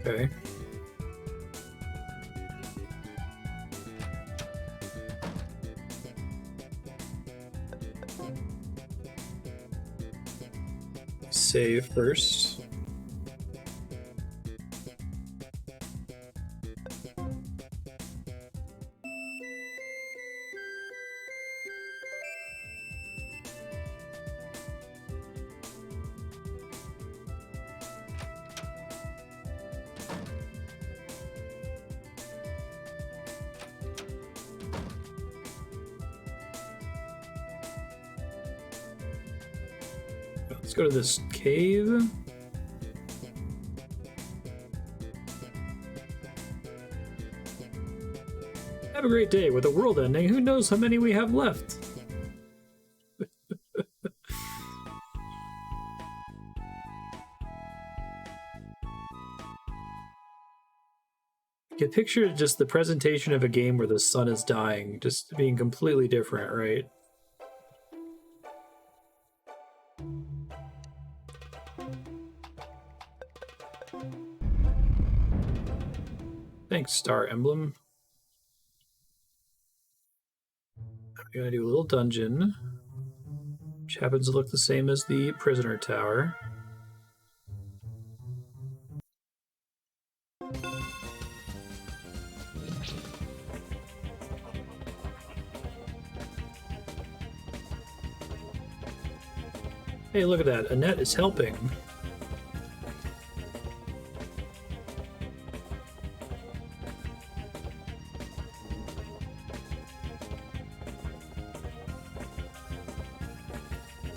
Okay. Save first. Let's go to this cave. Have a great day. With the world ending, who knows how many we have left? You picture just the presentation of a game where the sun is dying, just being completely different, right? Thanks, Star Emblem. I'm gonna do a little dungeon, which happens to look the same as the prisoner tower. Hey, look at that. Annette is helping.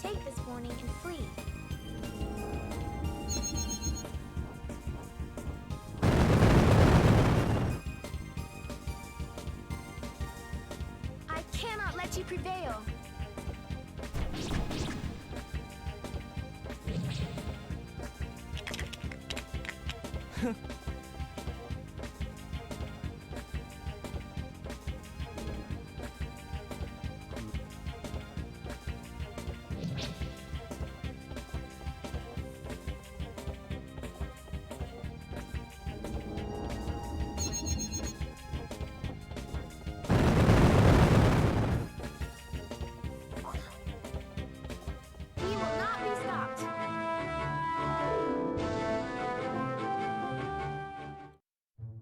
take this warning and flee. I cannot let you prevail.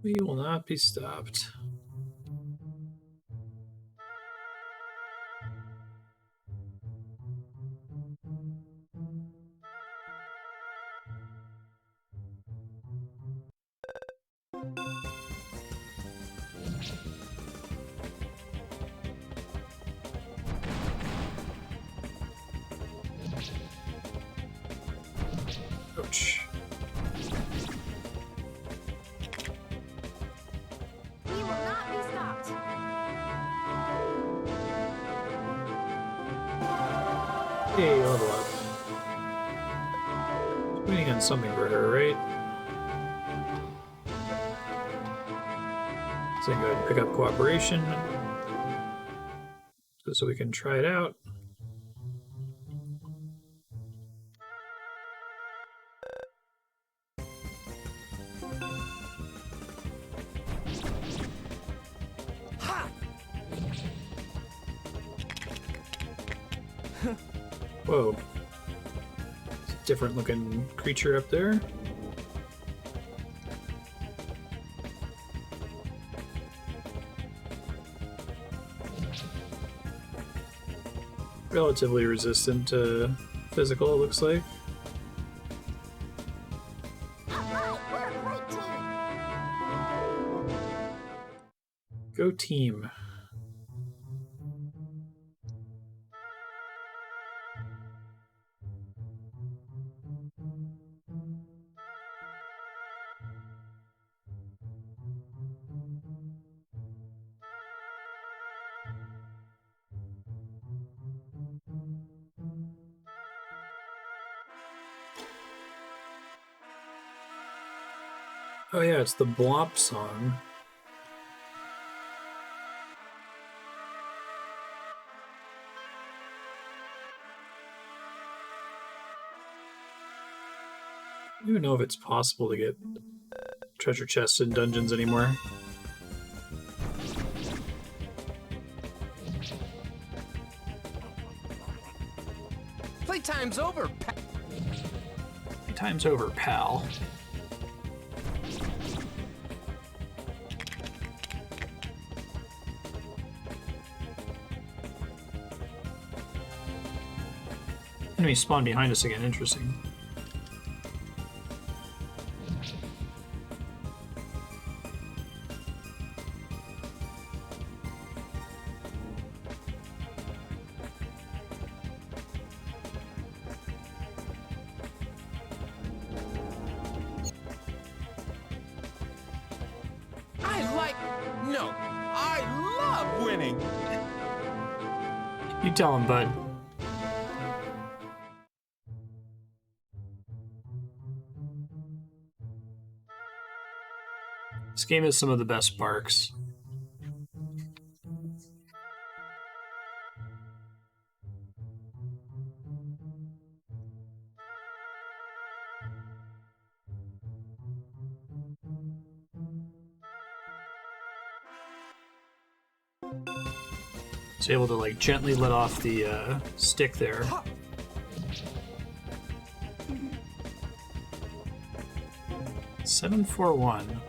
We will not be stopped. Ouch. We will not be stopped. Hey, level up. Waiting on something for her, right? So I can go ahead and pick up cooperation so we can try it out. Whoa. It's a different looking creature up there. Relatively resistant to physical, it looks like. Go team. Oh yeah, it's the Blop song. I don't even know if it's possible to get treasure chests in dungeons anymore. Playtime's over, Playtime's over, pal. Enemy spawned behind us again, interesting. I love winning. You tell him, bud. This game has some of the best barks. It's able to like gently let off the stick there. 741.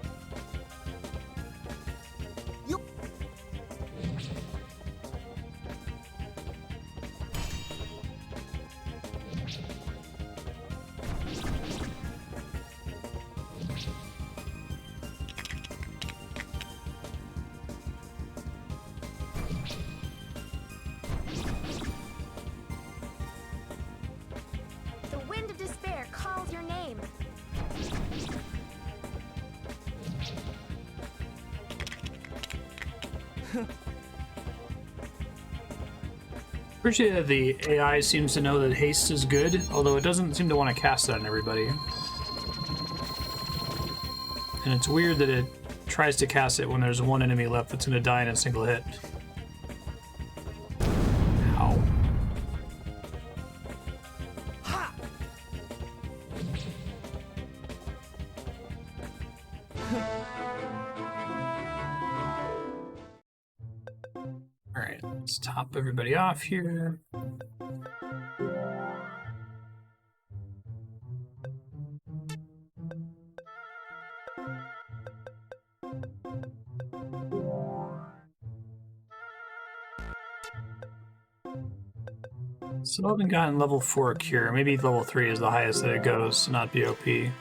Appreciate that the AI seems to know that haste is good, although it doesn't seem to want to cast it on everybody. And it's weird that it tries to cast it when there's one enemy left that's going to die in a single hit. Ow. Alright, let's top everybody off here. Still haven't gotten level 4 cure. Maybe level 3 is the highest that it goes, not BOP.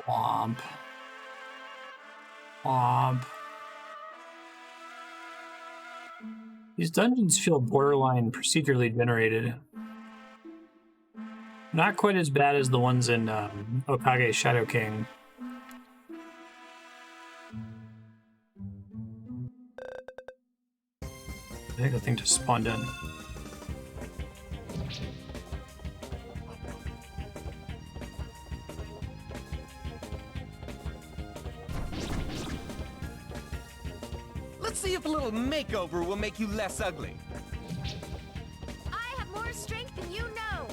Womp. Womp. These dungeons feel borderline procedurally generated. Not quite as bad as the ones in Okage Shadow King. I think the thing just spawned in. Let's see if a little makeover will make you less ugly. I have more strength than you know.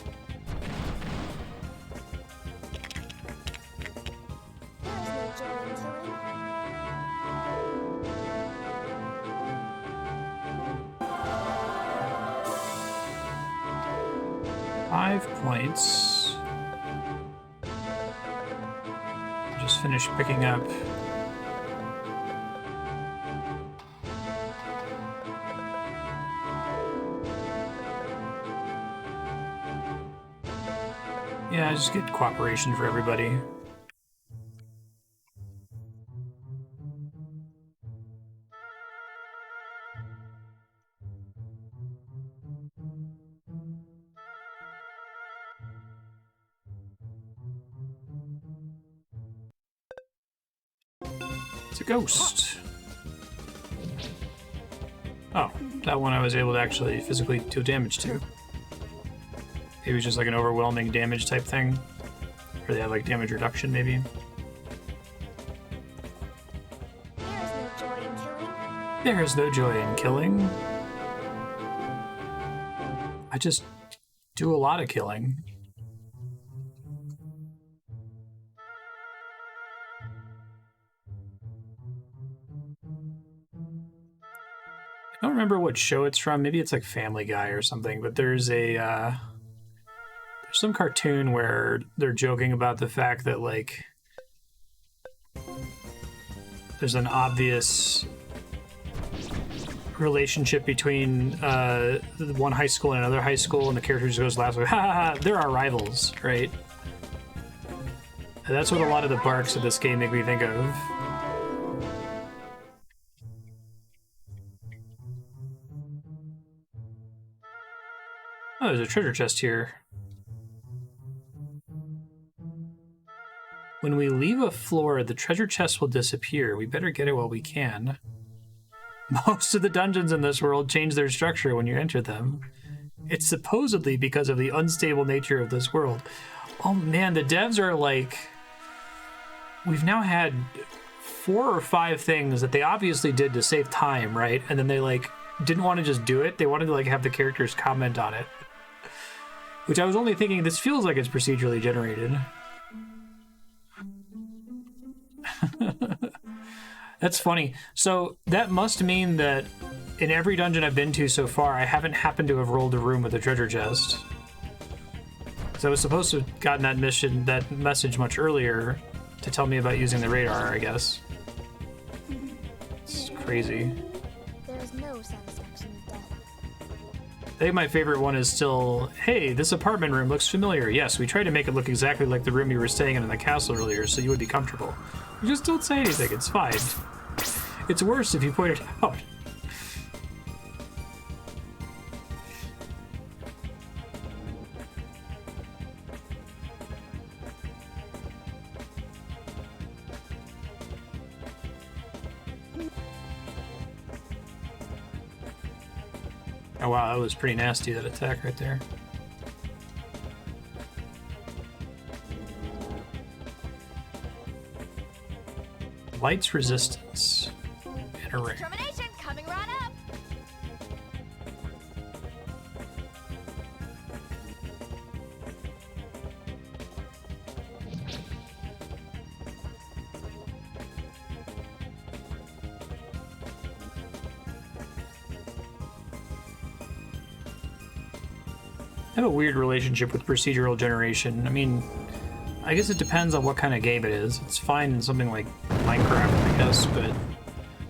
There's no joy in killing. 5 points. Just finished picking up. Yeah, just get cooperation for everybody. It's a ghost. Oh, that one I was able to actually physically do damage to. Maybe it's just like an overwhelming damage type thing. Or they have like damage reduction, maybe. There is no joy in killing. I just do a lot of killing. I don't remember what show it's from. Maybe it's like Family Guy or something, but there's a there's some cartoon where they're joking about the fact that like there's an obvious relationship between one high school and another high school, and the character just goes last, like, ha ha ha, they're our rivals, right? And that's what a lot of the barks of this game make me think of. Oh, there's a treasure chest here. When we leave a floor, the treasure chest will disappear. We better get it while we can. Most of the dungeons in this world change their structure when you enter them. It's supposedly because of the unstable nature of this world. Oh man, the devs are like... We've now had 4 or 5 things that they obviously did to save time, right? And then they like didn't want to just do it. They wanted to like have the characters comment on it. Which I was only thinking, this feels like it's procedurally generated. That's funny. So that must mean that in every dungeon I've been to so far, I haven't happened to have rolled a room with a treasure chest. So I was supposed to have gotten that message much earlier to tell me about using the radar, I guess. It's crazy. There is no satisfaction in death. I think my favorite one is still, hey, this apartment room looks familiar. Yes, we tried to make it look exactly like the room you were staying in the castle earlier, so you would be comfortable. You just don't say anything, it's fine. It's worse if you point it out. Oh wow, that was pretty nasty, that attack right there. Light's resistance and a ring. Determination coming right up. I have a weird relationship with procedural generation. I mean, I guess it depends on what kind of game it is. It's fine in something like Minecraft, I guess, but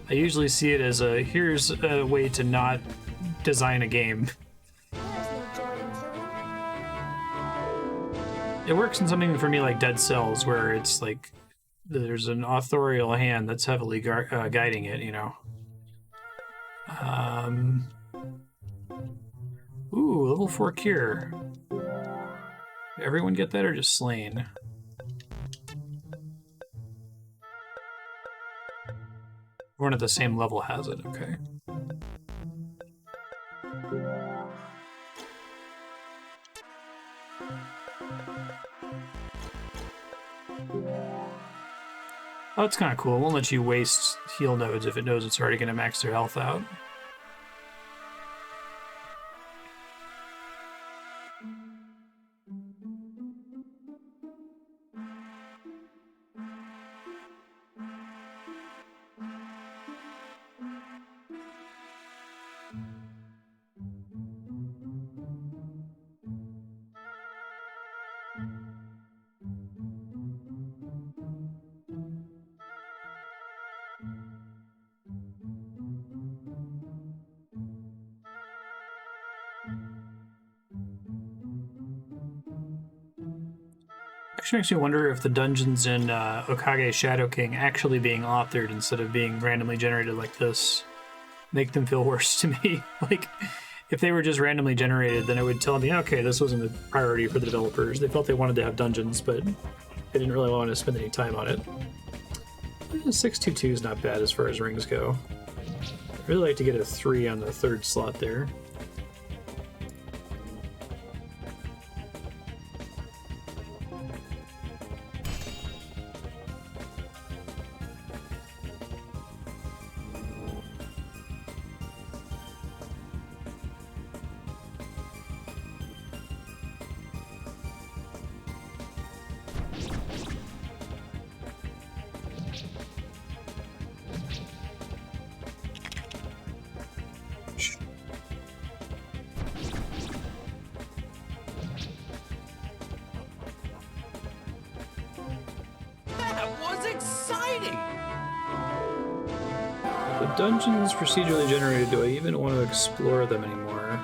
I usually see it as a, here's a way to not design a game. It works in something for me like Dead Cells, where it's like there's an authorial hand that's heavily guiding it, you know. Ooh, level 4 cure. Did everyone get that or just Slain? Everyone at the same level has it, okay. Oh, it's kind of cool. It won't let you waste heal nodes if it knows it's already going to max their health out. Actually makes me wonder if the dungeons in Okage Shadow King actually being authored instead of being randomly generated like this make them feel worse to me. Like, if they were just randomly generated, then it would tell me, okay, this wasn't a priority for the developers. They felt they wanted to have dungeons, but they didn't really want to spend any time on it. 622 is not bad as far as rings go. I'd really like to get a 3 on the third slot there. Dungeons procedurally generated, do I even want to explore them anymore?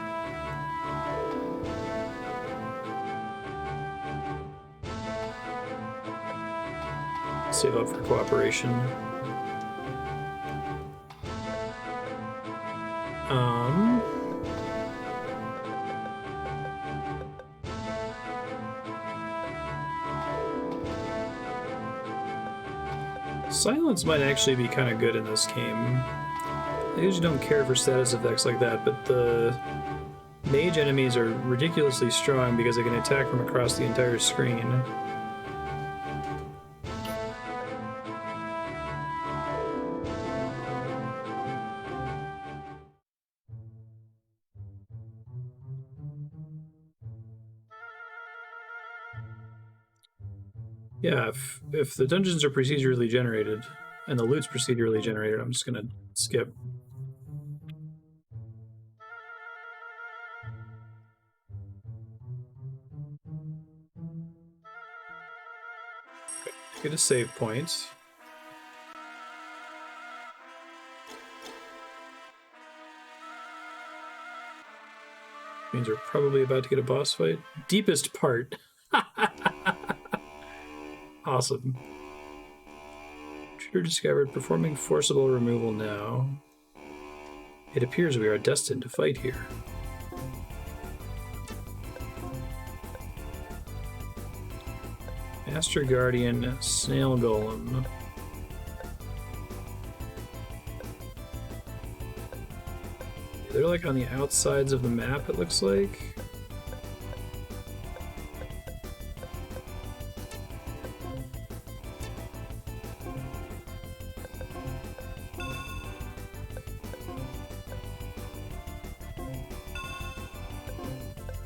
Save up for cooperation. Silence might actually be kind of good in this game. I usually don't care for status effects like that, but the mage enemies are ridiculously strong because they can attack from across the entire screen. Yeah, if the dungeons are procedurally generated and the loot's procedurally generated, I'm just gonna skip. Get a save point. Means we're probably about to get a boss fight. Deepest part. Awesome. Intruder discovered. Performing forcible removal now. It appears we are destined to fight here. Master Guardian, Snail Golem. they're like on the outsides of the map, it looks like.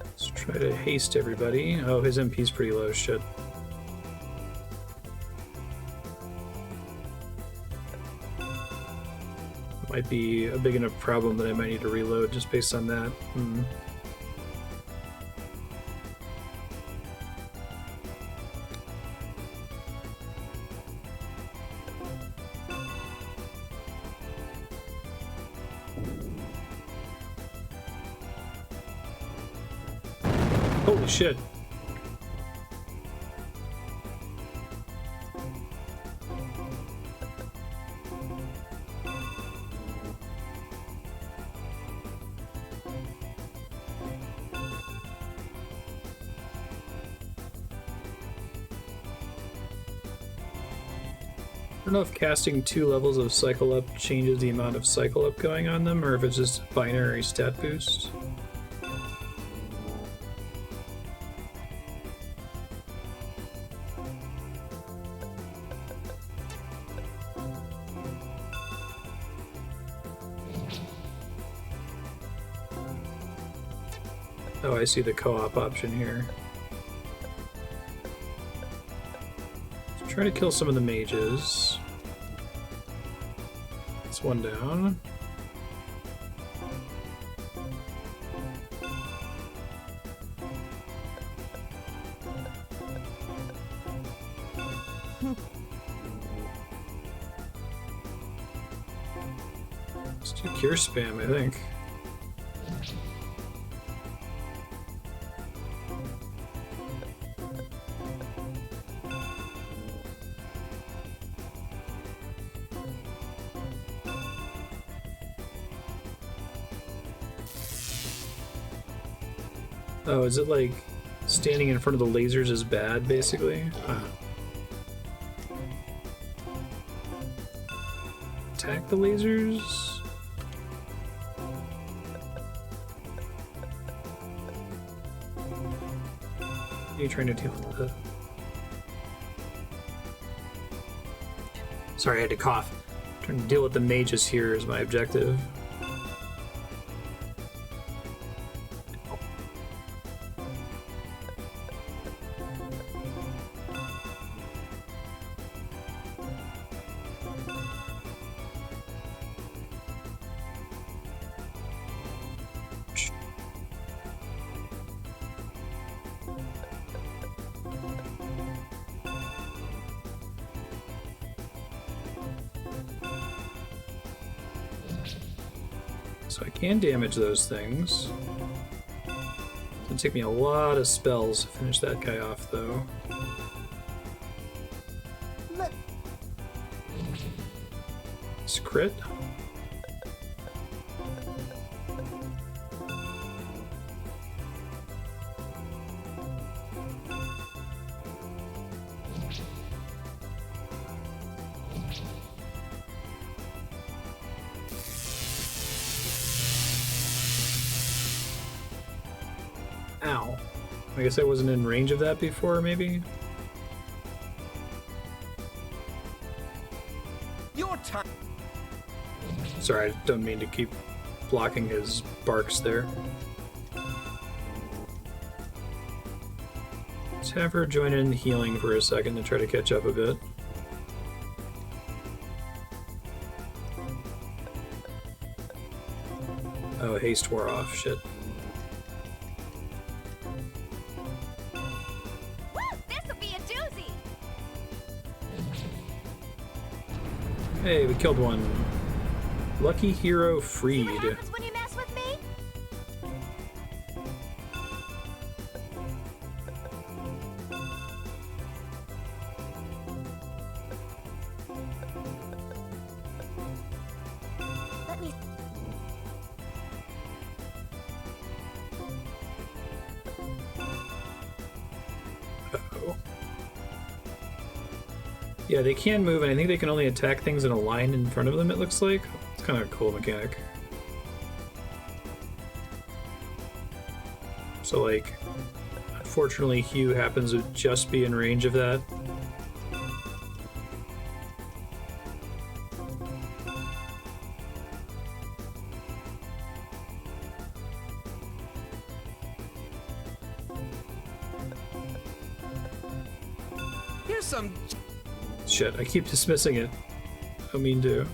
Let's try to haste everybody. Oh, his MP's pretty low, shit. Might be a big enough problem that I might need to reload just based on that. Holy shit. I don't know if casting 2 levels of Cycle Up changes the amount of Cycle Up going on them, or if it's just a binary stat boost. Oh, I see the co-op option here. Let's try to kill some of the mages. That's one down. Let's do cure spam, I think. Oh, is it like standing in front of the lasers is bad, basically? Attack the lasers? What are you trying to deal with that? Sorry, I had to cough. Trying to deal with the mages here is my objective. So I can damage those things. It'll take me a lot of spells to finish that guy off, though. Look. It's crit. Ow. I guess I wasn't in range of that before, maybe? Your time. Sorry, I don't mean to keep blocking his barks there. Let's have her join in healing for a second to try to catch up a bit. Oh, haste wore off, shit. Hey, we killed one. Lucky hero freed. When you mess with me? Let me... Uh-oh. Yeah, they can move, and I think they can only attack things in a line in front of them, it looks like. It's kind of a cool mechanic. So, like, unfortunately, Hugh happens to just be in range of that. Here's some... Shit, I keep dismissing it. I don't mean to.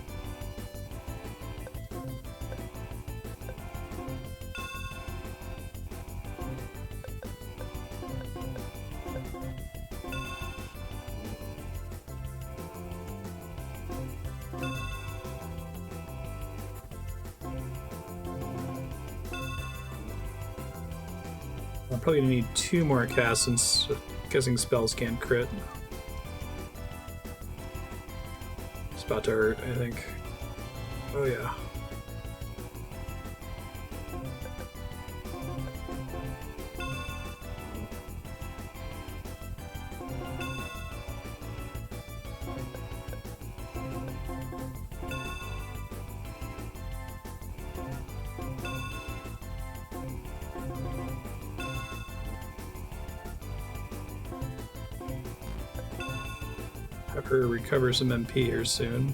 I'm probably gonna need 2 more casts since guessing spells can't crit. It's about to hurt, I think. Oh yeah. Have her recover some MP here soon.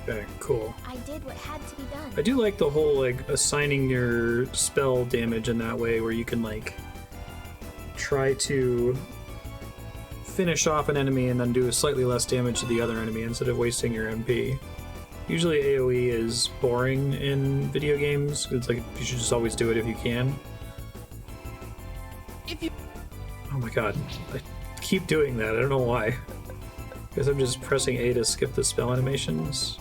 Okay, cool. I did what had to be done. I do like the whole, like, assigning your spell damage in that way, where you can, like, try to finish off an enemy and then do slightly less damage to the other enemy instead of wasting your MP. Usually AoE is boring in video games. It's like, you should just always do it if you can. Oh my god. I keep doing that, I don't know why. Guess I'm just pressing A to skip the spell animations.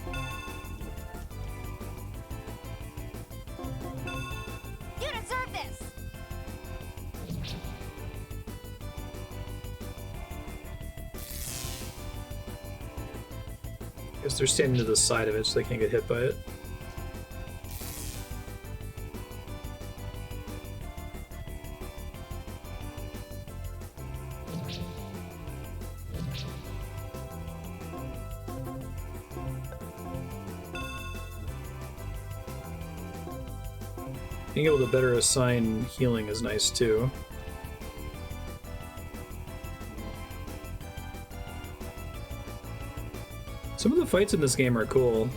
You deserve this! Guess they're standing to the side of it so they can't get hit by it. Being able to better assign healing is nice too. Some of the fights in this game are cool.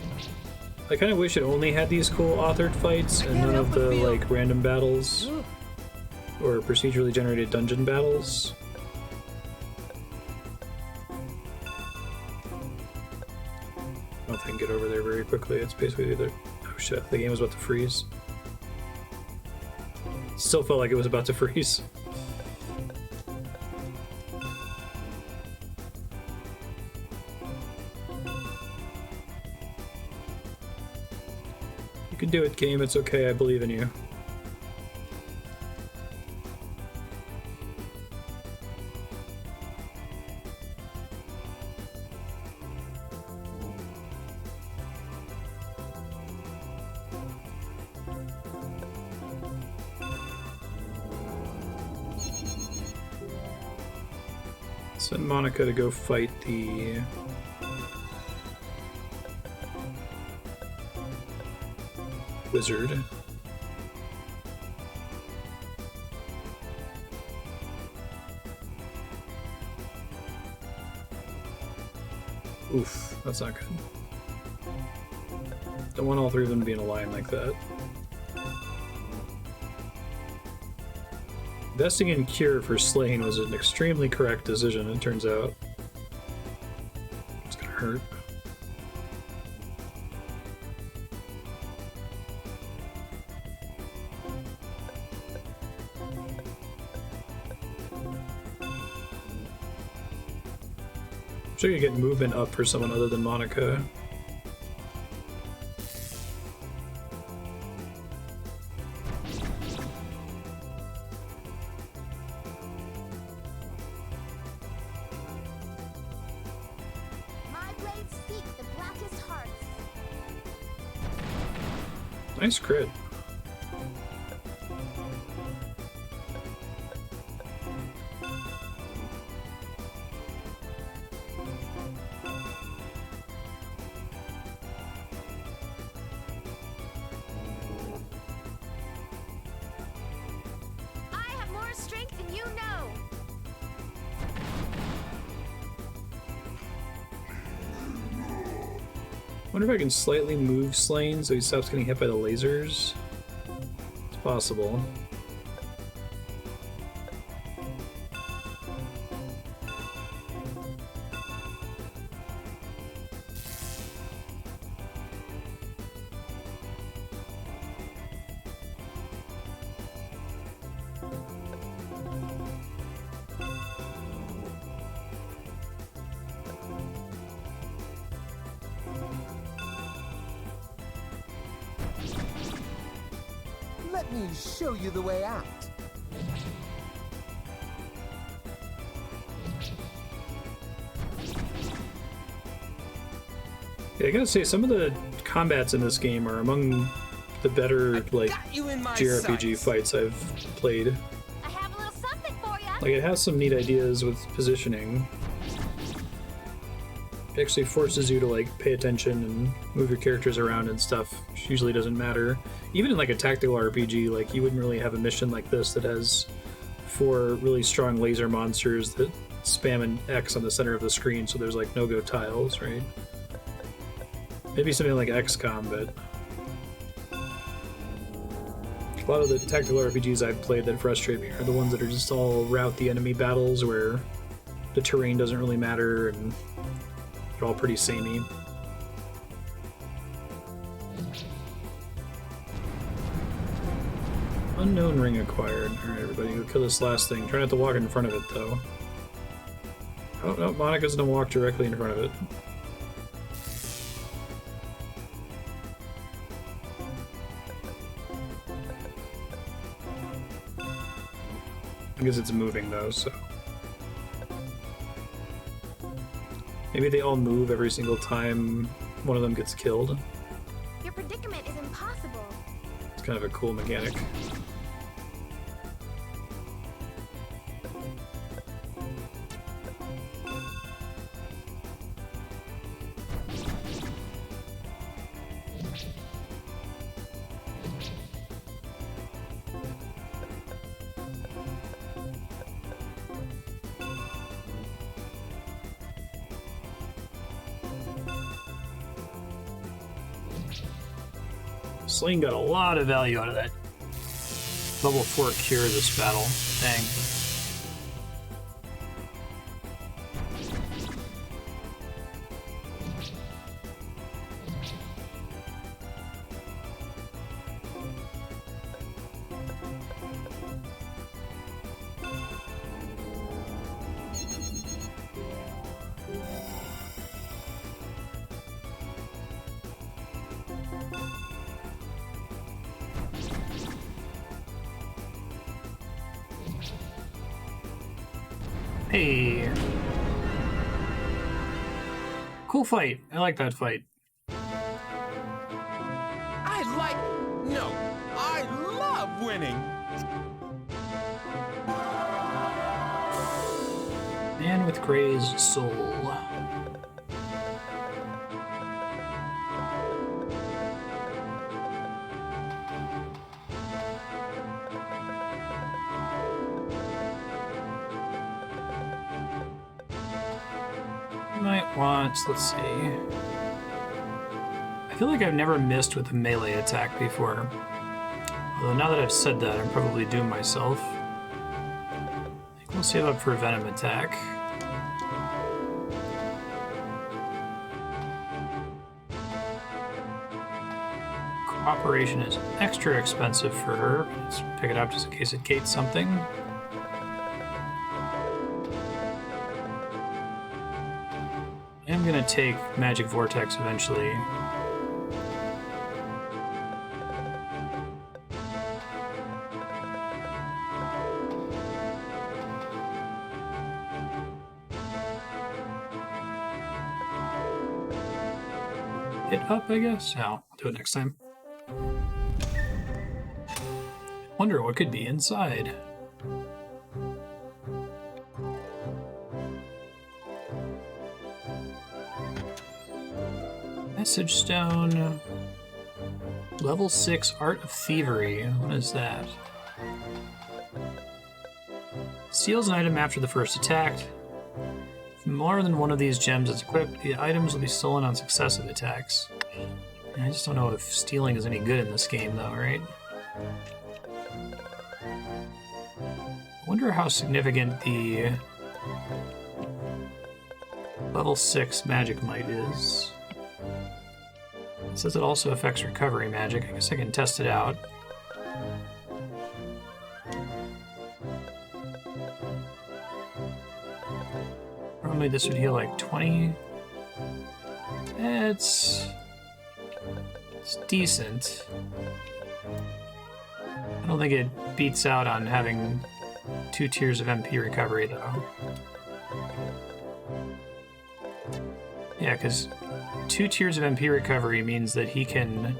I kind of wish it only had these cool authored fights and none of the like random battles or procedurally generated dungeon battles. I don't know if I can get over there very quickly. It's basically either... Oh shit, the game was about to freeze. Still felt like it was about to freeze. You can do it, game. It's okay. I believe in you. Send Monica to go fight the... wizard. Oof, that's not good. Don't want all 3 of them to be in a line like that. Investing in Cure for Slain was an extremely correct decision, it turns out. It's gonna hurt. I'm sure you get movement up for someone other than Monica. Nice crit. I have more strength than you know. Wonder if I can slightly move Slain so he stops getting hit by the lasers. It's possible. Let me show you the way out. Yeah, I gotta say, some of the combats in this game are among the better, like, JRPG fights I've played. I have a little something for you. Like, it has some neat ideas with positioning. It actually forces you to, like, pay attention and move your characters around and stuff, which usually doesn't matter. Even in, like, a tactical RPG, like, you wouldn't really have a mission like this that has 4 really strong laser monsters that spam an X on the center of the screen, so there's, like, no-go tiles, right? Maybe something like XCOM, but a lot of the tactical RPGs I've played that frustrate me are the ones that are just all route the enemy battles where the terrain doesn't really matter and they're all pretty samey. Unknown ring acquired. Alright, everybody, go kill this last thing. Try not to walk in front of it, though. Oh, no, Monica's gonna walk directly in front of it. I guess it's moving, though, so... Maybe they all move every single time one of them gets killed. Your predicament is impossible. It's kind of a cool mechanic. Sling got a lot of value out of that level 4 cure this battle. Dang. Hey. Cool fight. I like that fight. No, I love winning. Man with Gray's soul. Might want, let's see. I feel like I've never missed with a melee attack before. Although now that I've said that, I'm probably doomed myself. I think we'll save up for a venom attack. Cooperation is extra expensive for her. Let's pick it up just in case it gates something. I'm gonna take Magic Vortex eventually. Hit up, I guess? No, I'll do it next time. Wonder what could be inside. Message stone. Level 6 Art of Thievery. What is that? Steals an item after the first attack. If more than one of these gems is equipped, the items will be stolen on successive attacks. I just don't know if stealing is any good in this game, though, right? I wonder how significant the level 6 magic might is. It says it also affects recovery magic. I guess I can test it out. Normally this would heal like 20. It's decent. I don't think it beats out on having 2 tiers of MP recovery, though. Yeah, because 2 tiers of MP recovery means that he can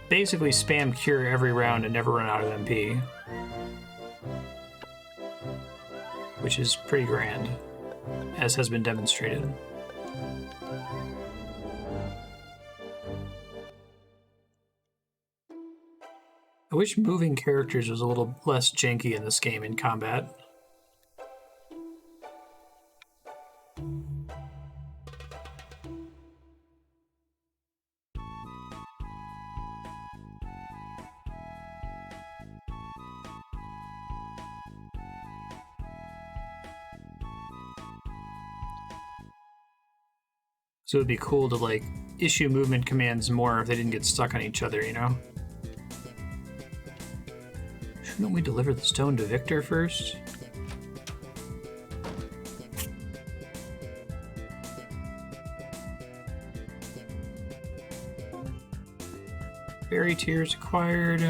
basically spam cure every round and never run out of MP. Which is pretty grand, as has been demonstrated. I wish moving characters was a little less janky in this game in combat. So it would be cool to, like, issue movement commands more if they didn't get stuck on each other, you know? Shouldn't we deliver the stone to Victor first? Berry tiers acquired.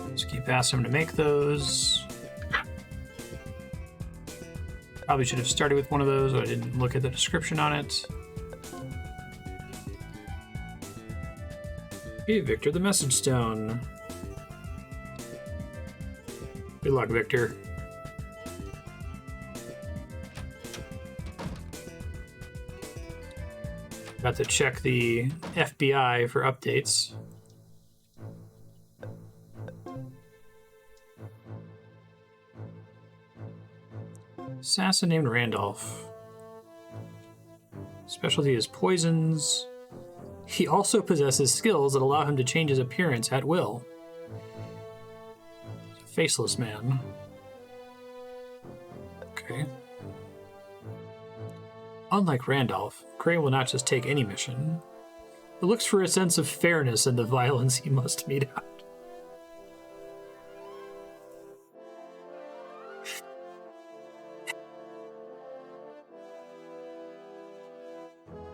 Let's keep asking him to make those. Probably should have started with one of those, but I didn't look at the description on it. Hey, Victor, the message stone. Good luck, Victor. Got to check the FBI for updates. Assassin named Randolph. Specialty is poisons. He also possesses skills that allow him to change his appearance at will. Faceless man. Okay. Unlike Randolph, Gray will not just take any mission. It looks for a sense of fairness in the violence he must mete out.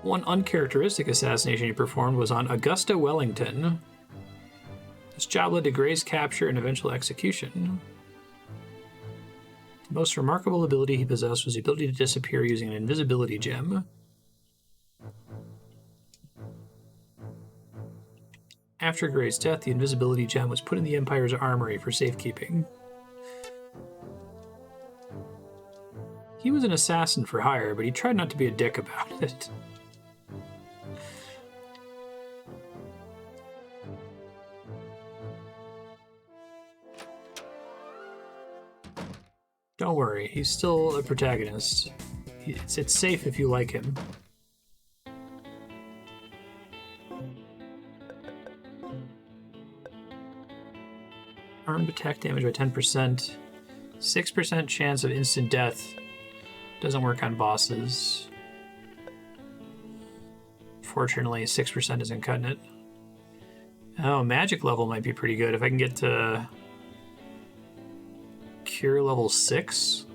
One uncharacteristic assassination he performed was on Augusta Wellington. This job led to Gray's capture and eventual execution. The most remarkable ability he possessed was the ability to disappear using an invisibility gem. After Gray's death, the invisibility gem was put in the Empire's armory for safekeeping. He was an assassin for hire, but he tried not to be a dick about it. Don't worry, he's still a protagonist. It's safe if you like him. Armed attack damage by 10%. 6% chance of instant death. Doesn't work on bosses. Fortunately, 6% isn't cutting it. Oh, magic level might be pretty good if I can get to Cure level 6.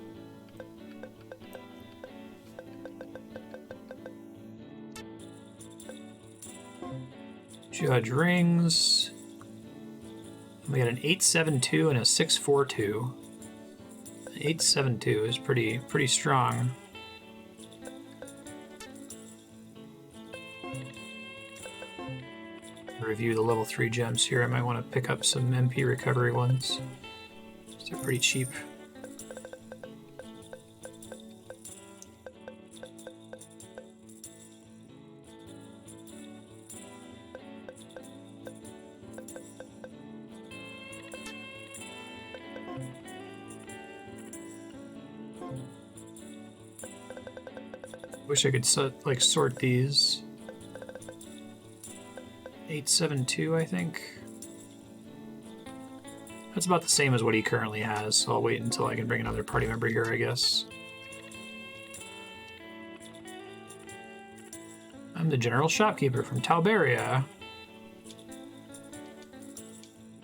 Judge rings. We got an 872 and a 642. 872 is pretty strong. Review the level 3 gems here. I might want to pick up some MP recovery ones. They're pretty cheap. Wish I could sort these. 872, I think. That's about the same as what he currently has, so I'll wait until I can bring another party member here, I guess. I'm the general shopkeeper from Talberia.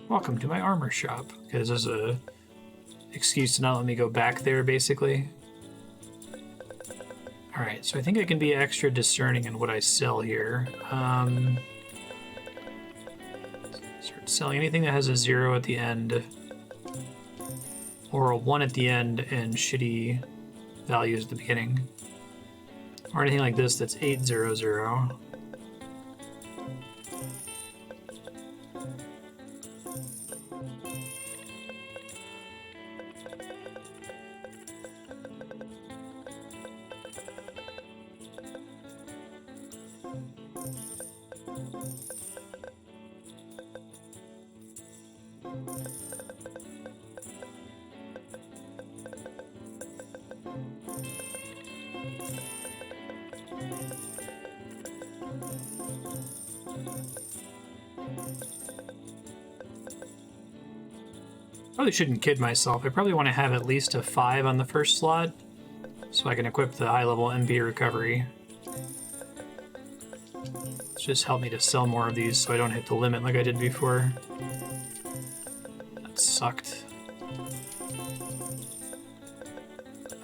Welcome to my armor shop. Because there's a excuse to not let me go back there, basically. Alright, so I think I can be extra discerning in what I sell here. Start selling anything that has a 0 at the end, or a 1 at the end and shitty values at the beginning. Or anything like this that's 800. Probably shouldn't kid myself. I probably want to have at least a 5 on the first slot so I can equip the high-level MP recovery. It's just help me to sell more of these so I don't hit the limit like I did before. That sucked.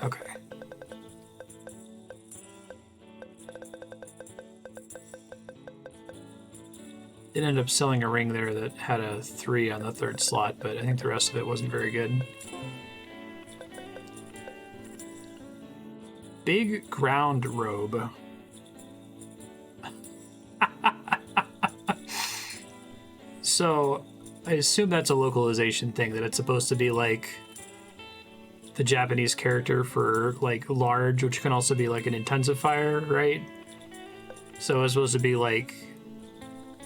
Okay. Did end up selling a ring there that had a 3 on the third slot, but I think the rest of it wasn't very good. Big ground robe. So, I assume that's a localization thing, that it's supposed to be like the Japanese character for like large, which can also be like an intensifier, right? So it's supposed to be like,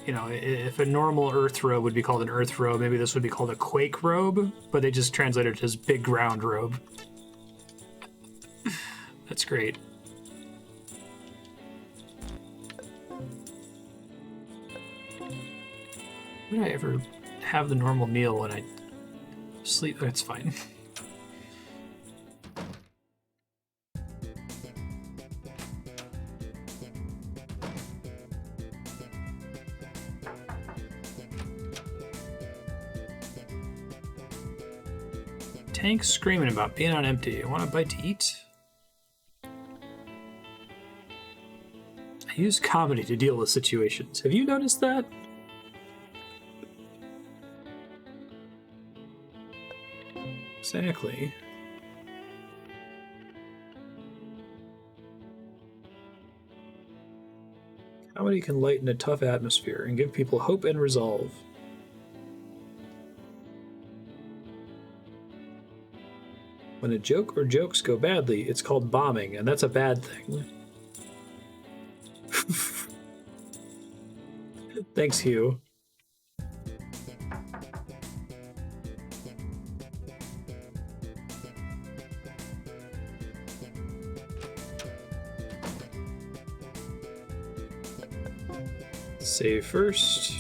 you know, if a normal earth robe would be called an earth robe, maybe this would be called a quake robe, but they just translated it as big ground robe. That's great. Would I ever have the normal meal when I sleep? That's fine. Tank screaming about being on empty. I want a bite to eat. I use comedy to deal with situations. Have you noticed that? Exactly. Comedy can lighten a tough atmosphere and give people hope and resolve. When a joke or jokes go badly, it's called bombing, and that's a bad thing. Thanks, Hugh. Save first.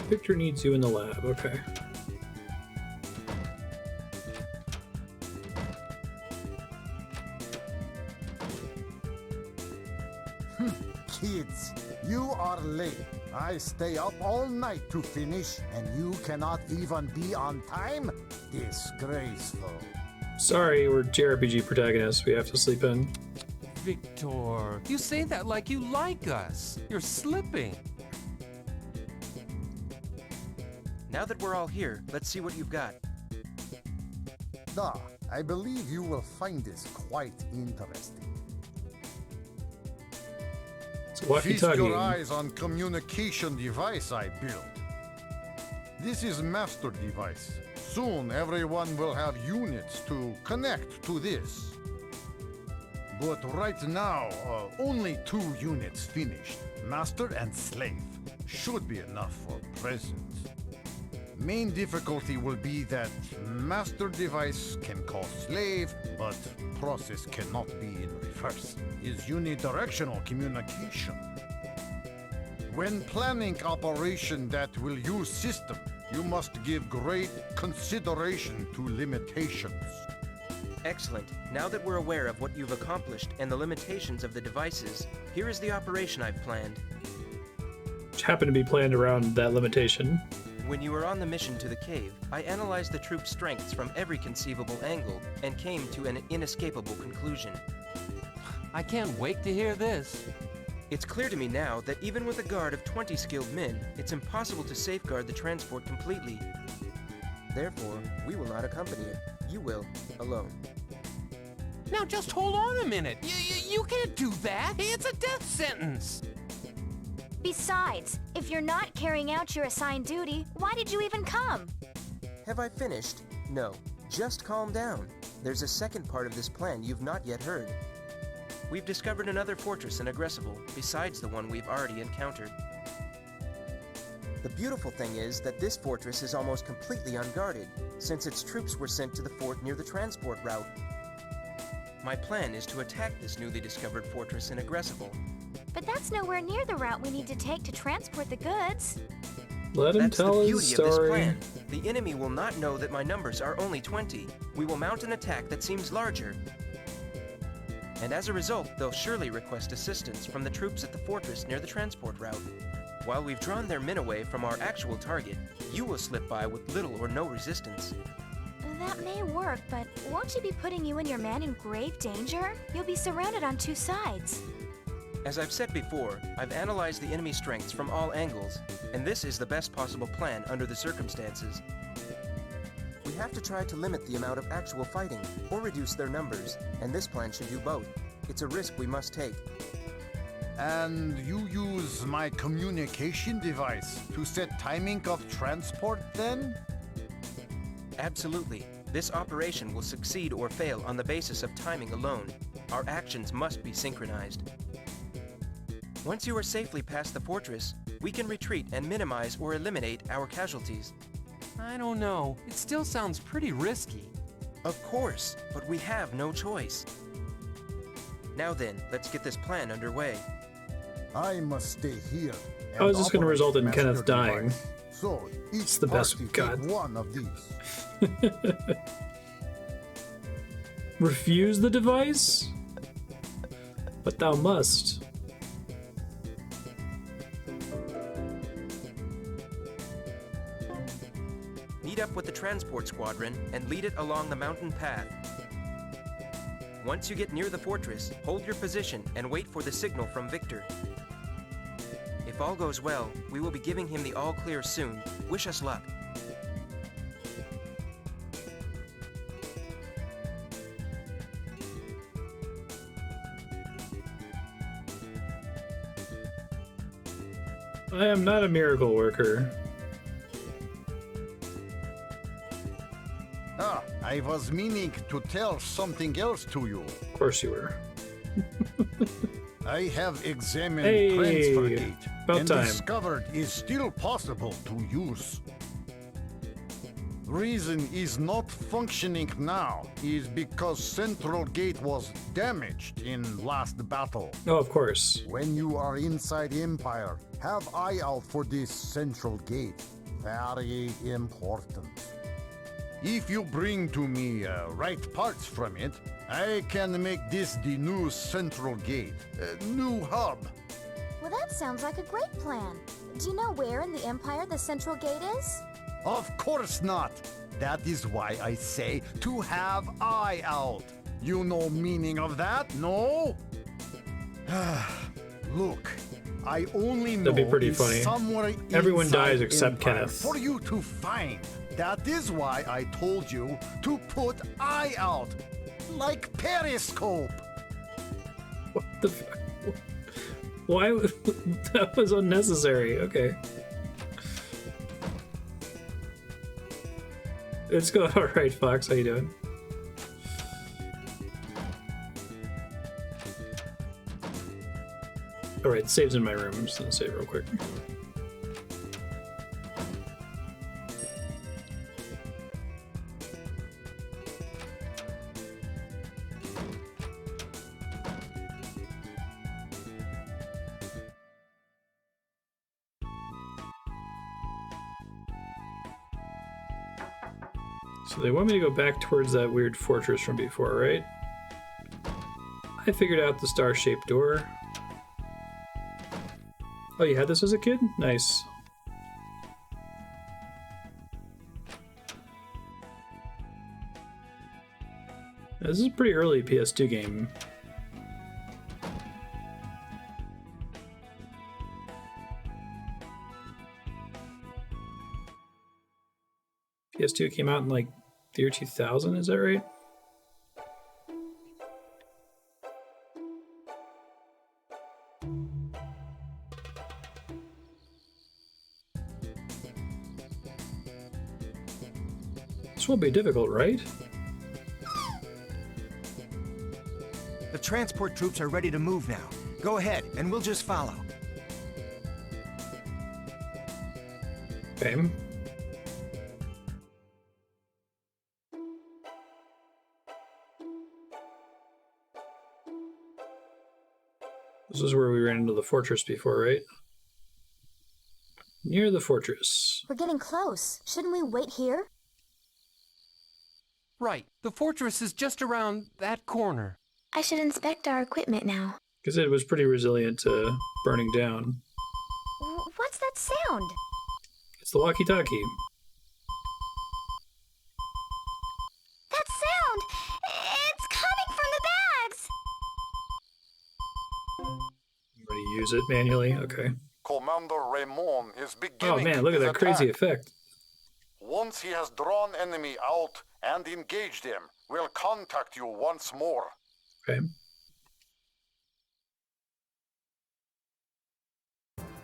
Victor needs you in the lab, okay. Kids, you are late. I stay up all night to finish, and you cannot even be on time? Disgraceful. Sorry, we're JRPG protagonists. We have to sleep in. Victor, you say that like you like us. You're slipping. Now that we're all here, let's see what you've got. I believe you will find this quite interesting. Feast your eyes on communication device I built. This is master device. Soon everyone will have units to connect to this. But right now, only 2 units finished. Master and slave. Should be enough for present. Main difficulty will be that master device can call slave, but process cannot be in reverse. Is unidirectional communication. When planning operation that will use system, you must give great consideration to limitations. Excellent. Now that we're aware of what you've accomplished and the limitations of the devices, here is the operation I've planned. Which happened to be planned around that limitation. When you were on the mission to the cave, I analyzed the troops' strengths from every conceivable angle and came to an inescapable conclusion. I can't wait to hear this. It's clear to me now that even with a guard of 20 skilled men, it's impossible to safeguard the transport completely. Therefore, we will not accompany it. You will, alone. Now just hold on a minute. You can't do that. It's a death sentence. Besides, if you're not carrying out your assigned duty, why did you even come? Have I finished? No. Just calm down. There's a second part of this plan you've not yet heard. We've discovered another fortress in Aggressible, besides the one we've already encountered. The beautiful thing is that this fortress is almost completely unguarded, since its troops were sent to the fort near the transport route. My plan is to attack this newly discovered fortress in Aggressible. But that's nowhere near the route we need to take to transport the goods. Let him tell his story. Of this plan. The enemy will not know that my numbers are only 20. We will mount an attack that seems larger. And as a result, they'll surely request assistance from the troops at the fortress near the transport route. While we've drawn their men away from our actual target, you will slip by with little or no resistance. That may work, but won't you be putting you and your man in grave danger? You'll be surrounded on 2 sides. As I've said before, I've analyzed the enemy strengths from all angles, and this is the best possible plan under the circumstances. We have to try to limit the amount of actual fighting, or reduce their numbers, and this plan should do both. It's a risk we must take. And you use my communication device to set timing of transport then? Absolutely. This operation will succeed or fail on the basis of timing alone. Our actions must be synchronized. Once you are safely past the fortress, we can retreat and minimize or eliminate our casualties. I don't know. It still sounds pretty risky. Of course, but we have no choice. Now then, let's get this plan underway. I must stay here. How is this going to result in Kenneth dying? So, it's the best we've got. One of these. Refuse the device? But thou must. Meet up with the transport squadron and lead it along the mountain path. Once you get near the fortress, hold your position and wait for the signal from Victor. If all goes well, we will be giving him the all clear soon. Wish us luck. I am not a miracle worker. I was meaning to tell something else to you. Of course you were. I have examined Hey, transfer gate about and time. discovered is still possible to use. Reason is not functioning now is because central gate was damaged in last battle. Oh, of course. When you are inside Empire, have eye out for this central gate. Very important. If you bring to me right parts from it, I can make this the new central gate, new hub. Well, that sounds like a great plan. Do you know where in the Empire the central gate is? Of course not. That is why I say to have eye out. You know meaning of that, no? Look, I only know That'd be pretty is funny. somewhere Everyone inside dies except Empire Kenneth. for you to find. That is why I told you to put eye out, like periscope. What the fuck? Why? That was unnecessary. Okay. It's going all right, Fox. How you doing? All right, save's in my room. I'm just gonna save real quick. So they want me to go back towards that weird fortress from before, right? I figured out the star-shaped door. Oh, you had this as a kid? Nice. This is a pretty early PS2 game. PS2 came out in like the year 2000, is that right? This won't be difficult, right? The transport troops are ready to move now. Go ahead, and we'll just follow. Okay. This is where we ran into the fortress before, right? Near the fortress. We're getting close. Shouldn't we wait here? Right. The fortress is just around that corner. I should inspect our equipment now. Because it was pretty resilient to burning down. What's that sound? It's the walkie-talkie. That sound! It's coming from the bags! I'm going to use it manually. Okay. Commander Raymond is beginning Oh man, look at his that crazy attack. effect. Once he has drawn enemy out and engaged them, we'll contact you once more. Okay.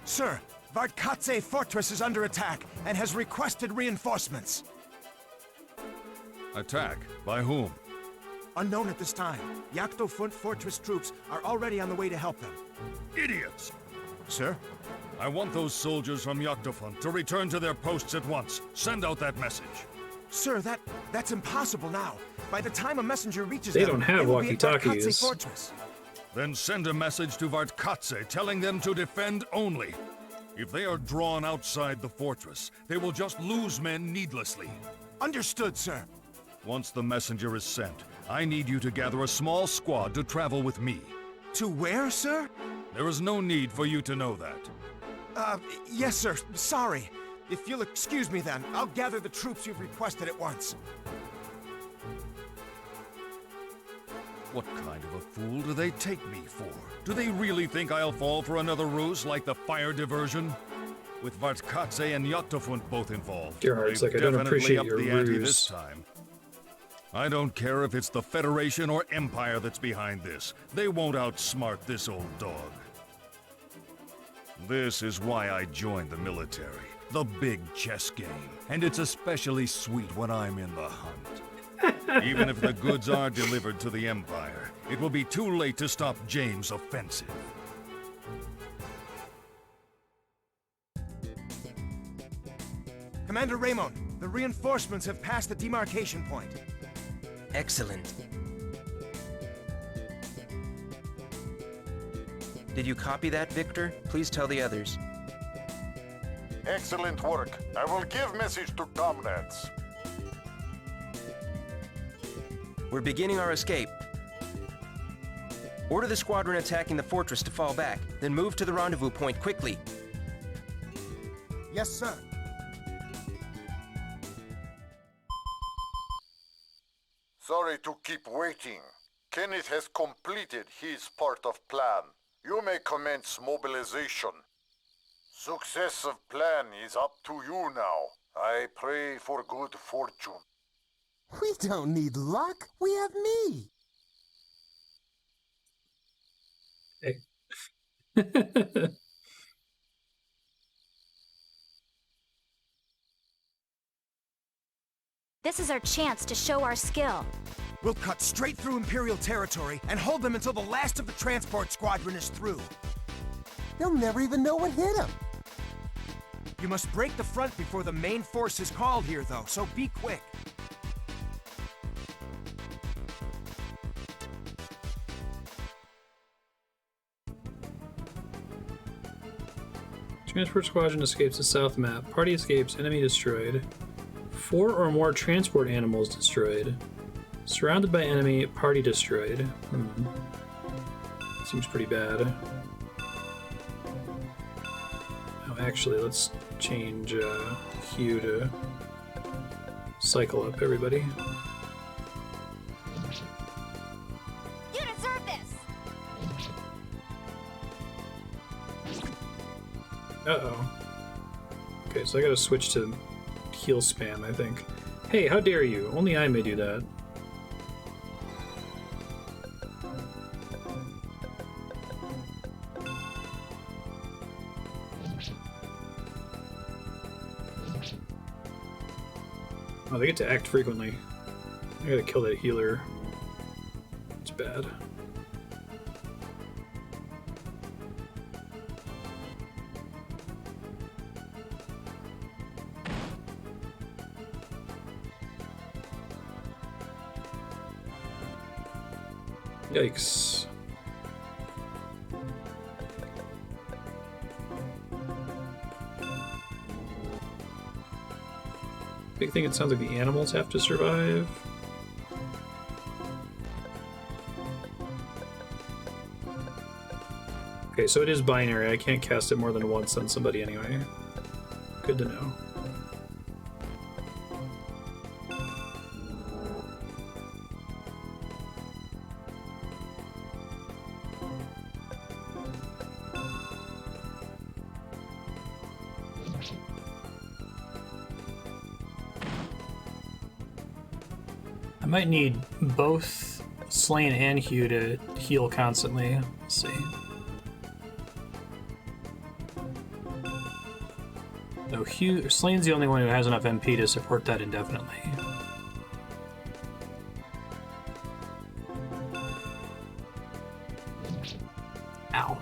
Sir, Vartkatse Fortress is under attack and has requested reinforcements. Attack? By whom? Unknown at this time. Yaktofund Fortress troops are already on the way to help them. Idiots! Sir? I want those soldiers from Yaktofund to return to their posts at once. Send out that message. Sir, that's impossible now. By the time a messenger reaches They them, don't have they will be at walkie-talkies. Vartkatse Fortress. Then send a message to Vartkatse telling them to defend only. If they are drawn outside the fortress, they will just lose men needlessly. Understood, sir. Once the messenger is sent, I need you to gather a small squad to travel with me. To where, sir? There is no need for you to know that. Yes, sir. Sorry. If you'll excuse me then, I'll gather the troops you've requested at once. What kind of a fool do they take me for? Do they really think I'll fall for another ruse like the fire diversion? With Vartkatse and Yaktofund both involved, Dear heart, it's they've like I don't definitely appreciate upped your the ante ruse. this time. I don't care if it's the Federation or Empire that's behind this. They won't outsmart this old dog. This is why I joined the military. The big chess game. And it's especially sweet when I'm in the hunt. Even if the goods are delivered to the Empire, it will be too late to stop James' offensive. Commander Raymond, the reinforcements have passed the demarcation point. Excellent. Did you copy that, Victor? Please tell the others. Excellent work. I will give message to comrades. We're beginning our escape. Order the squadron attacking the fortress to fall back, then move to the rendezvous point quickly. Yes, sir. Sorry to keep waiting. Kenneth has completed his part of plan. You may commence mobilization. Success of plan is up to you now. I pray for good fortune. We don't need luck. We have me. Hey. This is our chance to show our skill. We'll cut straight through Imperial territory and hold them until the last of the transport squadron is through. They'll never even know what hit them. You must break the front before the main force is called here, though, so be quick. Transport squadron escapes the south map. Party escapes. Enemy destroyed. 4 or more transport animals destroyed. Surrounded by enemy. Party destroyed. Seems pretty bad. Oh, actually, let's change hue to cycle up, everybody. You deserve this! Uh-oh. Okay, so I gotta switch to heal spam, I think. Hey, how dare you? Only I may do that. Oh, they get to act frequently. I gotta kill that healer. It's bad. Yikes. Big thing, it sounds like the animals have to survive. Okay, so it is binary. I can't cast it more than once on somebody anyway. Good to know. I might need both Slain and Hugh to heal constantly. Let's see. No, Slain's the only one who has enough MP to support that indefinitely. Ow.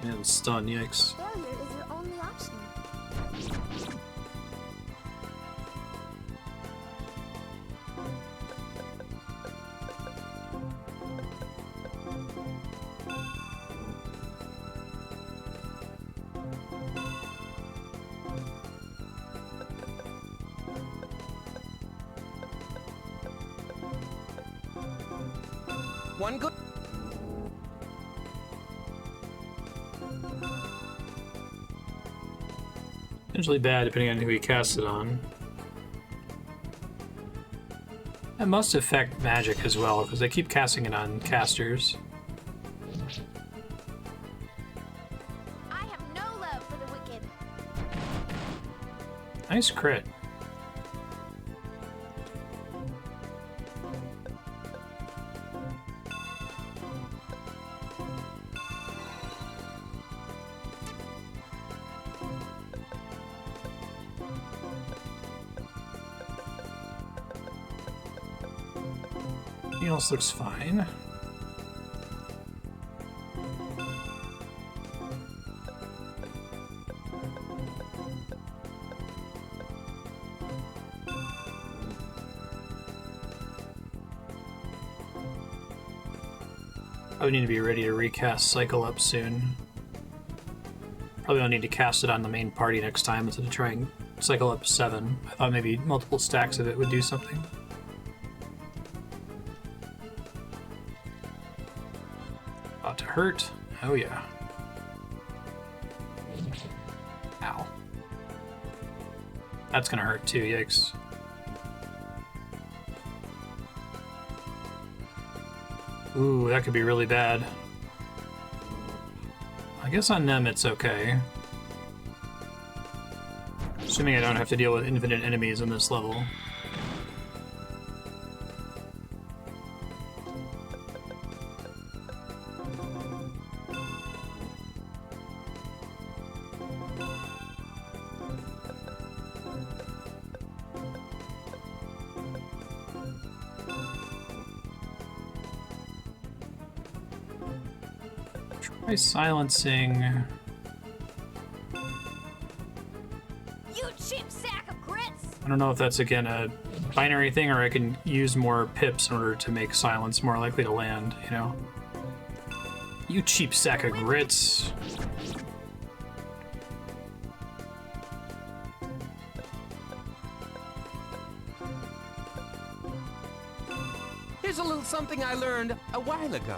Man, stun, yikes. Failure is your only option. One good. Potentially bad depending on who he casts it on. That must affect magic as well, because they keep casting it on casters. I have no love for the wicked. Nice crit. Everything else looks fine. I would need to be ready to recast Cycle Up soon. Probably don't need to cast it on the main party next time instead of trying Cycle Up 7. I thought maybe multiple stacks of it would do something. About to hurt. Oh yeah. Ow. That's gonna hurt too, yikes. Ooh, that could be really bad. guess on them it's okay. Assuming I don't have to deal with infinite enemies in this level. Try silencing. You cheap sack of grits! I don't know if that's again a binary thing or I can use more pips in order to make silence more likely to land, you know? You cheap sack of grits. Here's a little something I learned a while ago.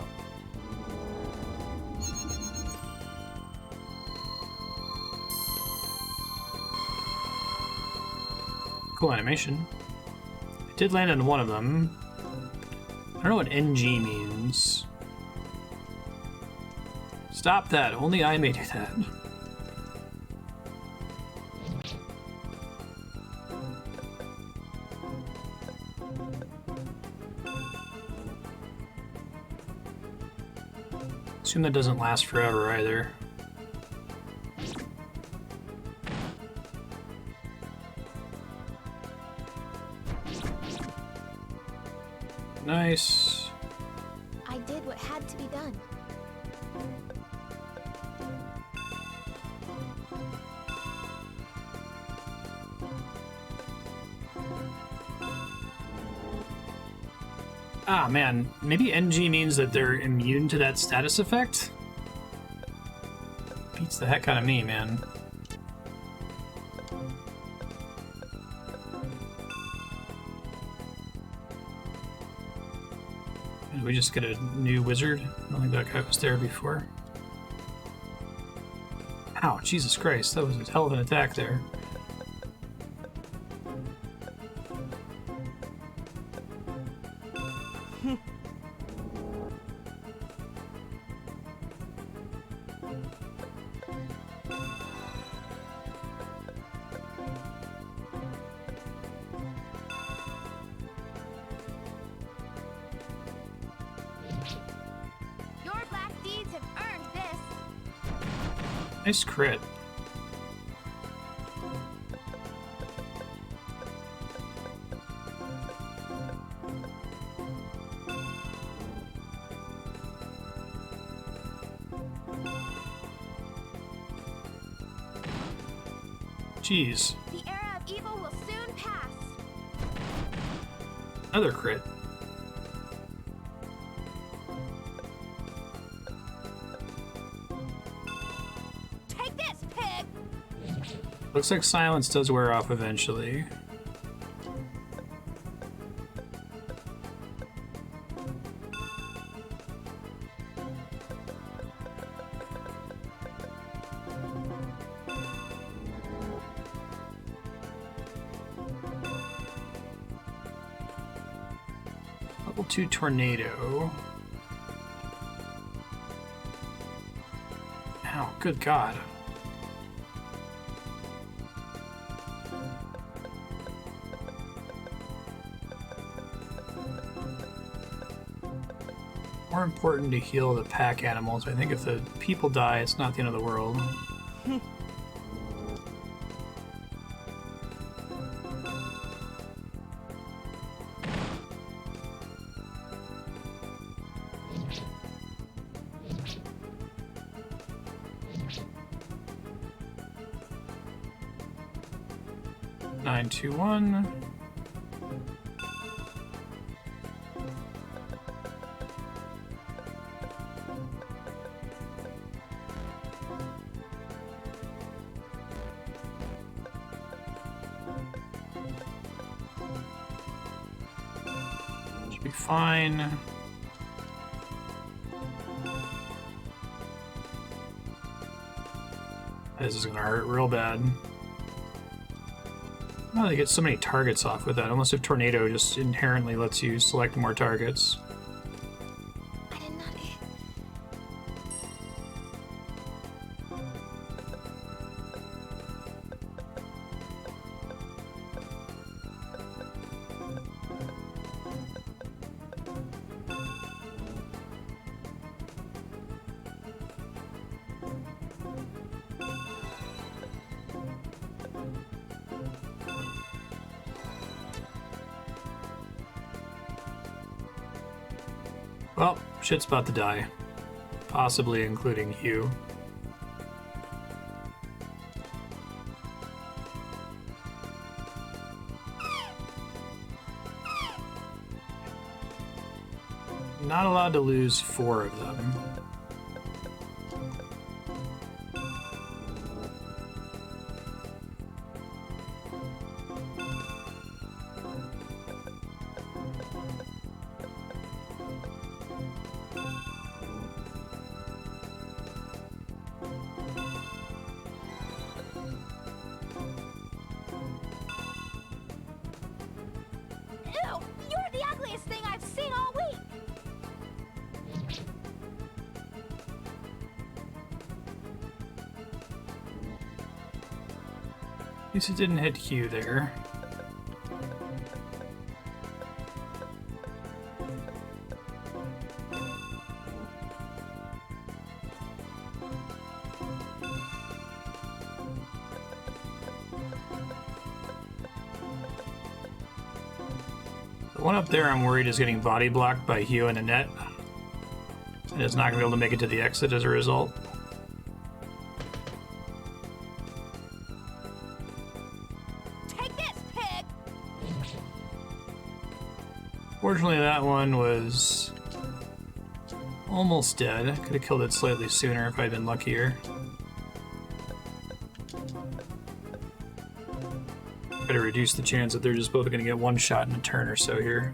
Cool animation. I did land on one of them. I don't know what NG means. Stop that. Only I may do that. Assume that doesn't last forever either. Nice. I did what had to be done. Ah, man. Maybe NG means that they're immune to that status effect? Beats the heck out of me, man. Did we just get a new wizard? I don't think that guy was there before. Ow, Jesus Christ. That was a hell of an attack there. Your black deeds have earned this. Nice crit. Jeez. The era of evil will soon pass. Another crit. Take this, pig! Looks like silence does wear off eventually. Level 2 tornado. Ow, good God. More important to heal the pack animals. I think if the people die, it's not the end of the world. Nine, 2, 1. Should be fine. This is gonna hurt real bad. Oh, they get so many targets off with that. Almost if Tornado just inherently lets you select more targets. Shit's about to die. Possibly including Hugh. Not allowed to lose 4 of them. Ew! You're the ugliest thing I've seen all week! At least it didn't hit Hugh there. The one up there I'm worried is getting body blocked by Hugh and Annette. And is not going to be able to make it to the exit as a result. Take this, pig! Fortunately, that one was almost dead. I could have killed it slightly sooner if I'd been luckier. Try to reduce the chance that they're just both going to get one shot in a turn or so here.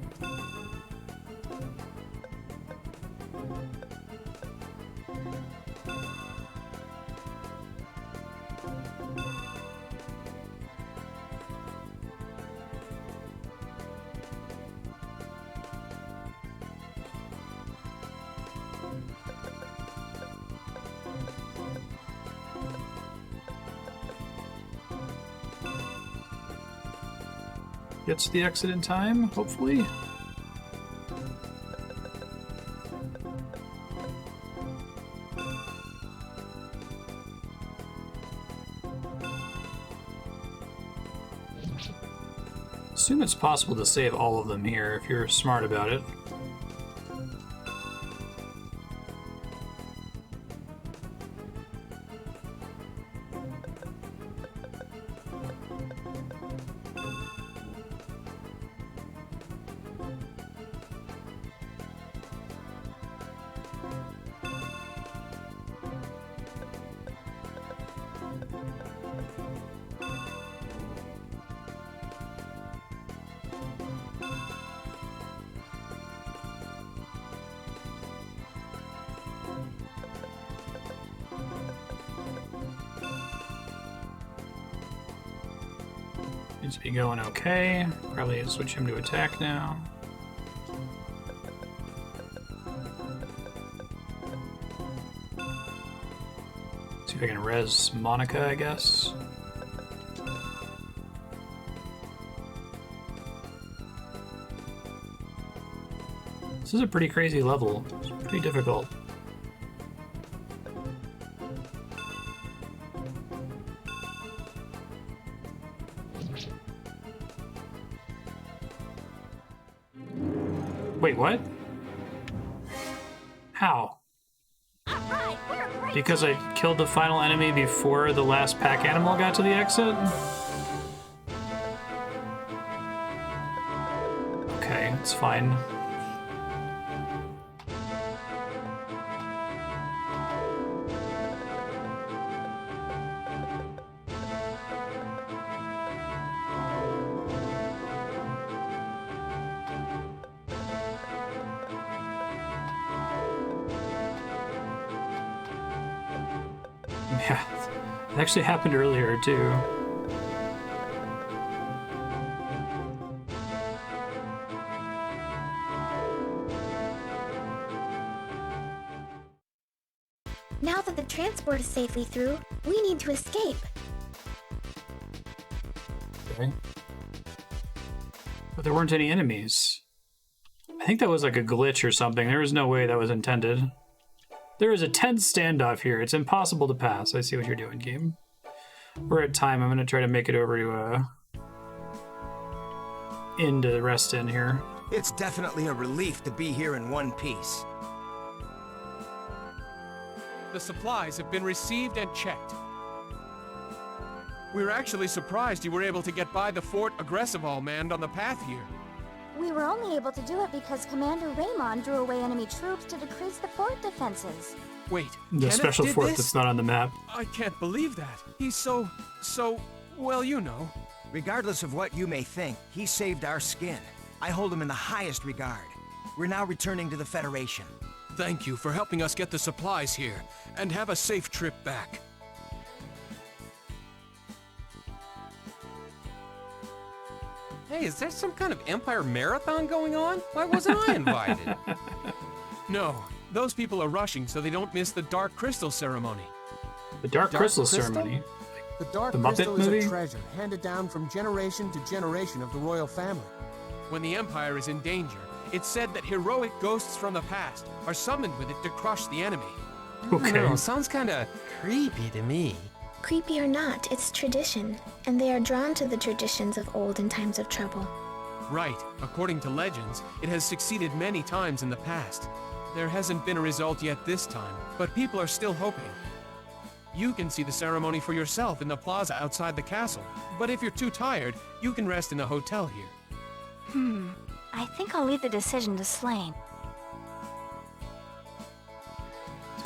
Gets to the exit in time, hopefully. Assume it's possible to save all of them here if you're smart about it. Seems to be going okay. Probably switch him to attack now. See if I can res Monica, I guess. This is a pretty crazy level. It's pretty difficult. Wait, what? How? Because I killed the final enemy before the last pack animal got to the exit? Okay, it's fine. Yeah, it actually happened earlier too. Now that the transport is safely through, we need to escape. Okay. But there weren't any enemies. I think that was like a glitch or something. There was no way that was intended. There is a tense standoff here. It's impossible to pass. I see what you're doing, game. We're at time. I'm going to try to make it over to into rest in here. It's definitely a relief to be here in one piece. The supplies have been received and checked. We're actually surprised you were able to get by the fort aggressive all-manned on the path here. We were only able to do it because Commander Raymond drew away enemy troops to decrease the fort defenses. Wait, The Kenneth special did fort this? that's not on the map. I can't believe that. He's so, well, you know. Regardless of what you may think, he saved our skin. I hold him in the highest regard. We're now returning to the Federation. Thank you for helping us get the supplies here, and have a safe trip back. Hey, is there some kind of Empire marathon going on? Why wasn't I invited? No, those people are rushing so they don't miss the Dark Crystal ceremony. The Dark Crystal ceremony? The Dark The Muppet Crystal movie? is a treasure handed down from generation to generation of the royal family. When the Empire is in danger, it's said that heroic ghosts from the past are summoned with it to crush the enemy. Okay. Sounds kinda creepy to me. Creepy or not, it's tradition, and they are drawn to the traditions of old in times of trouble. Right. According to legends, it has succeeded many times in the past. There hasn't been a result yet this time, but people are still hoping. You can see the ceremony for yourself in the plaza outside the castle, but if you're too tired, you can rest in the hotel here. I think I'll leave the decision to Slane.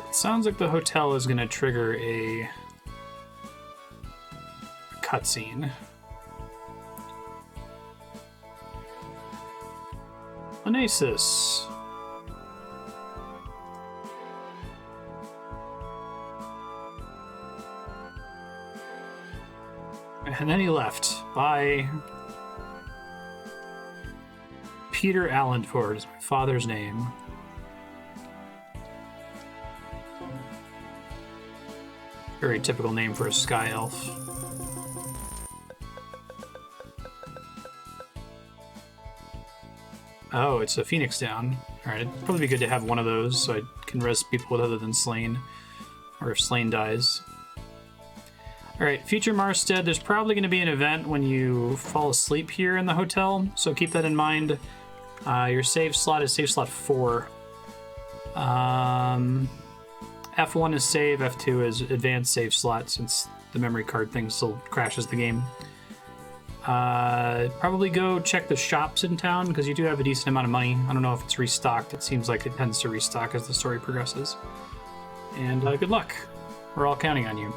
It sounds like the hotel is going to trigger a cutscene. Onasis. And then he left. Bye. Peter Allenford is my father's name. Very typical name for a sky elf. Oh, it's a Phoenix down. Alright, it'd probably be good to have one of those so I can res people other than Slane. Or if Slane dies. Alright, future Marstead, there's probably going to be an event when you fall asleep here in the hotel, so keep that in mind. Your save slot is save slot 4. F1 is save, F2 is advanced save slot, since the memory card thing still crashes the game. Probably go check the shops in town, because you do have a decent amount of money. I don't know if it's restocked. It seems like it tends to restock as the story progresses. And good luck. We're all counting on you.